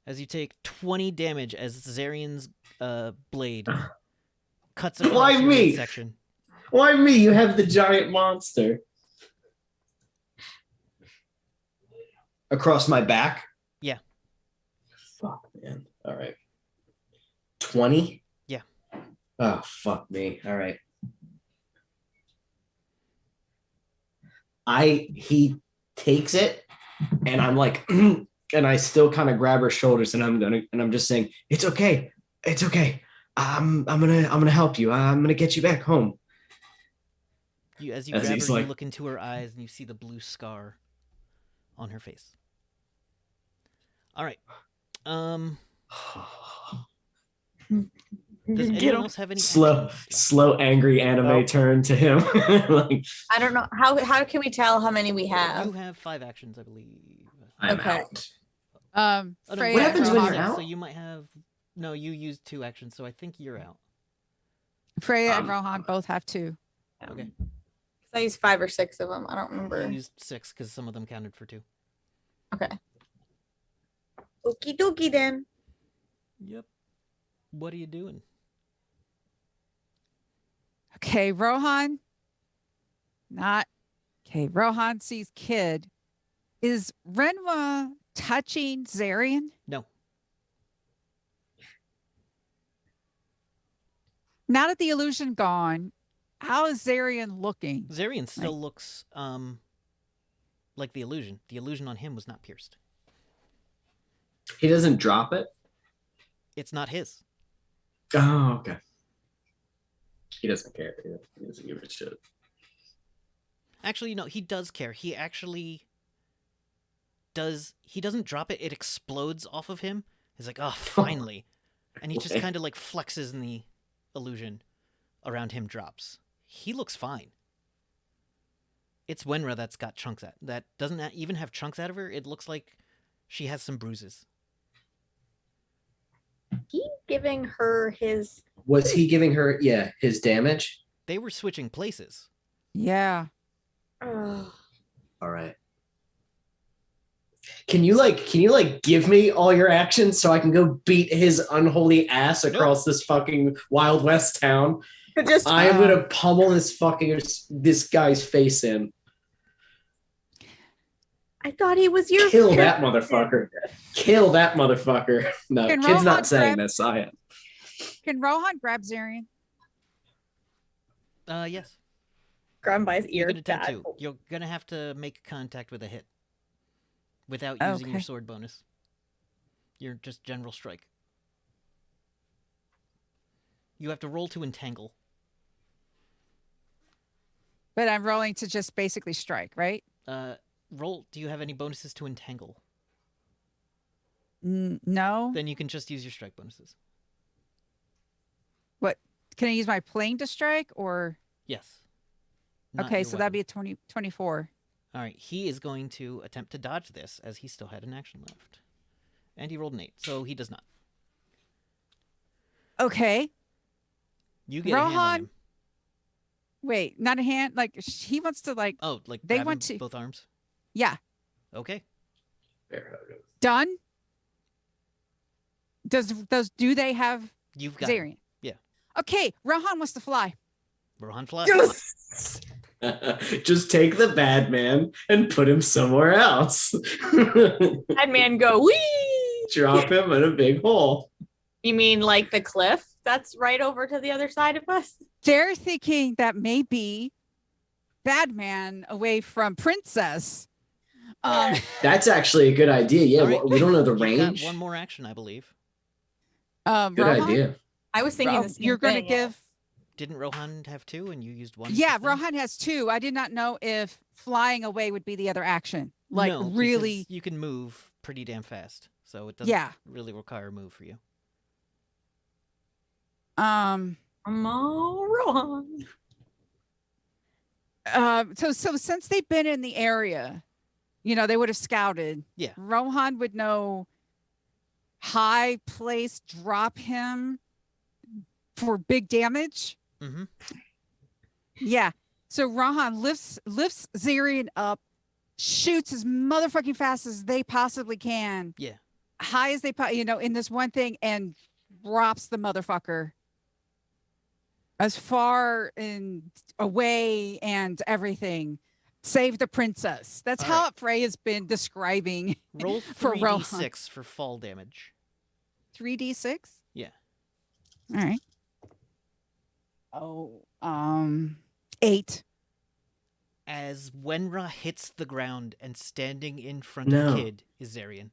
As you take 20 damage as Zarian's blade cuts across Why your me? midsection. Why me? You have the giant monster. Across my back? Yeah. Fuck, man. All right. 20? Yeah. Oh, fuck me. All right. He takes it, and I'm like, and I still kind of grab her shoulders, and I'm just saying, it's okay. It's okay. I'm gonna help you. I'm gonna get you back home. As you grab her, you look into her eyes and you see the blue scar on her face. All right. Does anyone else have any slow angry anime turn to him? Like, I don't know how can we tell how many we have? You have 5 actions, I believe. I'm out. What happens when you're out? So you might have you used 2 actions, so I think you're out. Freya and Rohan both have 2. Okay. I used 5 or 6 of them. I don't remember. You used 6 because some of them counted for 2. Okay. Okie dokie then. Yep. What are you doing? Okay, Rohan. Rohan sees Kid. Is Renwa touching Zarian? No. Now that the illusion gone, how is Zarian looking? Zarian still looks like the illusion. The illusion on him was not pierced. He doesn't drop it? It's not his. Oh, okay. He doesn't care. He doesn't give a shit. Actually, no, he does care. He actually does. He doesn't drop it. It explodes off of him. He's like, oh, finally. And he just kind of like flexes and the illusion around him drops. He looks fine. It's Wenra that's got chunks that doesn't even have chunks out of her. It looks like she has some bruises. He giving her his... Was he giving her, his damage? They were switching places. Yeah. All right. Can you give me all your actions so I can go beat his unholy ass across this fucking Wild West town? I am gonna pummel this guy's face in. I thought he was your... Kill that motherfucker. Kill that motherfucker. No, Kid's not saying this. I am. Can Rohan grab Zarian? Yes. Grab him by his ear. You're gonna have to make contact with a hit without using your sword bonus. You're just general strike. You have to roll to entangle. But I'm rolling to just basically strike, right? Roll. Do you have any bonuses to entangle? No. Then you can just use your strike bonuses. What? Can I use my plane to strike or? Yes. Not Okay, your so that'd weapon. be a 24. All right. He is going to attempt to dodge this as he still had an action left, and he rolled an 8, so he does not. Okay. You get a hand on Rohan? him. Wait, not a hand. Like he wants to like. Oh, like They grab want him to- both arms. Yeah. Okay. Done. Do they have You've got him. Zarian? Yeah. Okay. Rohan wants to fly. Rohan flies. Just take the bad man and put him somewhere else. Bad man go, wee! Drop him in a big hole. You mean like the cliff that's right over to the other side of us? They're thinking that maybe Badman away from Princess. That's actually a good idea. Yeah, All right. we don't know the You've range. got one more action, I believe. Good Rohan, idea. I was thinking the same you're going to thing. give. Didn't Rohan have 2 and you used 1? Yeah, just then? Rohan has 2. I did not know if flying away would be the other action. Like No, really. because you can move pretty damn fast, so it doesn't Yeah. really require a move for you. Come on, Rohan. So since they've been in the area, they would have scouted. Yeah. Rohan would know high place, drop him for big damage. Mm-hmm. Yeah. So Rohan lifts Zarian up, shoots as motherfucking fast as they possibly can. Yeah. High as they in this one thing, and drops the motherfucker as far and away and everything. Save the princess. That's All how right. Frey has been describing. Roll For 3d6 for fall damage. 3d6. Yeah. All right. Oh, 8. As Wenra hits the ground and standing in front No. of Kid is Zarian.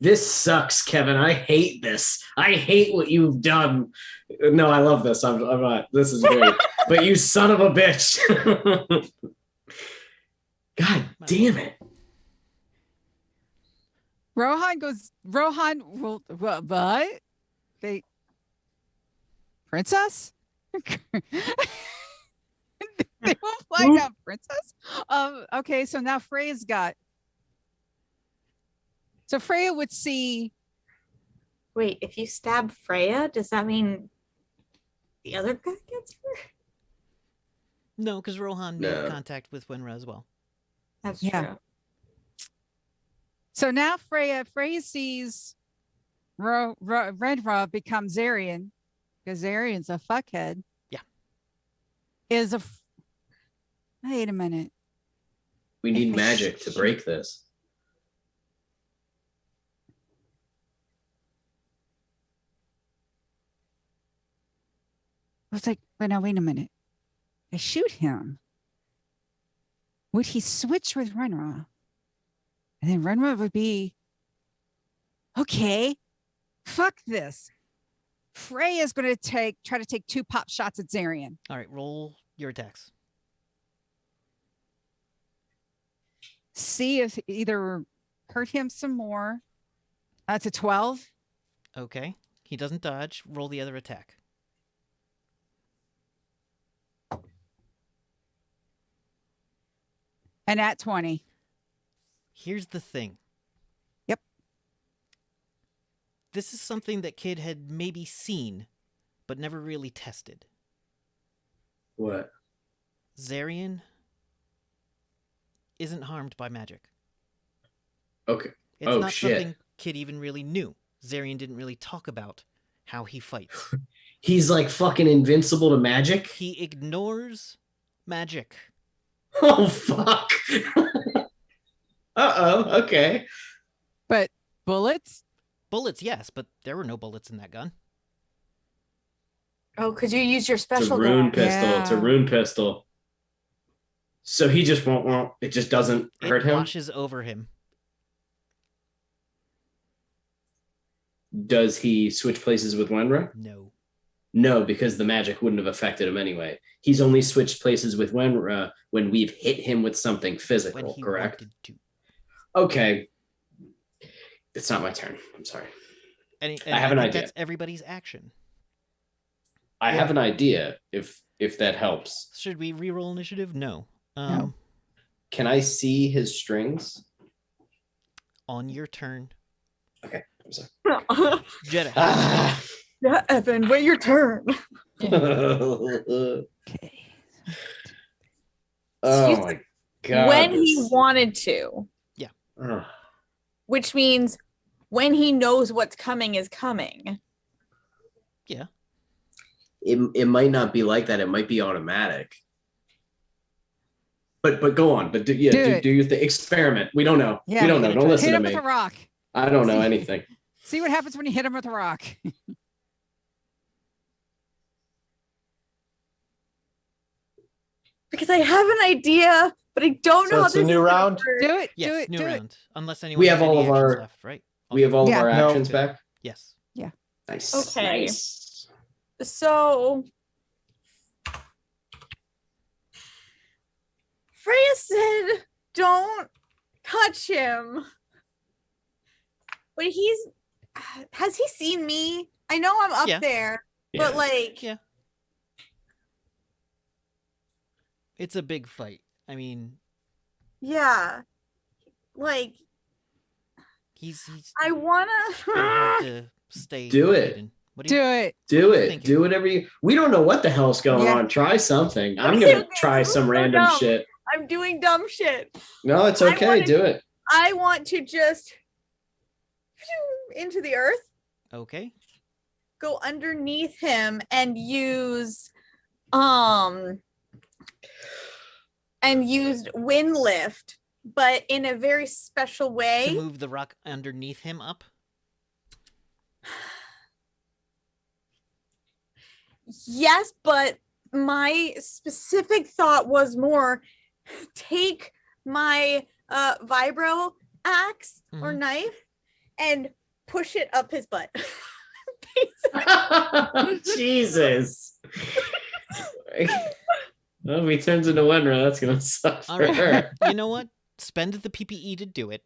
This sucks, Kevin. I hate this. I hate what you've done. No, I love this. I'm not. This is great. But you son of a bitch. God damn it. Rohan will what? They princess? They won't fly down princess. Okay, so now Freya's got. So Freya would see. Wait, if you stab Freya, does that mean the other guy gets hurt? No, because Rohan No. made contact with Wenra as well. That's Yeah. true. So now Freya sees Renra become Zarian, because Zarian's a fuckhead. Yeah. Wait a minute. We need If I magic to break this. I was like, wait a minute. I shoot him. Would he switch with Renra? And then Renra would be, okay, fuck this. Freya's going to try to take 2 pop shots at Zarian. All right, roll your attacks. See if either hurt him some more. That's a 12. Okay. He doesn't dodge. Roll the other attack. And at 20. Here's the thing. Yep. This is something that Kid had maybe seen, but never really tested. What? Zarian isn't harmed by magic. Okay. It's Oh, not shit. something Kid even really knew. Zarian didn't really talk about how he fights. He's like fucking invincible to magic. He ignores magic. Oh fuck. Uh-oh. Okay. But bullets? Bullets, yes, but there were no bullets in that gun. Oh, could you use your It's a special rune gun? pistol. It's a Yeah. rune pistol. So he just won't. It just doesn't It hurt him. washes over him. Does he switch places with Wenra? No. No, because the magic wouldn't have affected him anyway. He's only switched places with when we've hit him with something When physical, he correct? wanted to. Okay. It's not my turn. I'm sorry. And I have an think idea. that's everybody's action. I have an idea if that helps. Should we reroll initiative? No. No. Can I see his strings? On your turn. Okay. I'm sorry. Jeddah. Ah. Yeah, Evan, wait your turn. Oh Okay. my god. When he wanted to, Ugh. which means when he knows what's coming is coming. It might not be like that. It might be automatic. But go on. But do your thing. Experiment. We don't know. Yeah. We don't know. Don't listen Hit to him me. with a rock. I don't know anything. See what happens when you hit him with a rock. Because I have an idea, but I don't So know how it's a this new is gonna round? work. Do it. Yes, do it. new do it. round. Unless anyone We has have all any of actions our- left, right? We have all Yeah. of our No. actions back. Yes. Nice. Okay. Nice. So Freya said, "Don't touch him." But has he seen me? I know I'm up Yeah. there, Yeah. but like, Yeah. It's a big fight. I mean, yeah, like he's I wanna. hard to stay Do it. hidden. What do you Do it. Do it. Thinking. Do whatever you. We don't know what the hell's going Yeah. on. Try something. I'm Okay, gonna try this is some so random dumb. shit. I'm doing dumb shit. No, it's I okay. wanna- Do it. I want to just into the earth, Okay. go underneath him, and use wind lift, but in a very special To way. move the rock underneath him up. Yes, but my specific thought was more take my vibro axe or Mhm. knife and push it up his butt. Jesus. Well, if he turns into Wenra, that's gonna suck All for right. her. You know what? Spend the PPE to do it,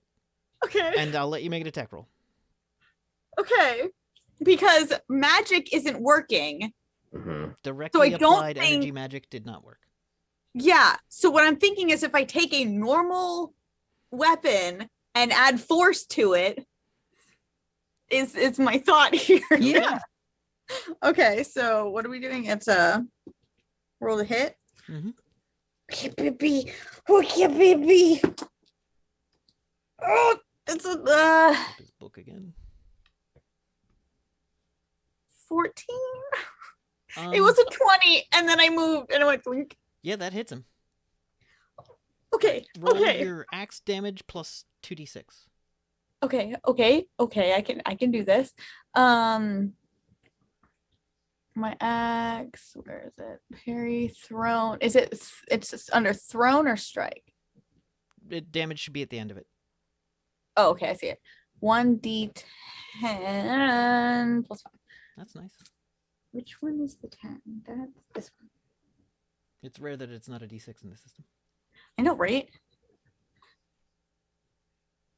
Okay. and I'll let you make an attack roll. Okay. Because magic isn't working. Mhm. Directly don't applied energy think- magic did not work. Yeah. So what I'm thinking is if I take a normal weapon and add force to it, is my thought here. Yeah. Okay, so what are we doing? It's a roll to hit. Mhm. Okay, baby. Okay, baby. Oh, it's a Flip his book again. 14. It was a 20, and then I moved, and I went blink. Yeah, that hits him. Okay, Roll okay, your axe damage plus 2d6. okay. I can do this. My axe. Where is it? Parry, thrown. Is it? It's under thrown or strike. Damage should be at the end of it. Oh, okay, I see it. 1d10 plus 5. That's nice. Which one is the 10? That's this one. It's rare that it's not a d6 in the system. I know, right?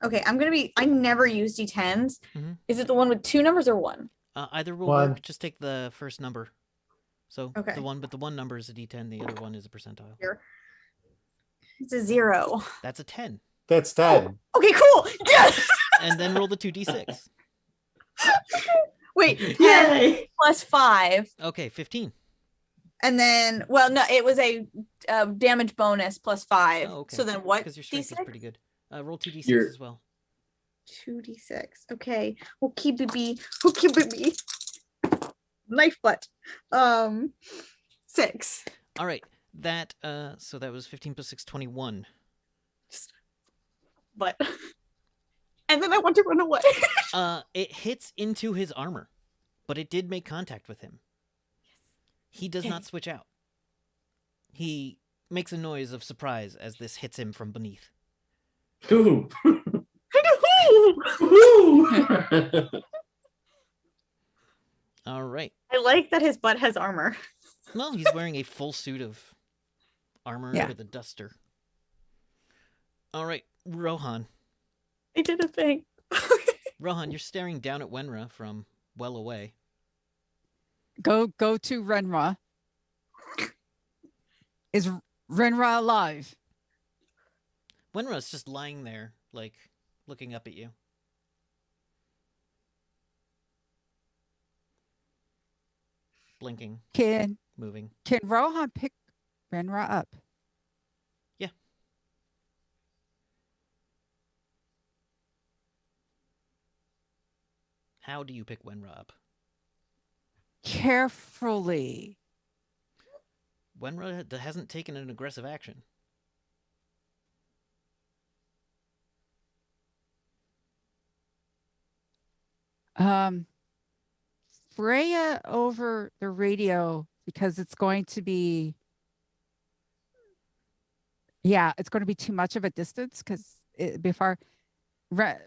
Okay, I never use d10s. Mhm. Is it the one with 2 numbers or 1? Either will One. work. Just take the first number. So Okay. the one number is a d10. The other one is a percentile. It's a 0. That's a 10. That's 10. Okay, cool. Yes. And then roll the 2d6. Wait, 10 Yay! plus 5. Okay, 15. And then, well, no, it was a damage bonus plus 5. Oh, okay. So then what? Because your strength is D6? pretty good. Roll 2d6 You're- as well. 2d6. Okay. Okay, baby. Okay, baby. Knife butt. 6. All right. That so that was 15 plus 6, 21. But and then I want to run away. It hits into his armor, but it did make contact with him. He does not switch out. He makes a noise of surprise as this hits him from beneath. Ooh. I know. Ooh. All right. I like that his butt has armor. Well, he's wearing a full suit of armor Yeah. with a duster. All right, Rohan. I did a thing. Rohan, you're staring down at Wenra from well away. Go to Renra. Is Renra alive? Wenra's just lying there, like, looking up at you. Blinking, Can moving. Rohan pick Renra up? Yeah. How do you pick Wenra up? Carefully. Wenra hasn't taken an aggressive action. Freya over the radio, because it's going to be, it's going to be too much of a distance because before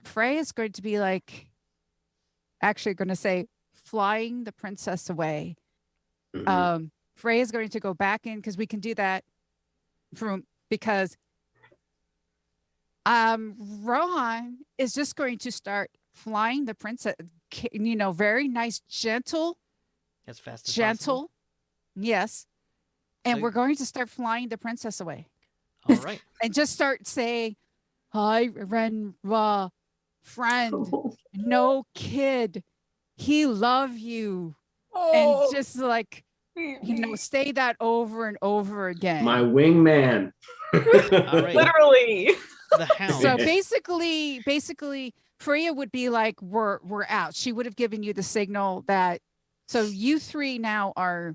Freya is going to be like, actually going to say, flying the princess away. Mhm. Freya is going to go back in because we can do that because Rohan is just going to start flying the princess, very nice, gentle, As fast as possible. gentle. Yes. And So- we're going to start flying the princess away All right. and just start saying, hi, Renra, friend, no kid, he love you. And just like, say that over and over again. My wingman. All right. Literally. The hound. So basically, Freya would be like, we're out. She would have given you the signal that, so you three now are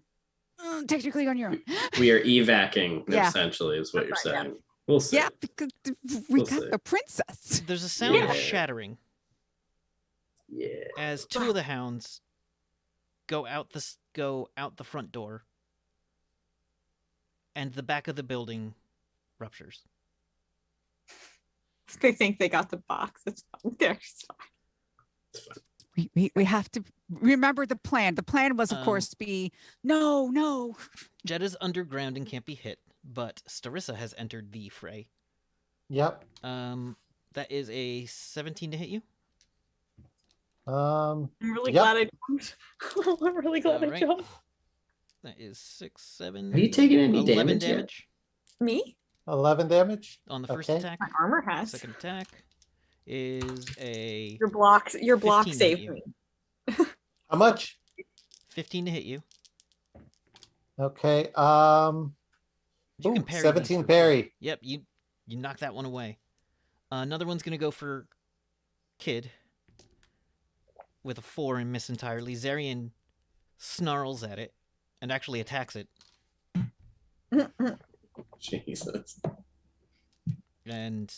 technically on your own. We are evacing, Yeah. essentially, is what you're That's right, yeah. saying. We'll see. Yeah, because we We'll got see. the princess. There's a sound of Yeah. shattering Yeah. as two of the hounds go out the front door, and the back of the building ruptures. They think they got the box. It's fine. They're just fine. We have to remember the plan. The plan was, of course, to be no. Jedda's underground and can't be hit, but Starissa has entered the fray. Yep. That is a 17 to hit you. I'm really Yep. glad I jumped. I'm really glad I Alright. jumped. That is 6, 7. Have you taken any 11 damage yet? damage Me? 11 damage. on the first Okay. attack. My armor has. Second attack is a Your block 15 saved hit you. me. How much? 15 to hit you. Okay. You can Ooh, parry these 17 for free. parry. Yep, you knock that one away. Another one's gonna go for Kid with a 4 and miss entirely. Zarian snarls at it and actually attacks it Jesus. and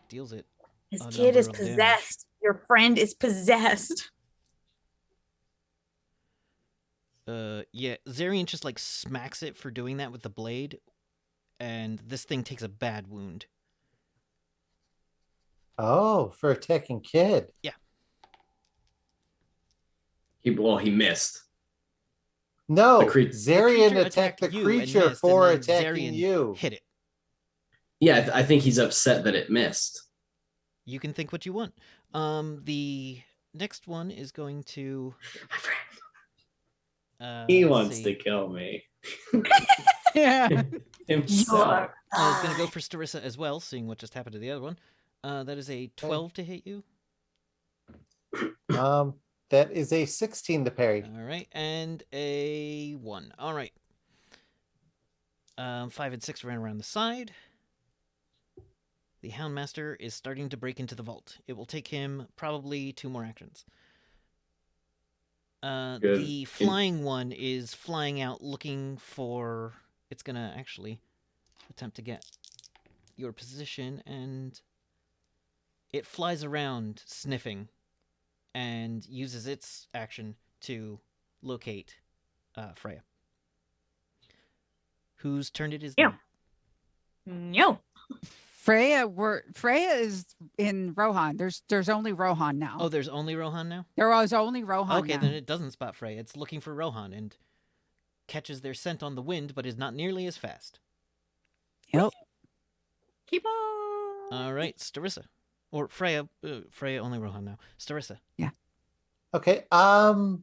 deals it. His A kid is number of damage. possessed. Your friend is possessed. Yeah, Zarian just like smacks it for doing that with the blade, and this thing takes a bad wound. Oh, for attacking kid. He missed. No, The crea- the Zarian creature attacked the you and creature missed, for and then attacking Zarian you. Hit it. Yeah, I think he's upset that it missed. You can think what you want. The next one is going to. My friend. let's He wants see. to kill me. Yeah. Himself. It's going to go for Starissa as well, seeing what just happened to the other one. That is a 12 to hit you. That is a 16 to parry. All right, and a 1. All right. 5 and 6 ran around the side. The Houndmaster is starting to break into the vault. It will take him probably 2 more actions. Good. The flying one is flying out looking for... It's going to actually attempt to get your position, and it flies around sniffing and uses its action to locate Freya. Whose turn it is Yeah. now? No. Freya is in Rohan. There's only Rohan now. Oh, there's only Rohan now? There was only Rohan Okay, now. then it doesn't spot Freya. It's looking for Rohan and catches their scent on the wind, but is not nearly as fast. Yep. Keep on. All right, Starissa. Or Freya. Freya, only Rohan now. Starissa. Okay. Not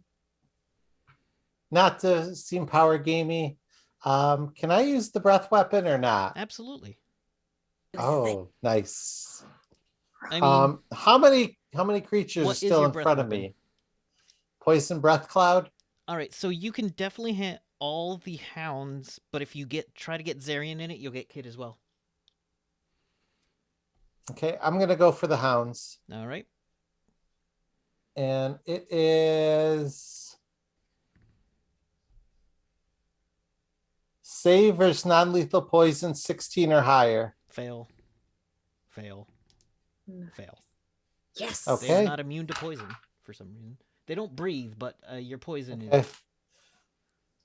to seem power gamey. Can I use the breath weapon or not? Absolutely. Oh, nice. I mean, how many creatures what are is still your in breath front of weapon? me? Poison breath cloud. all right, so you can definitely hit all the hounds, but if you try to get Zarian in it, you'll get Kid as well. Okay, I'm gonna go for the hounds, All right. and it is save versus non-lethal poison 16 or higher. Fail. Fail. No. Fail. Yes. Okay. They are not immune to poison for some reason. They don't breathe, but your poison Okay. is...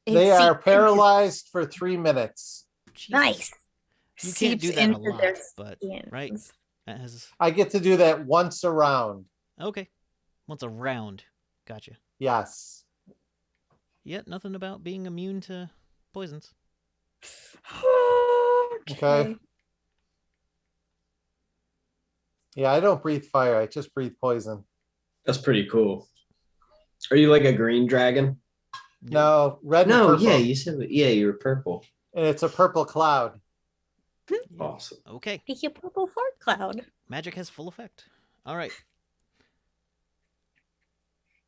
They It are seeps paralyzed for 3 minutes. Jesus. Nice. You can't do Seeps that a into lot, their but... skins. Right? That has... I get to do that once a round. Okay. Once a round. Gotcha. Yes. Yet nothing about being immune to poisons. Okay. Yeah, I don't breathe fire. I just breathe poison. That's pretty cool. Are you like a green dragon? No, red and No, purple. yeah, you said you were purple. And it's a purple cloud. Yeah. Awesome. Okay. Pick your purple fart cloud. Magic has full effect. All right.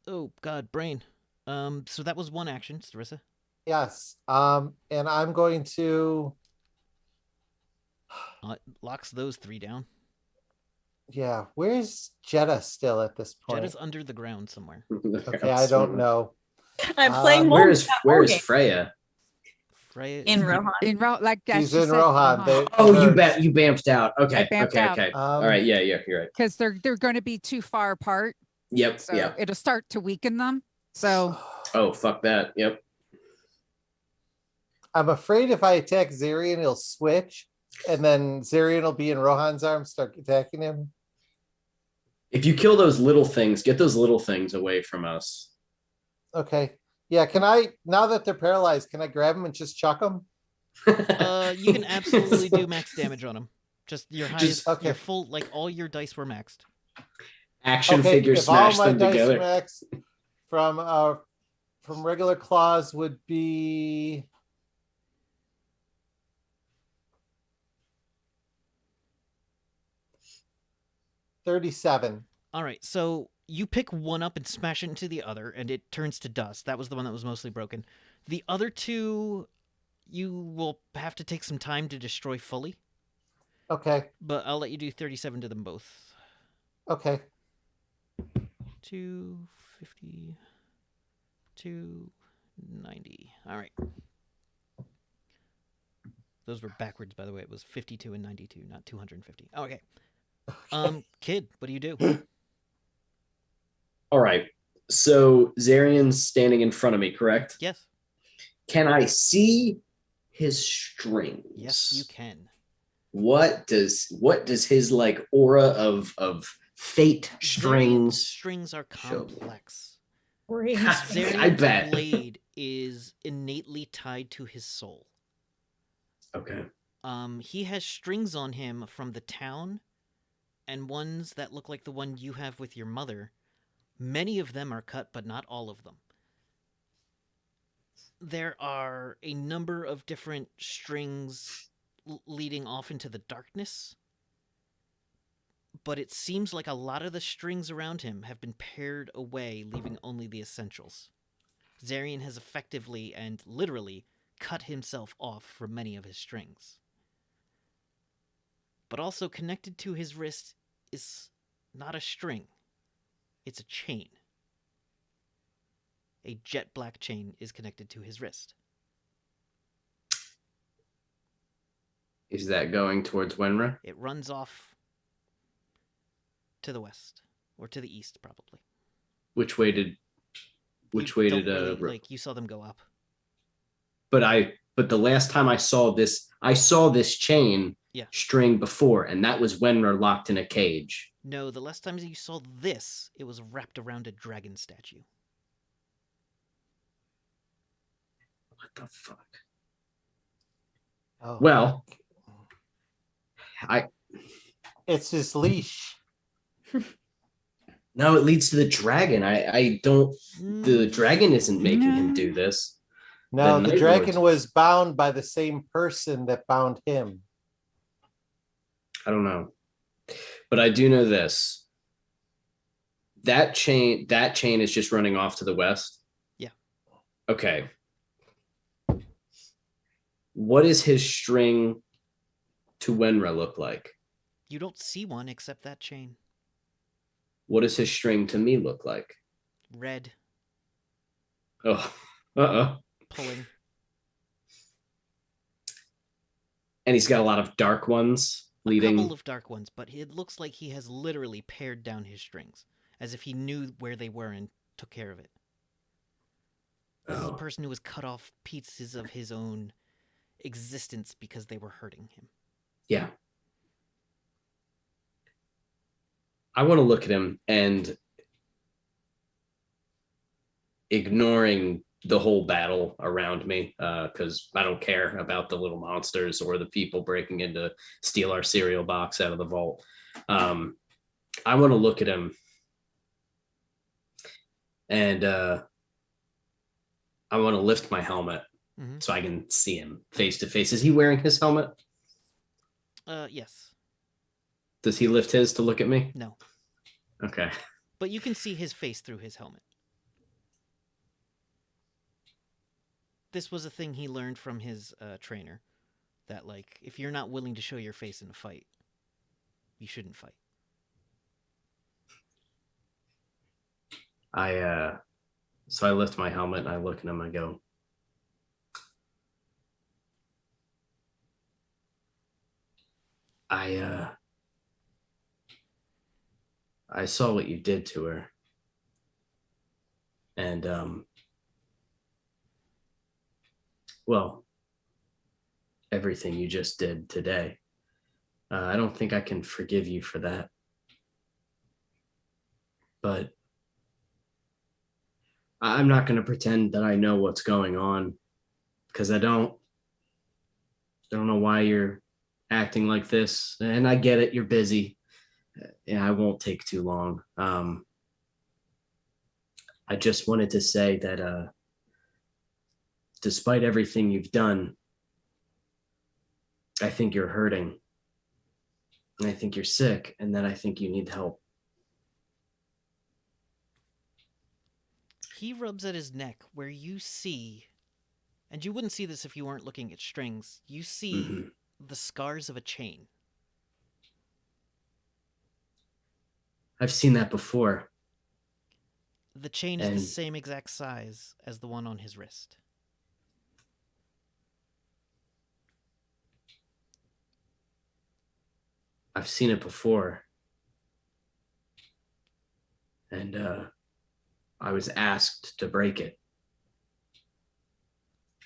Oh God, brain. So that was one action, Starissa. Yes. And I'm going to Locks those 3 down. yeah, where's Jeddah still at this point? Jedda's under the ground somewhere. Okay, I don't know. I'm playing Where Where is Freya? Freya in is Rohan. Like She's she in said, Rohan. They- Oh, you Birds. you bamfed out. Okay, I bamfed out. okay. All right, yeah, you're right. because they're going to be too far apart. Yep, So yep. it'll start to weaken them. So Oh, fuck that. Yep. I'm afraid if I attack Zarian, he'll switch, and then Zarian will be in Rohan's arms, start attacking him. If you kill those little things, get those little things away from us. Okay. Yeah, can I, now that they're paralyzed, can I grab them and just chuck them? you can absolutely do max damage on him. Just your highest, okay. your full, like all your dice were maxed. Action Okay, figure if all smash my them dice together. max from regular claws would be 37. All right, so you pick one up and smash it into the other, and it turns to dust. That was the one that was mostly broken. The other two, you will have to take some time to destroy fully, Okay. but I'll let you do 37 to them both. Okay. 250, 290. All right. Those were backwards, by the way. It was 52 and 92, not 250. Okay. Kid, what do you do? All right. So Zarian's standing in front of me, correct? Yes. Can I see his strings? Yes, you can. What does his like aura of fate Zarian's strings? strings are show me? complex. I Zarian's bet. blade is innately tied to his soul. Okay. He has strings on him from the town, and ones that look like the one you have with your mother. Many of them are cut, but not all of them. There are a number of different strings leading off into the darkness, but it seems like a lot of the strings around him have been pared away, leaving only the essentials. Zarian has effectively and literally cut himself off from many of his strings. But also connected to his wrist is not a string. It's a chain. A jet black chain is connected to his wrist. Is that going towards Wenra? It runs off to the west, or to the east, probably. Which way did You don't really, like, you saw them go up. but I but the last time I saw this chain string before, and that was when we're locked in a cage. No, the last time you saw this, it was wrapped around a dragon statue. What the fuck? Oh, Well, it's his leash. No, it leads to the dragon. I don't. The dragon isn't making him do this. No, the Night dragon Lord. was bound by the same person that bound him. I don't know, but I do know this. That chain is just running off to the west. Yeah. Okay. What does his string to Wenra look like? You don't see one except that chain. What does his string to me look like? Red. Oh, Pulling. And he's got a lot of dark ones leading. A couple of dark ones, but it looks like he has literally pared down his strings, as if he knew where they were and took care of it. This is a person who has cut off pieces of his own existence because they were hurting him. Yeah. I want to look at him, and ignoring the whole battle around me, because I don't care about the little monsters or the people breaking in to steal our cereal box out of the vault. I want to look at him, and I want to lift my helmet so I can see him face to face. Is he wearing his helmet? Yes. Does he lift his to look at me? No. Okay. But you can see his face through his helmet. This was a thing he learned from his trainer, that, like, if you're not willing to show your face in a fight, you shouldn't fight. So I lift my helmet and I look at him. I go, I saw what you did to her, and well, everything you just did today. I don't think I can forgive you for that, but I'm not going to pretend that I know what's going on, because I don't know why you're acting like this, and I get it, you're busy. Yeah, I won't take too long. I just wanted to say that despite everything you've done, I think you're hurting, and I think you're sick, and that I think you need help. He rubs at his neck where you see, and you wouldn't see this if you weren't looking at strings, you see the scars of a chain. I've seen that before. The chain is the same exact size as the one on his wrist. I've seen it before. And I was asked to break it.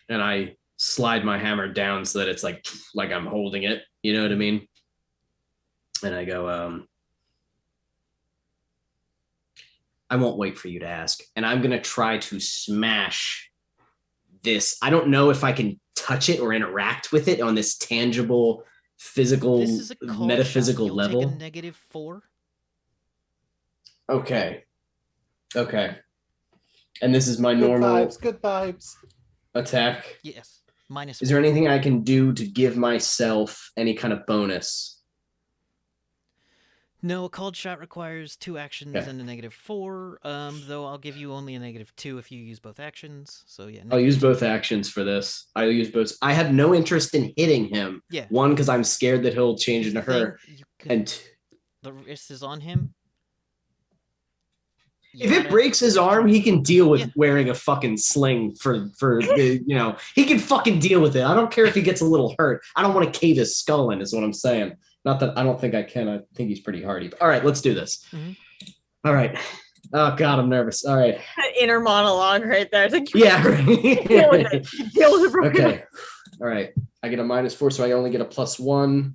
And I slide my hammer down so that it's like I'm holding it. You know what I mean? And I go, I won't wait for you to ask. And I'm going to try to smash this. I don't know if I can touch it or interact with it on this tangible, physical, This is a cold metaphysical shot. You'll level. take a -4. Okay. And this is my Good normal vibes, good vibes. attack. Yes. -4. Is there anything I can do to give myself any kind of bonus? No, a called shot requires 2 actions and a -4. Though I'll give you only a -2 if you use both actions. So yeah. I'll use both actions for this. I'll use both. I have no interest in hitting him. Yeah. One, because I'm scared that he'll change Here's into the her. thing, And the wrist is on him. if it breaks his arm, he can deal with wearing a fucking sling for the, you know, he can fucking deal with it. I don't care if he gets a little hurt. I don't want to cave his skull in, is what I'm saying. Not that I don't think I can. I think he's pretty hardy. But all right, let's do this. All right. Oh God, I'm nervous. All right. That inner monologue right there. It's like, Yeah. Right. deal with it. Deal with it. Okay. All right. I get a -4, so I only get a +1.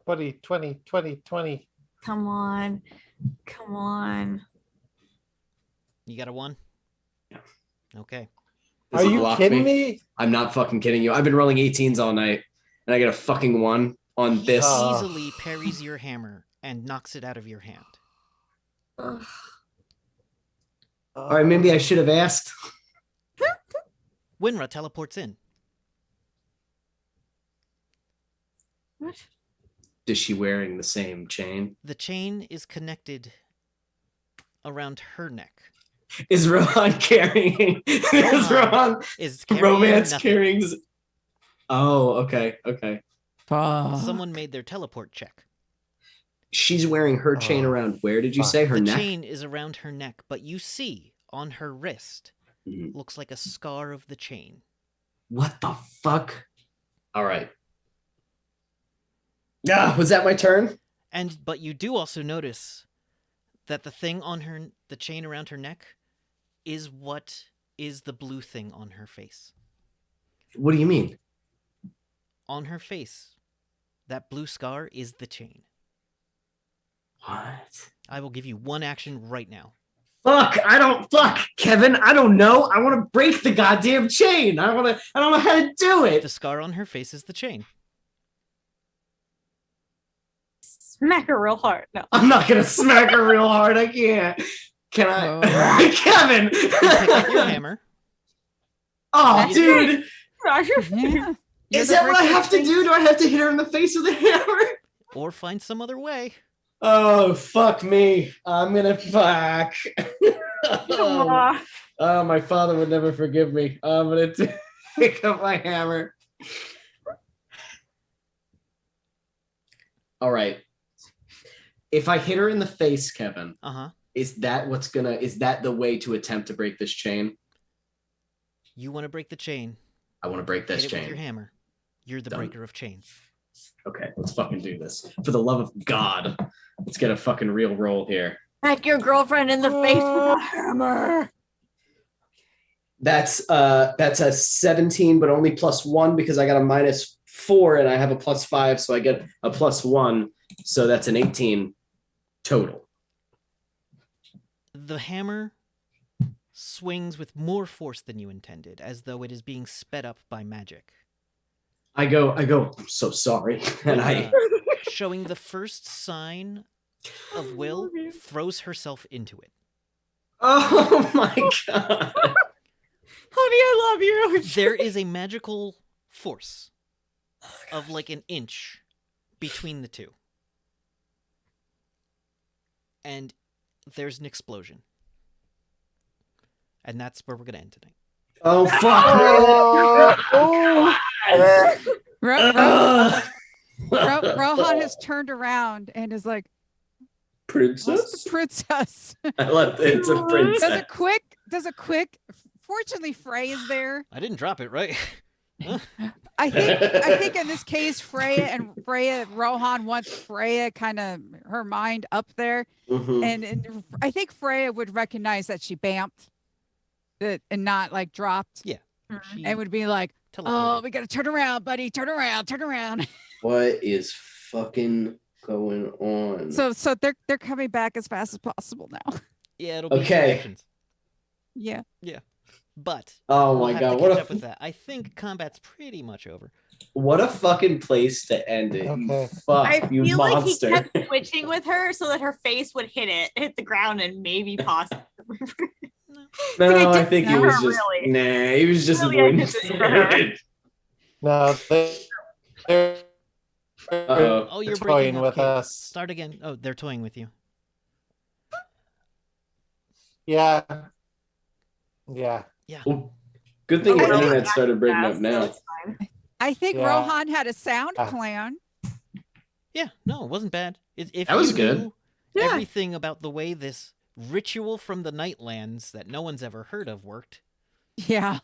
20, 20, 20, 20. Come on. Come on. You got a 1? Yeah. Okay. Does Are it you block kidding me? I'm not fucking kidding you. I've been rolling 18s all night, and I get a fucking 1 on He this. easily parries your hammer and knocks it out of your hand. Ugh. All right, maybe I should have asked. Winra teleports in. What? Is she wearing the same chain? The chain is connected around her neck. Is Rohan carrying? Is Rohan Is carrying romance nothing. carrying? Oh, okay, okay. Someone made their teleport check. She's wearing her chain around. Where did you fuck. say her The neck? chain is around her neck, but you see on her wrist Mhm. looks like a scar of the chain. What the fuck? All right. Yeah, was that my turn? But you do also notice that the thing on the chain around her neck is what is the blue thing on her face. What do you mean? On her face, that blue scar is the chain. What? I will give you one action right now. Fuck! Kevin. I don't know. I want to break the goddamn chain. I don't know how to do The it. scar on her face is the chain. Smack her real hard. No. I'm not gonna smack her real hard. I can't. Can I? Oh. Kevin. You pick up your hammer. Oh, That's dude. Yeah. Is that what I have to do? Do I have to hit her in the face with a hammer? Or find some other way. Oh, fuck me. I'm gonna fuck. Oh, my father would never forgive me. I'm gonna pick up my hammer. All right. If I hit her in the face, Kevin, is that the way to attempt to break this chain? You want to break the chain. I want to break this Hit it chain. with your hammer. You're the Done. breaker of chains. Okay, let's fucking do this. For the love of God, let's get a fucking real roll here. Smack your girlfriend in the face with a hammer. That's a 17, but only +1 because I got a -4 and I have a +5, so I get a +1. So that's an 18 total. The hammer swings with more force than you intended, as though it is being sped up by magic. I go, I'm so sorry. And showing the first sign of will, throws herself into it. Oh my God. Honey, I love you. There is a magical force of like an inch between the two. And there's an explosion. And that's where we're going to end tonight. Oh, fuck. Rohan has turned around and is like, Princess? "What's the princess?" I love it. It's a princess. Does a quick. Fortunately, Frey is there. I didn't drop it, right? I think in this case, Rohan wants Freya kind of her mind up there, and I think Freya would recognize that she bamped it and not like dropped. Yeah, and would be like, "Oh, we gotta turn around, buddy, turn around." What is fucking going on? So they're coming back as fast as possible now. Yeah, it'll be okay. actions. Yeah. But oh we'll my have God, to what catch a up with that. I think combat's pretty much over. What a fucking place to end it. Okay. You fuck, I you feel monster. like he kept switching with her so that her face would hit the ground and maybe possibly. No, I think he was just really. nah. He was just Really, avoiding I did this for her. it. No, they're Oh, you're breaking toying up, with Kate. us. Start again. Oh, they're toying with you. Yeah. Well, good thing Oh, the well, internet yeah, started breaking yeah, up so now. it's fine. I think Yeah. Rohan had a sound plan. Yeah, no, it wasn't bad. If That was you good. knew Yeah. everything about the way this ritual from the Nightlands that no one's ever heard of worked. Yeah.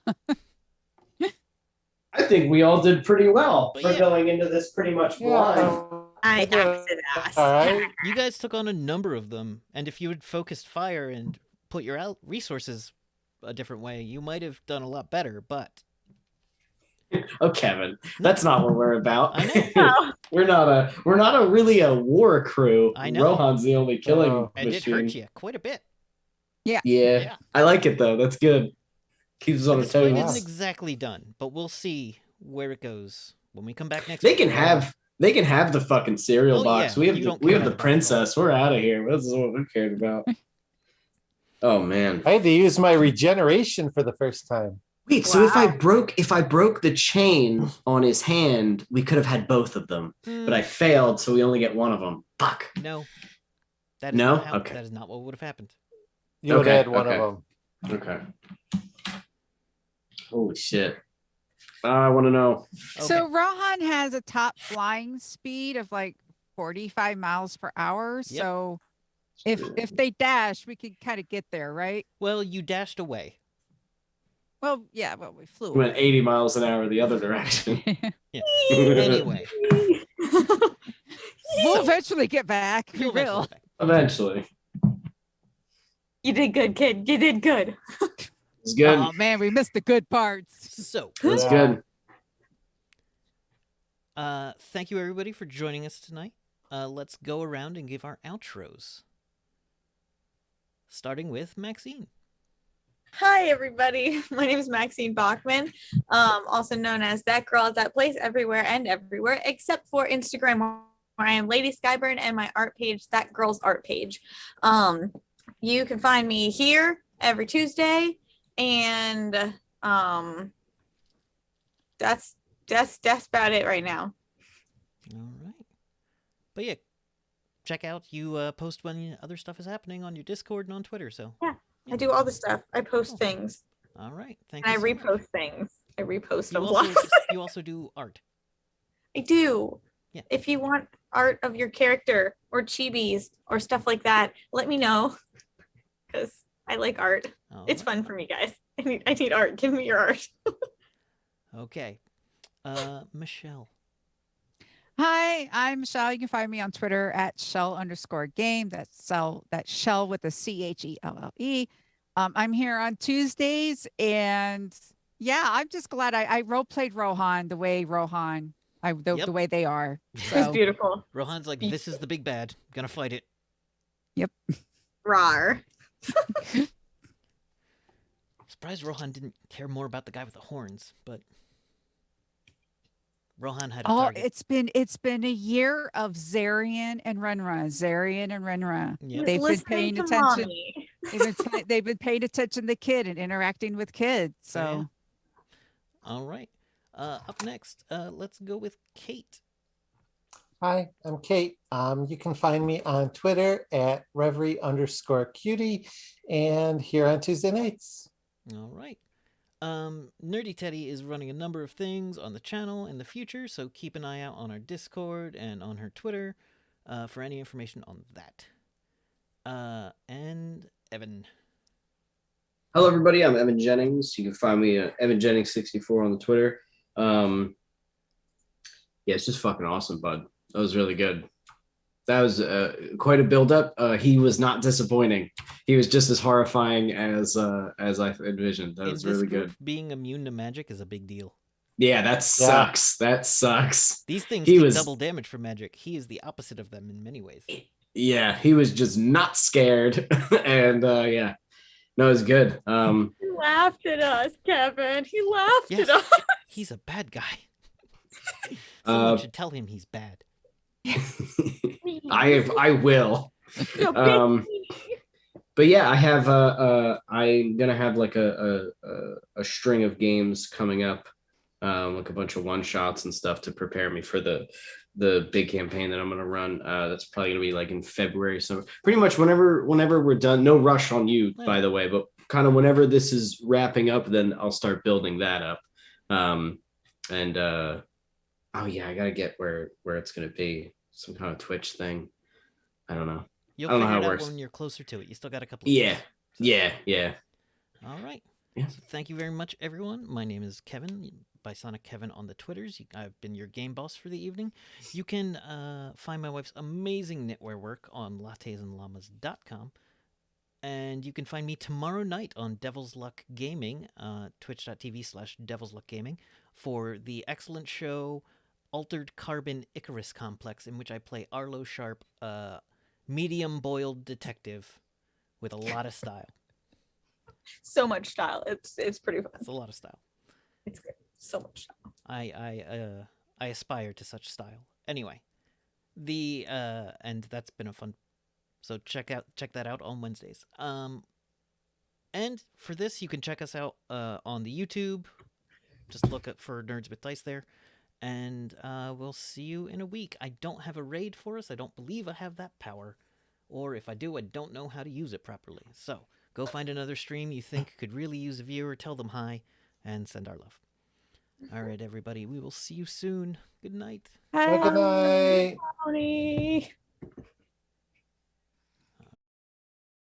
I think we all did pretty well But for yeah. going into this pretty much blind. I did acted ass. all right. You guys took on a number of them, and if you had focused fire and put your resources a different way, you might have done a lot better, but Oh, Kevin, that's not what we're about. I know. Oh, We're not a really a war crew. I know. Rohan's the only killing Oh. And it hurt machine. you quite a bit. Yeah. Yeah. I like it though. That's good. Keeps us on But his this fight toes. isn't Yeah. exactly done, but we'll see where it goes when we come back next They week. can have the fucking cereal Oh, box. yeah. We have You the, don't we care have the about the basketball. princess. We're out of here. This is what we cared about. Oh man. I had to use my regeneration for the first time. Wait, so if I Wow. broke the chain on his hand, we could have had both of them. But I failed, so we only get one of them. Fuck. No. That is No? not how, Okay. that is not what would have happened. You would Okay, add one okay. of them. Okay. Holy shit. I want to know. So Okay. Rohan has a top flying speed of like 45 miles per hour. Yep. So if they dash, we could kind of get there, right? Well, you dashed away. Well, yeah, well, we flew. We went 80 miles an hour the other direction. Anyway. We'll eventually get back. We You'll eventually will. get back. Eventually. You did good, kid. You did good. It's good. Oh man, we missed the good parts. So, It's Yeah. good. thank you everybody for joining us tonight. Let's go around and give our outros. Starting with Maxine. Hi, everybody. My name is Maxine Bachman, also known as That Girl at That Place everywhere and everywhere, except for Instagram, where I am Lady Skyburn, and my art page, That Girl's Art Page. You can find me here every Tuesday, and that's about it right now. All right. But yeah, check out, you post when other stuff is happening on your Discord and on Twitter, so. Yeah. I do all the stuff. I post Cool. things, All right. Thank and you I so much. repost things. I repost You them. also, you also do art. I do. Yeah. If you want art of your character or chibis or stuff like that, let me know, because I like art. All It's right. fun for me, guys. I need art. Give me your art. Okay. Michelle. Hi, I'm Shell. You can find me on Twitter at Shell_game. That's Shell with a CHELLE. I'm here on Tuesdays, and yeah, I'm just glad I role played Rohan the way Yep. the way they are. It was So beautiful. Rohan's like, this is the big bad. Gonna fight it. Rar. Surprised Rohan didn't care more about the guy with the horns, but Rohan had a oh, target. it's been a year of Zarian and Renra. Yep. They've been Listening paying to attention. mommy. They've been paying attention to the kid and interacting with kids. So All right. Up next, let's go with Kate. Hi, I'm Kate. You can find me on Twitter at Reverie_cutie and here on Tuesday nights. All right. Nerdy Teddy is running a number of things on the channel in the future, so keep an eye out on our Discord and on her Twitter for any information on that. And Evan. Hello, everybody. I'm Evan Jennings. You can find me at Evan Jennings64 on the Twitter. Yeah, it's just fucking awesome, bud. That was really good. That was quite a build-up. He was not disappointing. He was just as horrifying as I envisioned. That In was this really group, good. being immune to magic is a big deal. Yeah, that sucks. That sucks. These things He take was- double damage from magic. He is the opposite of them in many ways. Yeah, he was just not scared, and yeah, no, it was good. He laughed at us, Kevin. He laughed Yes. at us. He's a bad guy. Someone Uh, should tell him he's bad. I will. So But yeah, I have I'm gonna have like a string of games coming up, like a bunch of one shots and stuff to prepare me for the big campaign that I'm gonna run. That's probably gonna be like in February. So pretty much whenever we're done. No rush on you, by the way, but kind of whenever this is wrapping up, then I'll start building that up. Oh yeah, I gotta get where it's gonna be, some kind of Twitch thing. I don't know. You'll I don't know figure how it it out works. when you're closer to it. You still got a couple of Yeah, weeks. yeah. All right. Yeah. So thank you very much, everyone. My name is Kevin, by Sonic Kevin on the Twitters. I've been your game boss for the evening. You can find my wife's amazing knitwear work on lattesandllamas.com. And you can find me tomorrow night on Devil's Luck Gaming, twitch.tv/Devil's Luck Gaming. for the excellent show Altered Carbon Icarus Complex, in which I play Arlo Sharp, a medium-boiled detective with a lot of style. So much style. It's pretty fun. It's a lot of style. It's great. So much style. I aspire to such style. Anyway, and that's been a fun. So check that out on Wednesdays. And for this, you can check us out on the YouTube. Just look up for Nerds with Dice there. And we'll see you in a week. I don't have a raid for us. I don't believe I have that power. Or if I do, I don't know how to use it properly. So go find another stream you think could really use a viewer, tell them hi, and send our love. All right, everybody. We will see you soon. Good night. Good night. Howdy.